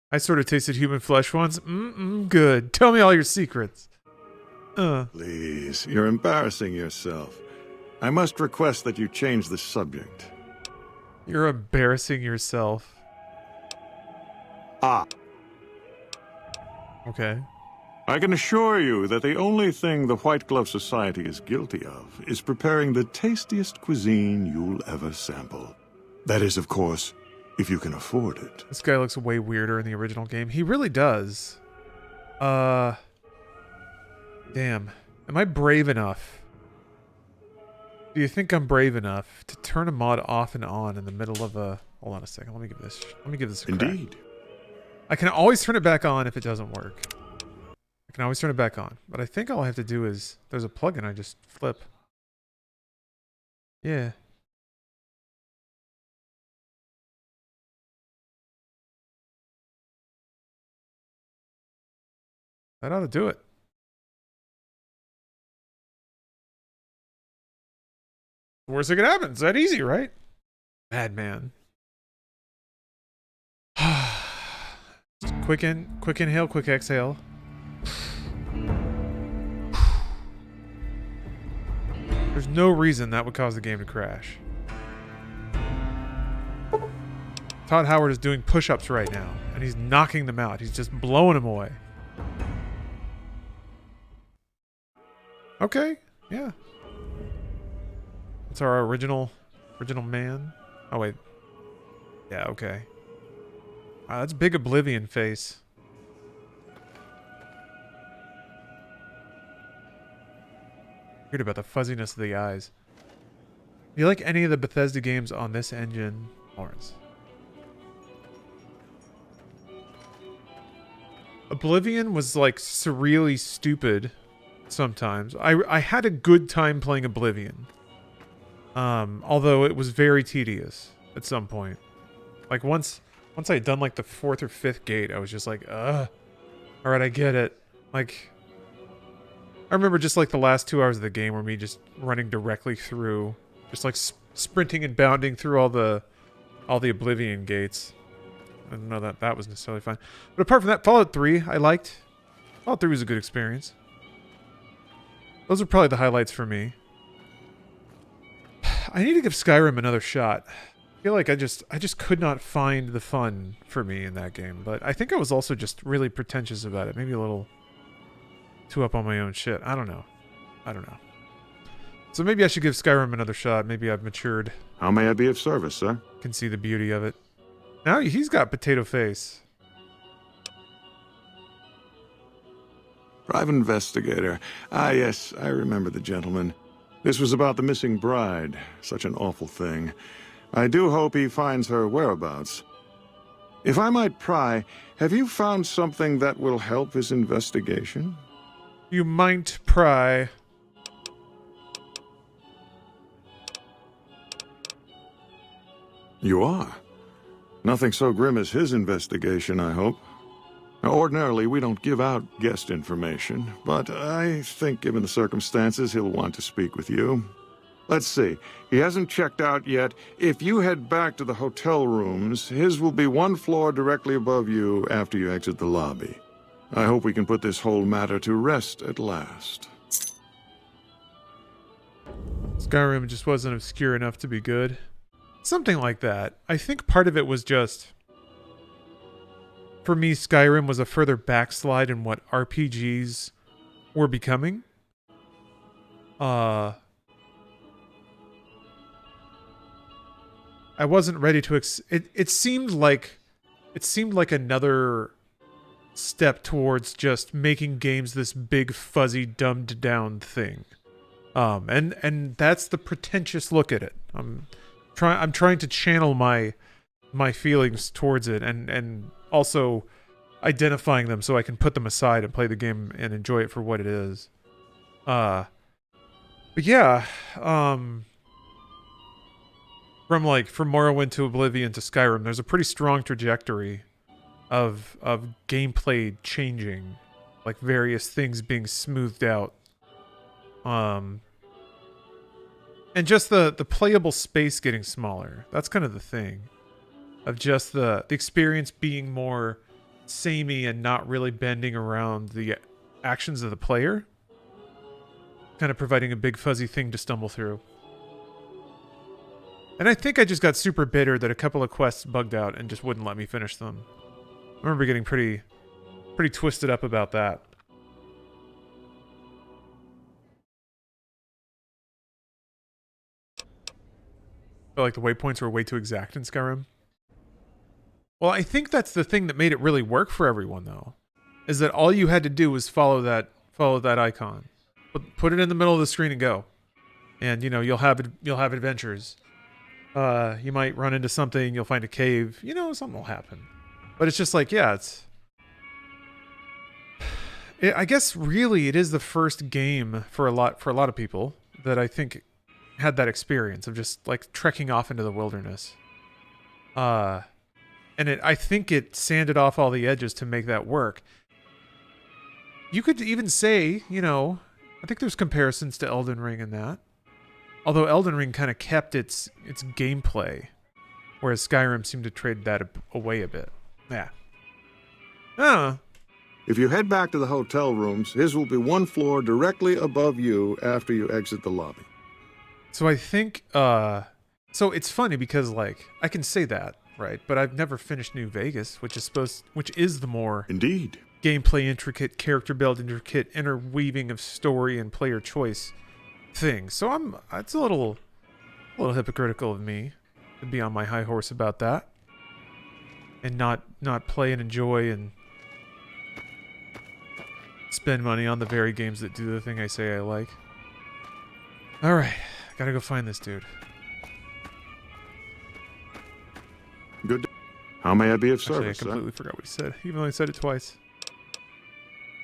I sort of tasted human flesh once. Good. Tell me all your secrets. Please, you're embarrassing yourself. I must request that you change the subject. You're embarrassing yourself. Ah. Okay. I can assure you that the only thing the White Glove Society is guilty of is preparing the tastiest cuisine you'll ever sample. That is, of course, if you can afford it. This guy looks way weirder in the original game. He really does. Damn. Am I brave enough? Do you think I'm brave enough to turn a mod off and on in the middle of a... Hold on a second. Let me give this a crack. Indeed. I can always turn it back on if it doesn't work. I can always turn it back on. But I think all I have to do is... There's a plugin I just flip. Yeah. That ought to do it. Worst that could happen. It's that easy, right? Madman. Quick inhale, quick exhale. There's no reason that would cause the game to crash. Todd Howard is doing push-ups right now, and he's knocking them out. He's just blowing them away. Okay, yeah. That's our original man. Oh, wait. Yeah, okay. Wow, that's big Oblivion face. Weird about the fuzziness of the eyes. Do you like any of the Bethesda games on this engine, Lawrence? Oblivion was like surreally stupid sometimes. I had a good time playing Oblivion. Although it was very tedious at some point. Like once I had done like the 4th or 5th gate, I was just like, alright, I get it. Like, I remember just like the last 2 hours of the game were me just running directly through, just like sprinting and bounding through all the Oblivion gates. I didn't know that was necessarily fun. But apart from that, Fallout 3 I liked. Fallout 3 was a good experience. Those are probably the highlights for me. I need to give Skyrim another shot. I feel like I just could not find the fun for me in that game. But I think I was also just really pretentious about it. Maybe a little too up on my own shit. I don't know. So maybe I should give Skyrim another shot. Maybe I've matured. How may I be of service, sir? Can see the beauty of it. Now he's got potato face. Private investigator. Ah, yes, I remember the gentleman. This was about the missing bride. Such an awful thing. I do hope he finds her whereabouts. If I might pry, have you found something that will help his investigation? You might pry. You are? Nothing so grim as his investigation, I hope. Now, ordinarily, we don't give out guest information, but I think given the circumstances, he'll want to speak with you. Let's see. He hasn't checked out yet. If you head back to the hotel rooms, his will be one floor directly above you after you exit the lobby. I hope we can put this whole matter to rest at last. Skyrim just wasn't obscure enough to be good. Something like that. I think part of it was just... For me, Skyrim was a further backslide in what RPGs were becoming. I wasn't ready to... It seemed like another step towards just making games this big, fuzzy, dumbed down thing. And that's the pretentious look at it. I'm trying to channel my feelings towards it and also identifying them so I can put them aside and play the game and enjoy it for what it is. But yeah, from Morrowind to Oblivion to Skyrim, there's a pretty strong trajectory of gameplay changing, like various things being smoothed out. And just the playable space getting smaller. That's kind of the thing. Of just the experience being more samey and not really bending around the actions of the player. Kind of providing a big fuzzy thing to stumble through. And I think I just got super bitter that a couple of quests bugged out and just wouldn't let me finish them. I remember getting pretty twisted up about that. I feel like the waypoints were way too exact in Skyrim. Well, I think that's the thing that made it really work for everyone, though, is that all you had to do was follow that icon, put it in the middle of the screen and go, and you'll have adventures. You might run into something, you'll find a cave, something will happen. But it's just like, yeah, I guess really it is the first game for a lot of people that I think had that experience of just like trekking off into the wilderness. And I think it sanded off all the edges to make that work. You could even say, I think there's comparisons to Elden Ring in that. Although Elden Ring kind of kept its gameplay, whereas Skyrim seemed to trade that away a bit. Yeah. If you head back to the hotel rooms, his will be one floor directly above you after you exit the lobby. So I think, so it's funny because, like, I can say that, right? But I've never finished New Vegas, which is the more... Indeed. Gameplay intricate, character build intricate, interweaving of story and player choice thing. So it's a little hypocritical of me to be on my high horse about that. And not play and enjoy and spend money on the very games that do the thing I say I like. Alright, gotta go find this dude. Good. How may I be of service, Actually, I completely forgot what he said, even though he said it twice.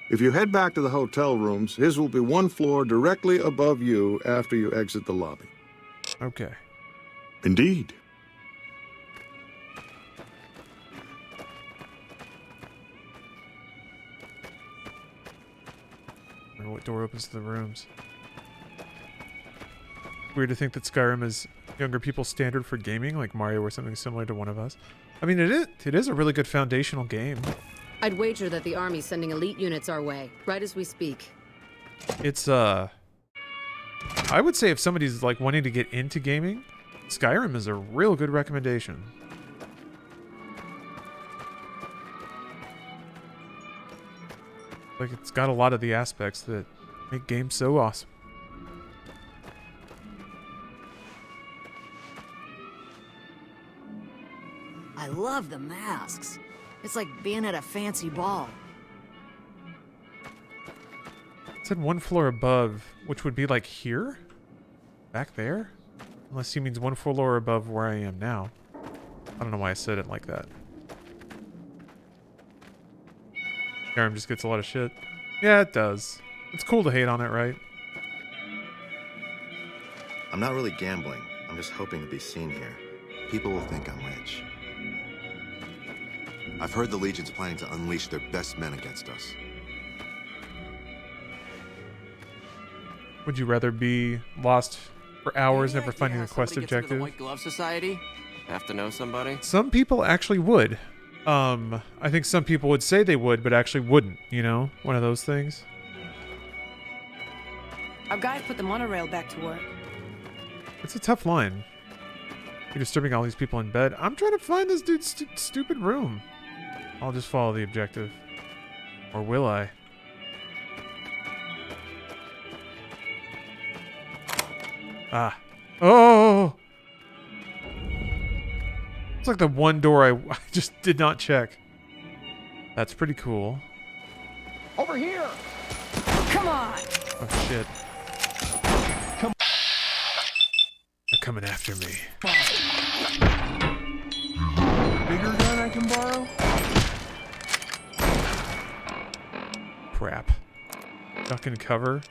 If you head back to the hotel rooms, his will be one floor directly above you after you exit the lobby. Okay. Indeed. I wonder what door opens to the rooms. Weird to think that Skyrim is younger people's standard for gaming, like Mario or something similar to One of Us. I mean, it is a really good foundational game. I'd wager that the Army's sending elite units our way, right as we speak. It's, I would say if somebody's, like, wanting to get into gaming, Skyrim is a real good recommendation. Like, it's got a lot of the aspects that make games so awesome. I love the masks. It's like being at a fancy ball. It said 1 floor above, which would be like here? Back there? Unless he means 1 floor above where I am now. I don't know why I said it like that. Skyrim just gets a lot of shit. Yeah, it does. It's cool to hate on it, right? I'm not really gambling. I'm just hoping to be seen here. People will think I'm rich. I've heard the Legion's planning to unleash their best men against us. Would you rather be lost for hours, never finding the quest Somebody gets into objective? the White Glove Society? Have to know somebody? Some people actually would. I think some people would say they would, but actually wouldn't, you know? One of those things. Our guys put the monorail back to work. It's a tough line. You're disturbing all these people in bed. I'm trying to find this dude's stupid room. I'll just follow the objective. Or will I? Ah. Oh! It's like the one door I just did not check. That's pretty cool. Over here! Come on! Oh, shit. They're coming after me. Bigger gun I can borrow? Crap. Duck and cover.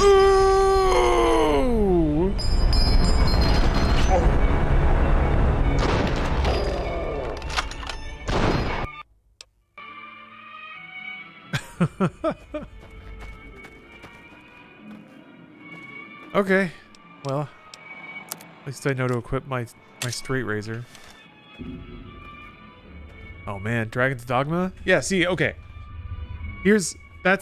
Ooh! Okay. Well, at least I know to equip my straight razor. Oh man, Dragon's Dogma? Yeah, see, okay. That's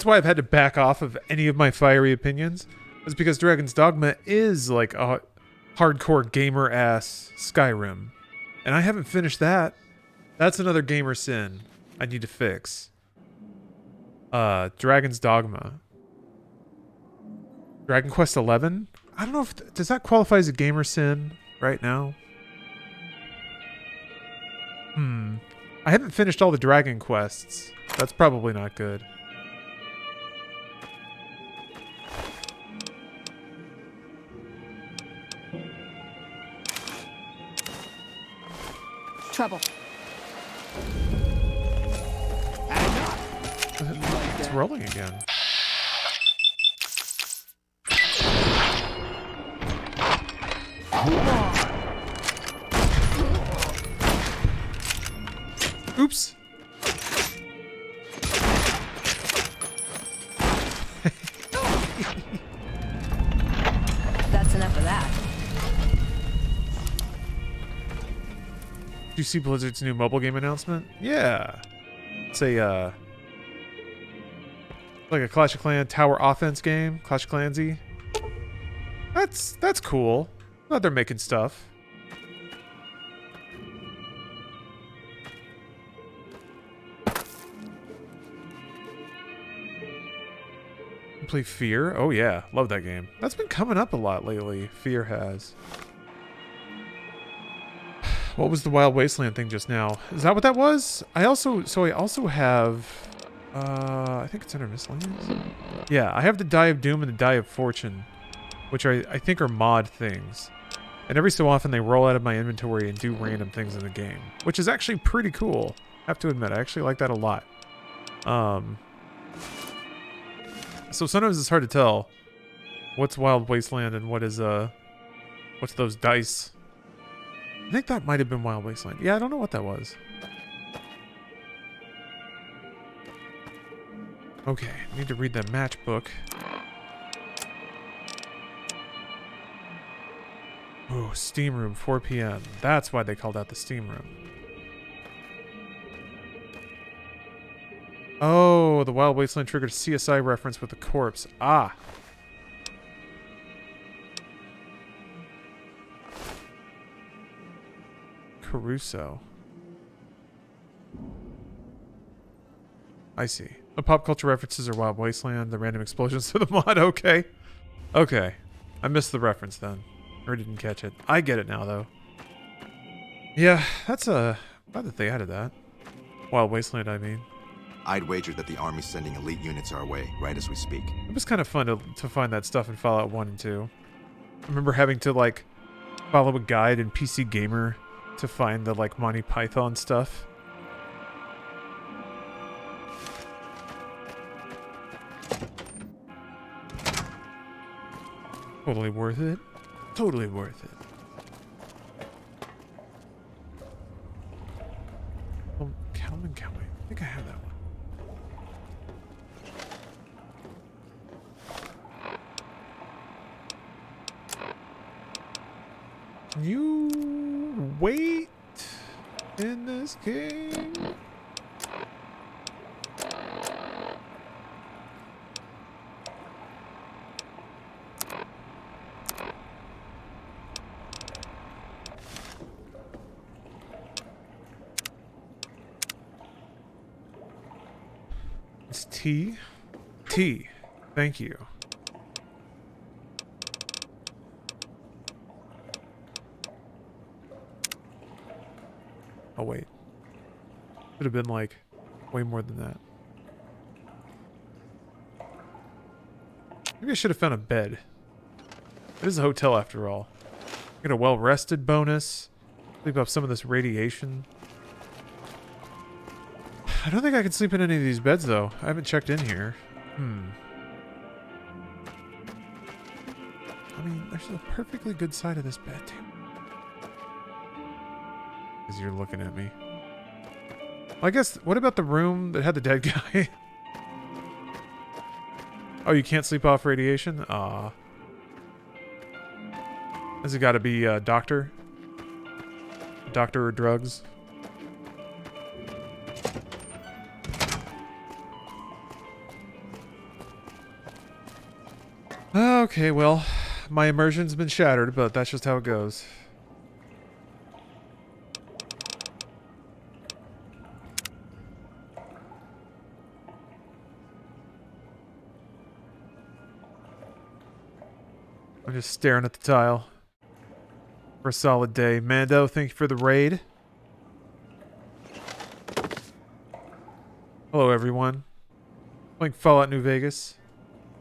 why I've had to back off of any of my fiery opinions. It's because Dragon's Dogma is like a hardcore gamer-ass Skyrim. And I haven't finished that. That's another gamer sin I need to fix. Dragon's Dogma. Dragon Quest 11? I don't know if... does that qualify as a gamer sin right now? I haven't finished all the Dragon Quests. That's probably not good. Trouble. It's rolling again. Oops. That's enough of that. Did you see Blizzard's new mobile game announcement? Yeah. It's a, like a Clash of Clans tower offense game. Clash of Clansy. That's cool. Glad they're making stuff. Play Fear? Oh yeah, love that game. That's been coming up a lot lately. Fear has. What was the Wild Wasteland thing just now? Is that what that was? I also have I think it's under miscellaneous. Yeah, I have the Die of Doom and the Die of Fortune, which I think are mod things. And every so often they roll out of my inventory and do random things in the game, which is actually pretty cool. I have to admit, I actually like that a lot. So sometimes it's hard to tell what's Wild Wasteland and what is what's those dice. I think that might have been Wild Wasteland. Yeah, I don't know what that was. Okay, I need to read the match book. Oh, Steam Room, 4 p.m. That's why they called that the Steam Room. Oh, the Wild Wasteland triggered a CSI reference with the corpse. Ah. Caruso. I see. The pop culture references are Wild Wasteland, the random explosions to the mod. Okay. Okay. I missed the reference then. Or didn't catch it. I get it now, though. Yeah, that's glad that they added that. Wild Wasteland, I mean. I'd wager that the Army's sending elite units our way, right as we speak. It was kind of fun to find that stuff in Fallout 1 and 2. I remember having to, like, follow a guide in PC Gamer to find the, like, Monty Python stuff. Totally worth it. Totally worth it. Oh, Calvin Cowboy. I think I have that one. Can you wait in this game? It's T. T. Thank you. Oh, wait. Should have been, like, way more than that. Maybe I should have found a bed. It is a hotel, after all. Get a well-rested bonus. Sleep off some of this radiation. I don't think I can sleep in any of these beds, though. I haven't checked in here. I mean, there's a perfectly good side of this bed, too. As you're looking at me. Well, I guess, what about the room that had the dead guy? Oh, you can't sleep off radiation? Aw. Has it got to be a doctor? Doctor or drugs? Okay, well, my immersion's been shattered, but that's just how it goes. I'm just staring at the tile for a solid day. Mando, thank you for the raid. Hello, everyone. Playing Fallout New Vegas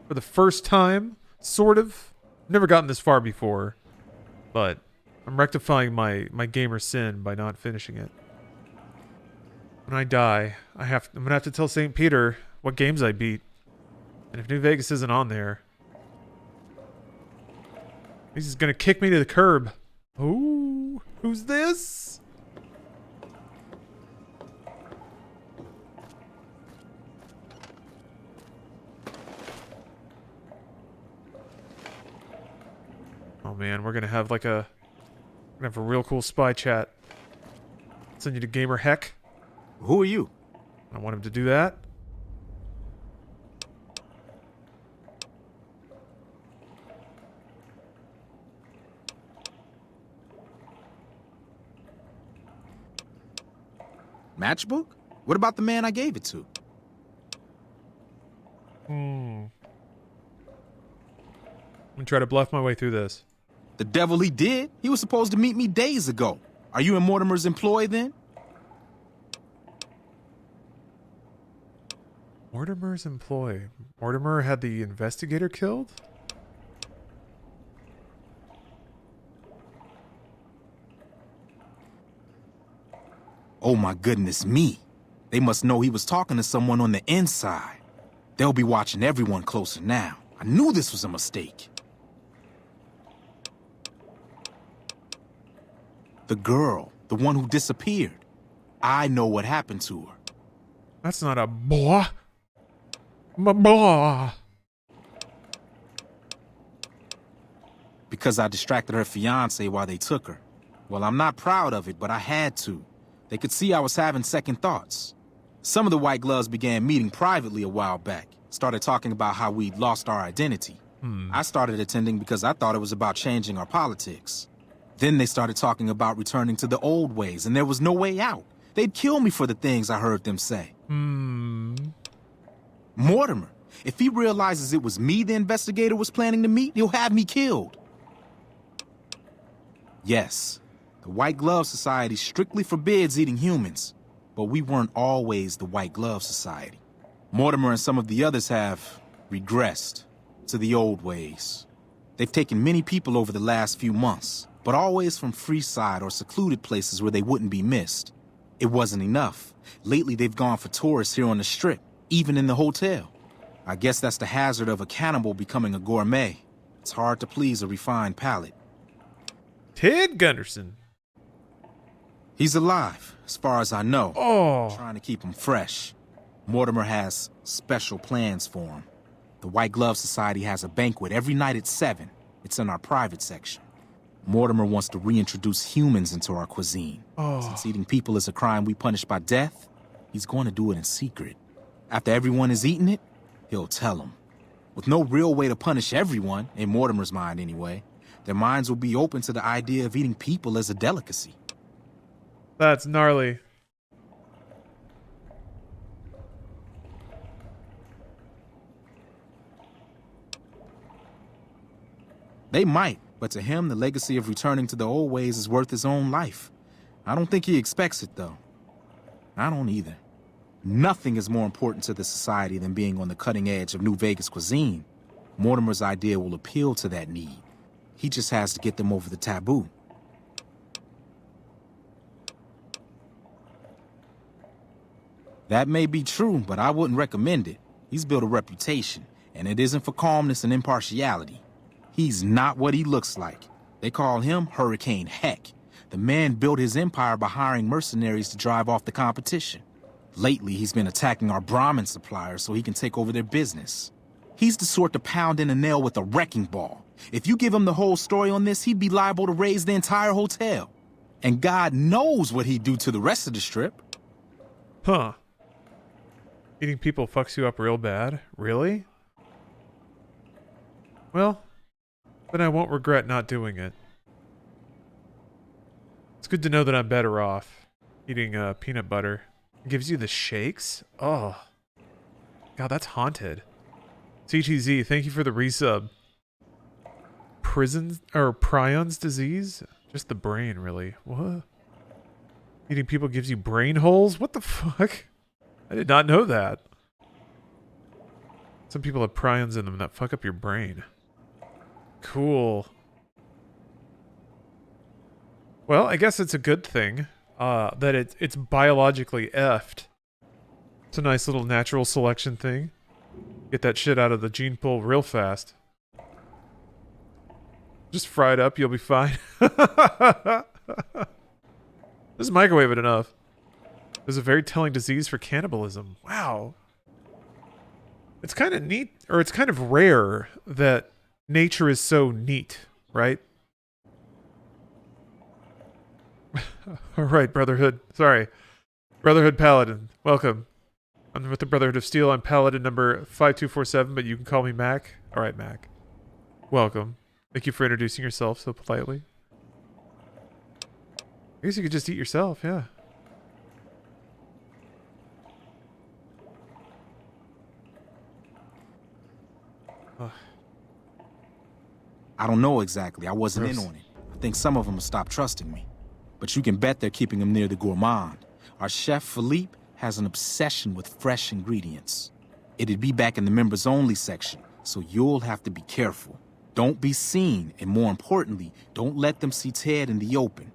for the first time, sort of. Never gotten this far before, but I'm rectifying my gamer sin by not finishing it. When I die, I'm gonna have to tell St. Peter what games I beat, and if New Vegas isn't on there, he's just gonna kick me to the curb. Ooh, who's this? Oh man, we're gonna have like a real cool spy chat. Send you to Gamer Heck. Who are you? I want him to do that. Matchbook? What about the man I gave it to? I'm gonna try to bluff my way through this. The devil he did. He was supposed to meet me days ago. Are you in Mortimer's employ then? Mortimer's employ. Mortimer had the investigator killed? Oh my goodness me. They must know he was talking to someone on the inside. They'll be watching everyone closer now. I knew this was a mistake. The girl, the one who disappeared. I know what happened to her. That's not a boy. Boy. Because I distracted her fiancé while they took her. Well, I'm not proud of it, but I had to. They could see I was having second thoughts. Some of the white gloves began meeting privately a while back. Started talking about how we'd lost our identity. I started attending because I thought it was about changing our politics. Then they started talking about returning to the old ways, and there was no way out. They'd kill me for the things I heard them say. Mortimer, If he realizes it was me the investigator was planning to meet, he'll have me killed. Yes, the White Glove Society strictly forbids eating humans, but we weren't always the White Glove Society. Mortimer and some of the others have regressed to the old ways. They've taken many people over the last few months, but always from Freeside or secluded places where they wouldn't be missed. It wasn't enough. Lately, they've gone for tourists here on the Strip, even in the hotel. I guess that's the hazard of a cannibal becoming a gourmet. It's hard to please a refined palate. Ted Gunderson. He's alive, as far as I know. Oh. Trying to keep him fresh. Mortimer has special plans for him. The White Glove Society has a banquet every night at 7. It's in our private section. Mortimer wants to reintroduce humans into our cuisine. Oh. Since eating people is a crime we punish by death, he's going to do it in secret. After everyone has eaten it, he'll tell them. With no real way to punish everyone, in Mortimer's mind anyway, their minds will be open to the idea of eating people as a delicacy. That's gnarly. They might, but to him, the legacy of returning to the old ways is worth his own life. I don't think he expects it, though. I don't either. Nothing is more important to the society than being on the cutting edge of New Vegas cuisine. Mortimer's idea will appeal to that need. He just has to get them over the taboo. That may be true, but I wouldn't recommend it. He's built a reputation, and it isn't for calmness and impartiality. He's not what he looks like. They call him Hurricane Heck. The man built his empire by hiring mercenaries to drive off the competition. Lately, he's been attacking our Brahmin suppliers so he can take over their business. He's the sort to pound in a nail with a wrecking ball. If you give him the whole story on this, he'd be liable to raise the entire hotel. And God knows what he'd do to the rest of the Strip. Huh. Eating people fucks you up real bad? Really? Well, then I won't regret not doing it. It's good to know that I'm better off eating peanut butter. It gives you the shakes? Oh. God, that's haunted. CTZ, thank you for the resub. Prion's disease? Just the brain, really. What? Eating people gives you brain holes? What the fuck? I did not know that. Some people have prions in them that fuck up your brain. Cool. Well, I guess it's a good thing that it's biologically effed. It's a nice little natural selection thing. Get that shit out of the gene pool real fast. Just fry it up, you'll be fine. Just microwave it enough. There's a very telling disease for cannibalism. Wow. It's kind of neat, or it's kind of rare that nature is so neat, right? All right, Brotherhood. Sorry. Brotherhood Paladin. Welcome. I'm with the Brotherhood of Steel. I'm Paladin number 5247, but you can call me Mac. All right, Mac. Welcome. Thank you for introducing yourself so politely. I guess you could just eat yourself, yeah. I don't know exactly. I wasn't in on it. I think some of them will stop trusting me. But you can bet they're keeping him near the gourmand. Our chef, Philippe, has an obsession with fresh ingredients. It'd be back in the members-only section, so you'll have to be careful. Don't be seen, and more importantly, don't let them see Ted in the open.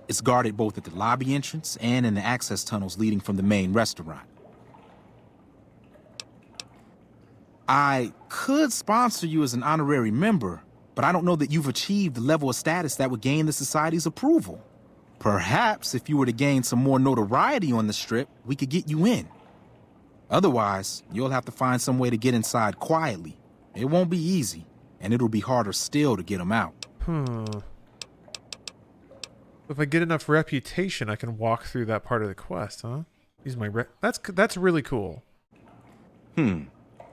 It's guarded both at the lobby entrance and in the access tunnels leading from the main restaurant. I could sponsor you as an honorary member, but I don't know that you've achieved the level of status that would gain the Society's approval. Perhaps if you were to gain some more notoriety on the Strip, we could get you in. Otherwise, you'll have to find some way to get inside quietly. It won't be easy, and it'll be harder still to get them out. If I get enough reputation, I can walk through that part of the quest, huh? Use my that's really cool.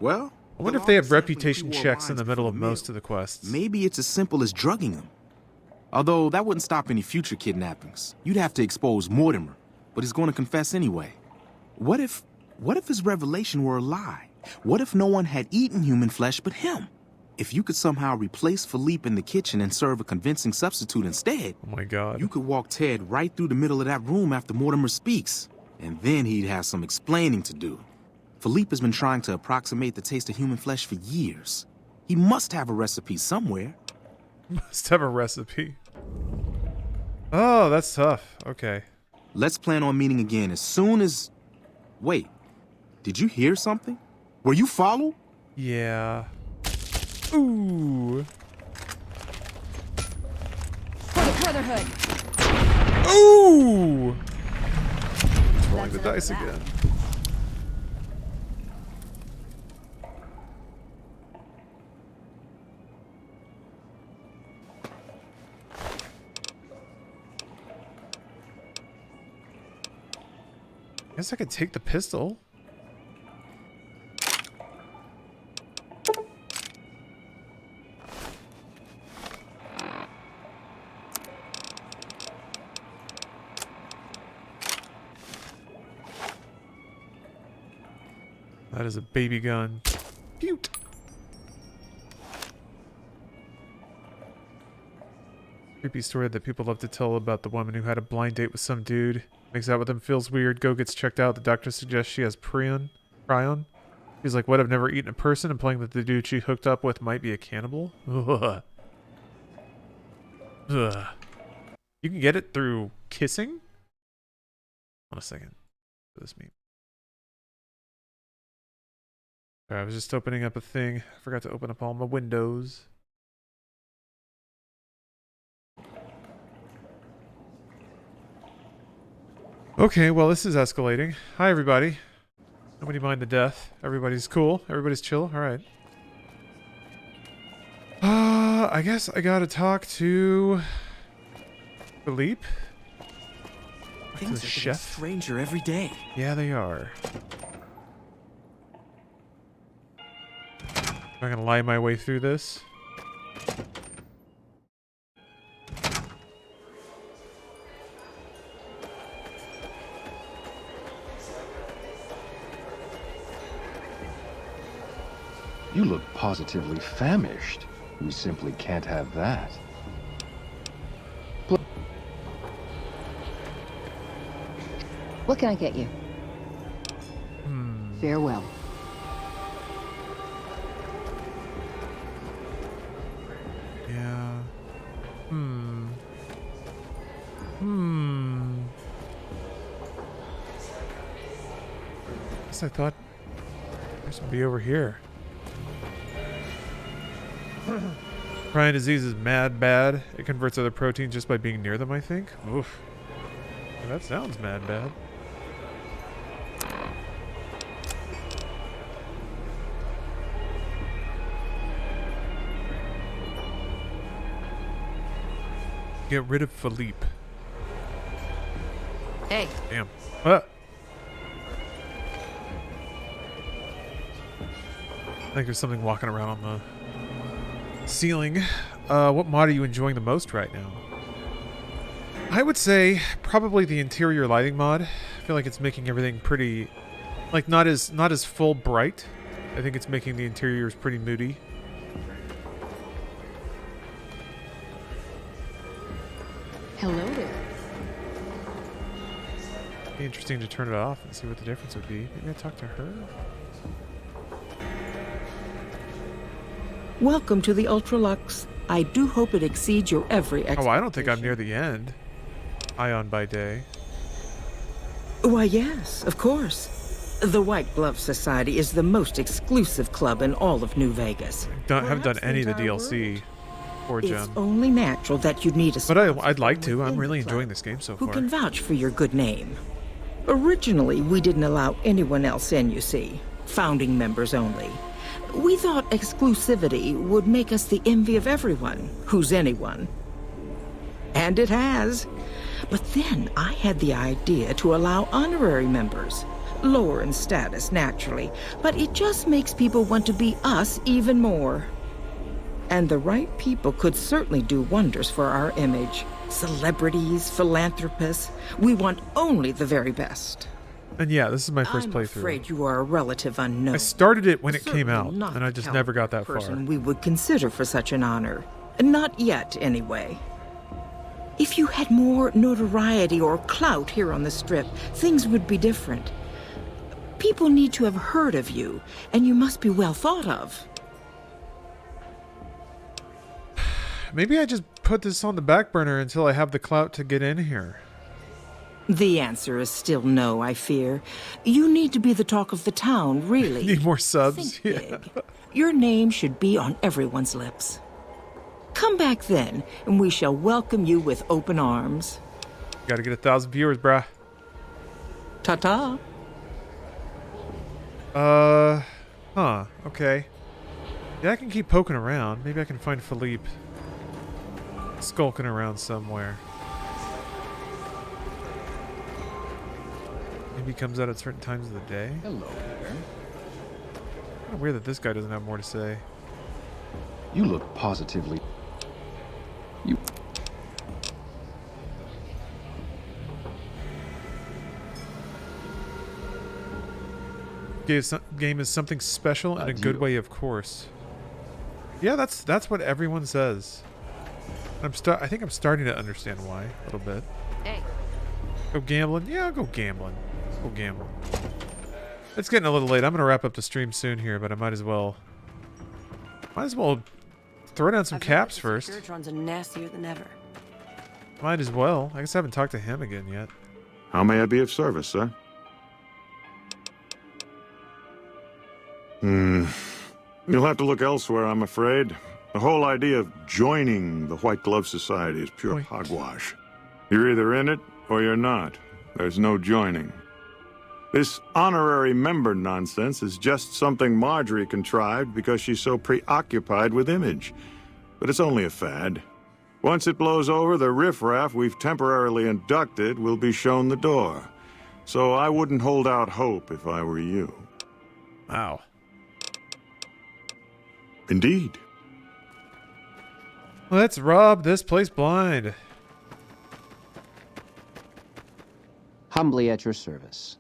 Well, I wonder if they have reputation checks in the middle of most of the quests. Maybe it's as simple as drugging him. Although that wouldn't stop any future kidnappings. You'd have to expose Mortimer, but he's going to confess anyway. What if his revelation were a lie? What if no one had eaten human flesh but him? If you could somehow replace Philippe in the kitchen and serve a convincing substitute instead, oh my God, you could walk Ted right through the middle of that room after Mortimer speaks, and then he'd have some explaining to do. Philippe has been trying to approximate the taste of human flesh for years. He must have a recipe somewhere. Must have a recipe. Oh, that's tough. Okay. Let's plan on meeting again as soon as... Wait, did you hear something? Were you followed? Yeah. Ooh. For the Brotherhood. Ooh. Rolling the dice again. Guess I could take the pistol. That is a baby gun. Cute. Creepy story that people love to tell about the woman who had a blind date with some dude. Makes out with him, feels weird, gets checked out. The doctor suggests she has prion. She's like, what, I've never eaten a person, implying that the dude she hooked up with might be a cannibal? Ugh. Ugh. You can get it through kissing? Hold on a second. What does this mean? I was just opening up a thing. I forgot to open up all my windows. Okay, well, this is escalating. Hi, everybody. Nobody mind the death. Everybody's cool. Everybody's chill. All right. I guess I gotta talk to Philippe. Things are getting stranger every day. Yeah, they are. I'm gonna lie my way through this. You look positively famished. We simply can't have that. What can I get you? Farewell. Yeah. Guess I thought this would be over here. Prion disease is mad bad. It converts other proteins just by being near them, I think. Oof. Well, that sounds mad bad. Get rid of Philippe. Hey. Damn. Ah. I think there's something walking around on the ceiling. What mod are you enjoying the most right now? I would say probably the interior lighting mod. I feel like it's making everything pretty, like, not as full bright. I think it's making the interiors pretty moody. Hello there. It'd be interesting to turn it off and see what the difference would be. Maybe I talk to her. Welcome to the Ultra-Luxe. I do hope it exceeds your every expectation. Oh, I don't think I'm near the end. Ion by day. Why, yes, of course. The White Glove Society is the most exclusive club in all of New Vegas. Haven't done any of the DLC. Poor Gem. It's only natural that you'd need a... But I'd like to. I'm really enjoying this game so far. Who can vouch for your good name. Originally, we didn't allow anyone else in, you see. Founding members only. We thought exclusivity would make us the envy of everyone who's anyone. And it has. But then I had the idea to allow honorary members. Lower in status, naturally. But it just makes people want to be us even more. And the right people could certainly do wonders for our image. Celebrities, philanthropists. We want only the very best. And yeah, this is my first I'm playthrough. afraid you are a relative unknown. I started it when it came Certainly out, not and I the just never got that far. person we would consider for such an honor. Not yet, anyway. If you had more notoriety or clout here on the Strip, things would be different. People need to have heard of you, and you must be well thought of. Maybe I just put this on the back burner until I have the clout to get in here. The answer is still no, I fear. You need to be the talk of the town, really. Need more subs? Think big. Your name should be on everyone's lips. Come back then, and we shall welcome you with open arms. Gotta get 1,000 viewers, brah. Ta-ta. Huh, okay. Yeah, I can keep poking around. Maybe I can find Philippe skulking around somewhere. Maybe he comes out at certain times of the day. Hello there. Kind of weird that this guy doesn't have more to say. You look positively... You... Game is something special in a good way, of course. Yeah, that's what everyone says. I think I'm starting to understand why a little bit. Hey. Go gambling? Yeah, I'll go gambling. Go gambling. It's getting a little late. I'm gonna wrap up the stream soon here, but I might as well throw down some caps first. Securitrons are nastier than ever. Might as well. I guess I haven't talked to him again yet. How may I be of service, sir? You'll have to look elsewhere, I'm afraid. The whole idea of joining the White Glove Society is pure hogwash. You're either in it or you're not. There's no joining. This honorary member nonsense is just something Marjorie contrived because she's so preoccupied with image. But it's only a fad. Once it blows over, the riffraff we've temporarily inducted will be shown the door. So I wouldn't hold out hope if I were you. Wow. Indeed. Let's rob this place blind. Humbly at your service.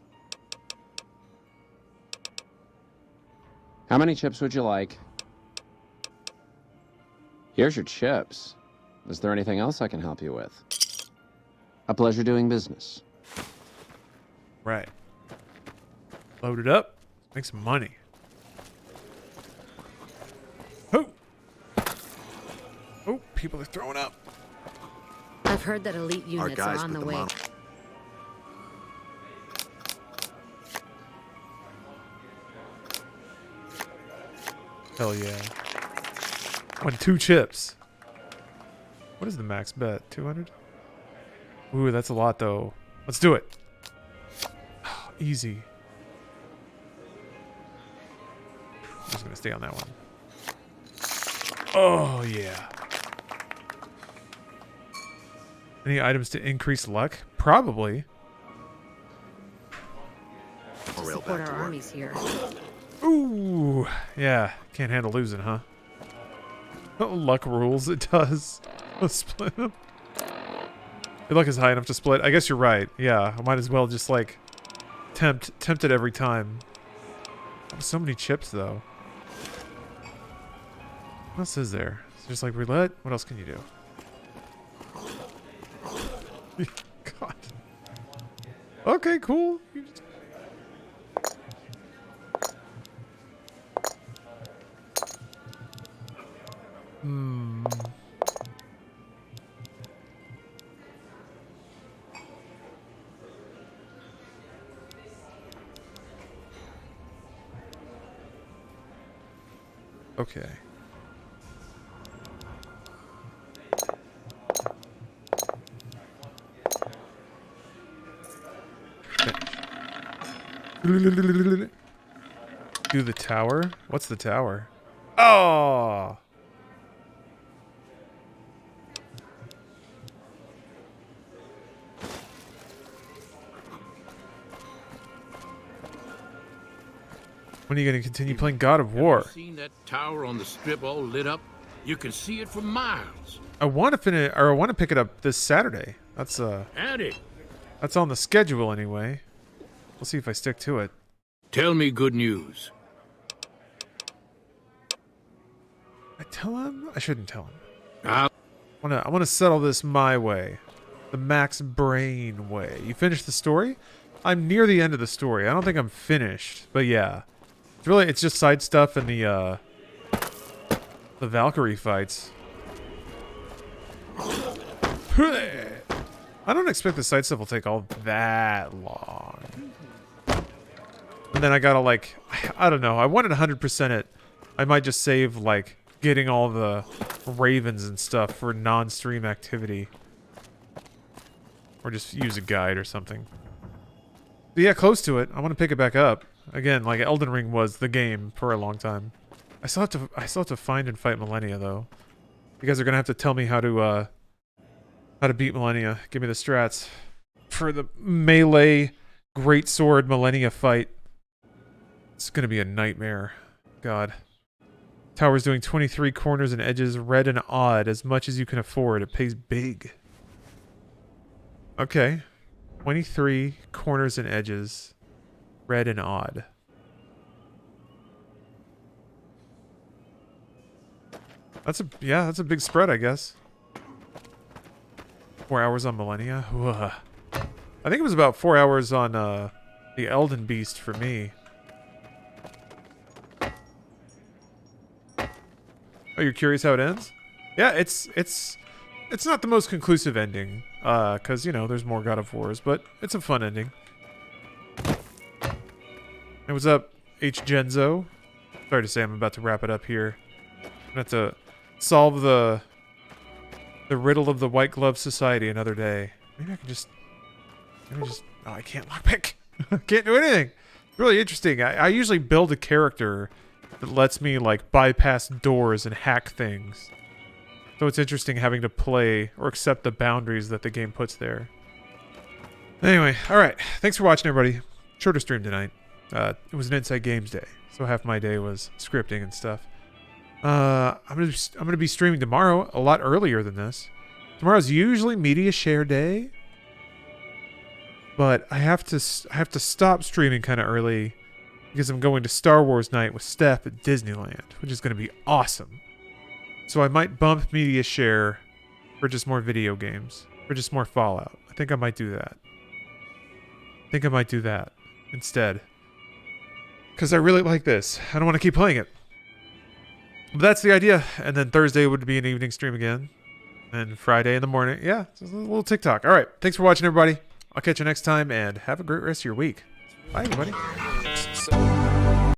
How many chips would you like? Here's your chips. Is there anything else I can help you with? A pleasure doing business. Right. Load it up. Make some money. Oh, people are throwing up. I've heard that elite units are on the way. Hell yeah. Won 2 chips. What is the max bet? 200? Ooh, that's a lot though. Let's do it. Oh, easy. I'm just gonna stay on that one. Oh yeah. Any items to increase luck? Probably. To support our armies here. Ooh, yeah. Can't handle losing, huh? Luck rules. It does. Let's split them. Your luck is high enough to split. I guess you're right. Yeah, I might as well just like tempt it every time. So many chips though. What else is there? It's just like roulette. What else can you do? God. Okay, cool. Okay. Do the tower? What's the tower? Oh! When are you going to continue playing God of War? Seen that tower on the Strip all lit up? You can see it for miles. I want to finish, or I want to pick it up this Saturday. That's Howdy. That's on the schedule anyway. We'll see if I stick to it. Tell me good news. I tell him? I shouldn't tell him. I want to settle this my way. The Max Brain way. You finished the story? I'm near the end of the story. I don't think I'm finished, but yeah. It's just side stuff and the Valkyrie fights. I don't expect the side stuff will take all that long. And then I gotta, like, I don't know. I wanted 100% it. I might just save, like, getting all the ravens and stuff for non-stream activity. Or just use a guide or something. But yeah, close to it. I want to pick it back up. Again, like Elden Ring was the game for a long time. I still have to find and fight Millennia, though. You guys are gonna have to tell me how to beat Millennia. Give me the strats for the melee greatsword Millennia fight. It's gonna be a nightmare. God. Tower's doing 23 corners and edges, red and odd, as much as you can afford. It pays big. Okay. 23 corners and edges, red and odd. That's a big spread, I guess. 4 hours on Millennia. Ugh. I think it was about 4 hours on the Elden Beast for me. Oh, you're curious how it ends? Yeah, it's not the most conclusive ending, because, you know, there's more God of Wars, but it's a fun ending. Hey, what's up, H. Genzo? Sorry to say I'm about to wrap it up here. I'm going to have to solve the riddle of the White Glove Society another day. Maybe I can just... Oh, I can't lockpick. I can't do anything. It's really interesting. I usually build a character that lets me, like, bypass doors and hack things. So it's interesting having to play or accept the boundaries that the game puts there. Anyway, alright. Thanks for watching, everybody. Shorter stream tonight. It was an Inside Games day, so half my day was scripting and stuff. I'm gonna be streaming tomorrow a lot earlier than this. Tomorrow's usually media share day, but I have to stop streaming kind of early because I'm going to Star Wars night with Steph at Disneyland, which is going to be awesome. So I might bump media share for just more video games, for just more Fallout. I think I might do that. Instead. Because I really like this. I don't want to keep playing it. But that's the idea. And then Thursday would be an evening stream again. And Friday in the morning. Yeah, just a little TikTok. All right. Thanks for watching, everybody. I'll catch you next time, and have a great rest of your week. Bye, everybody.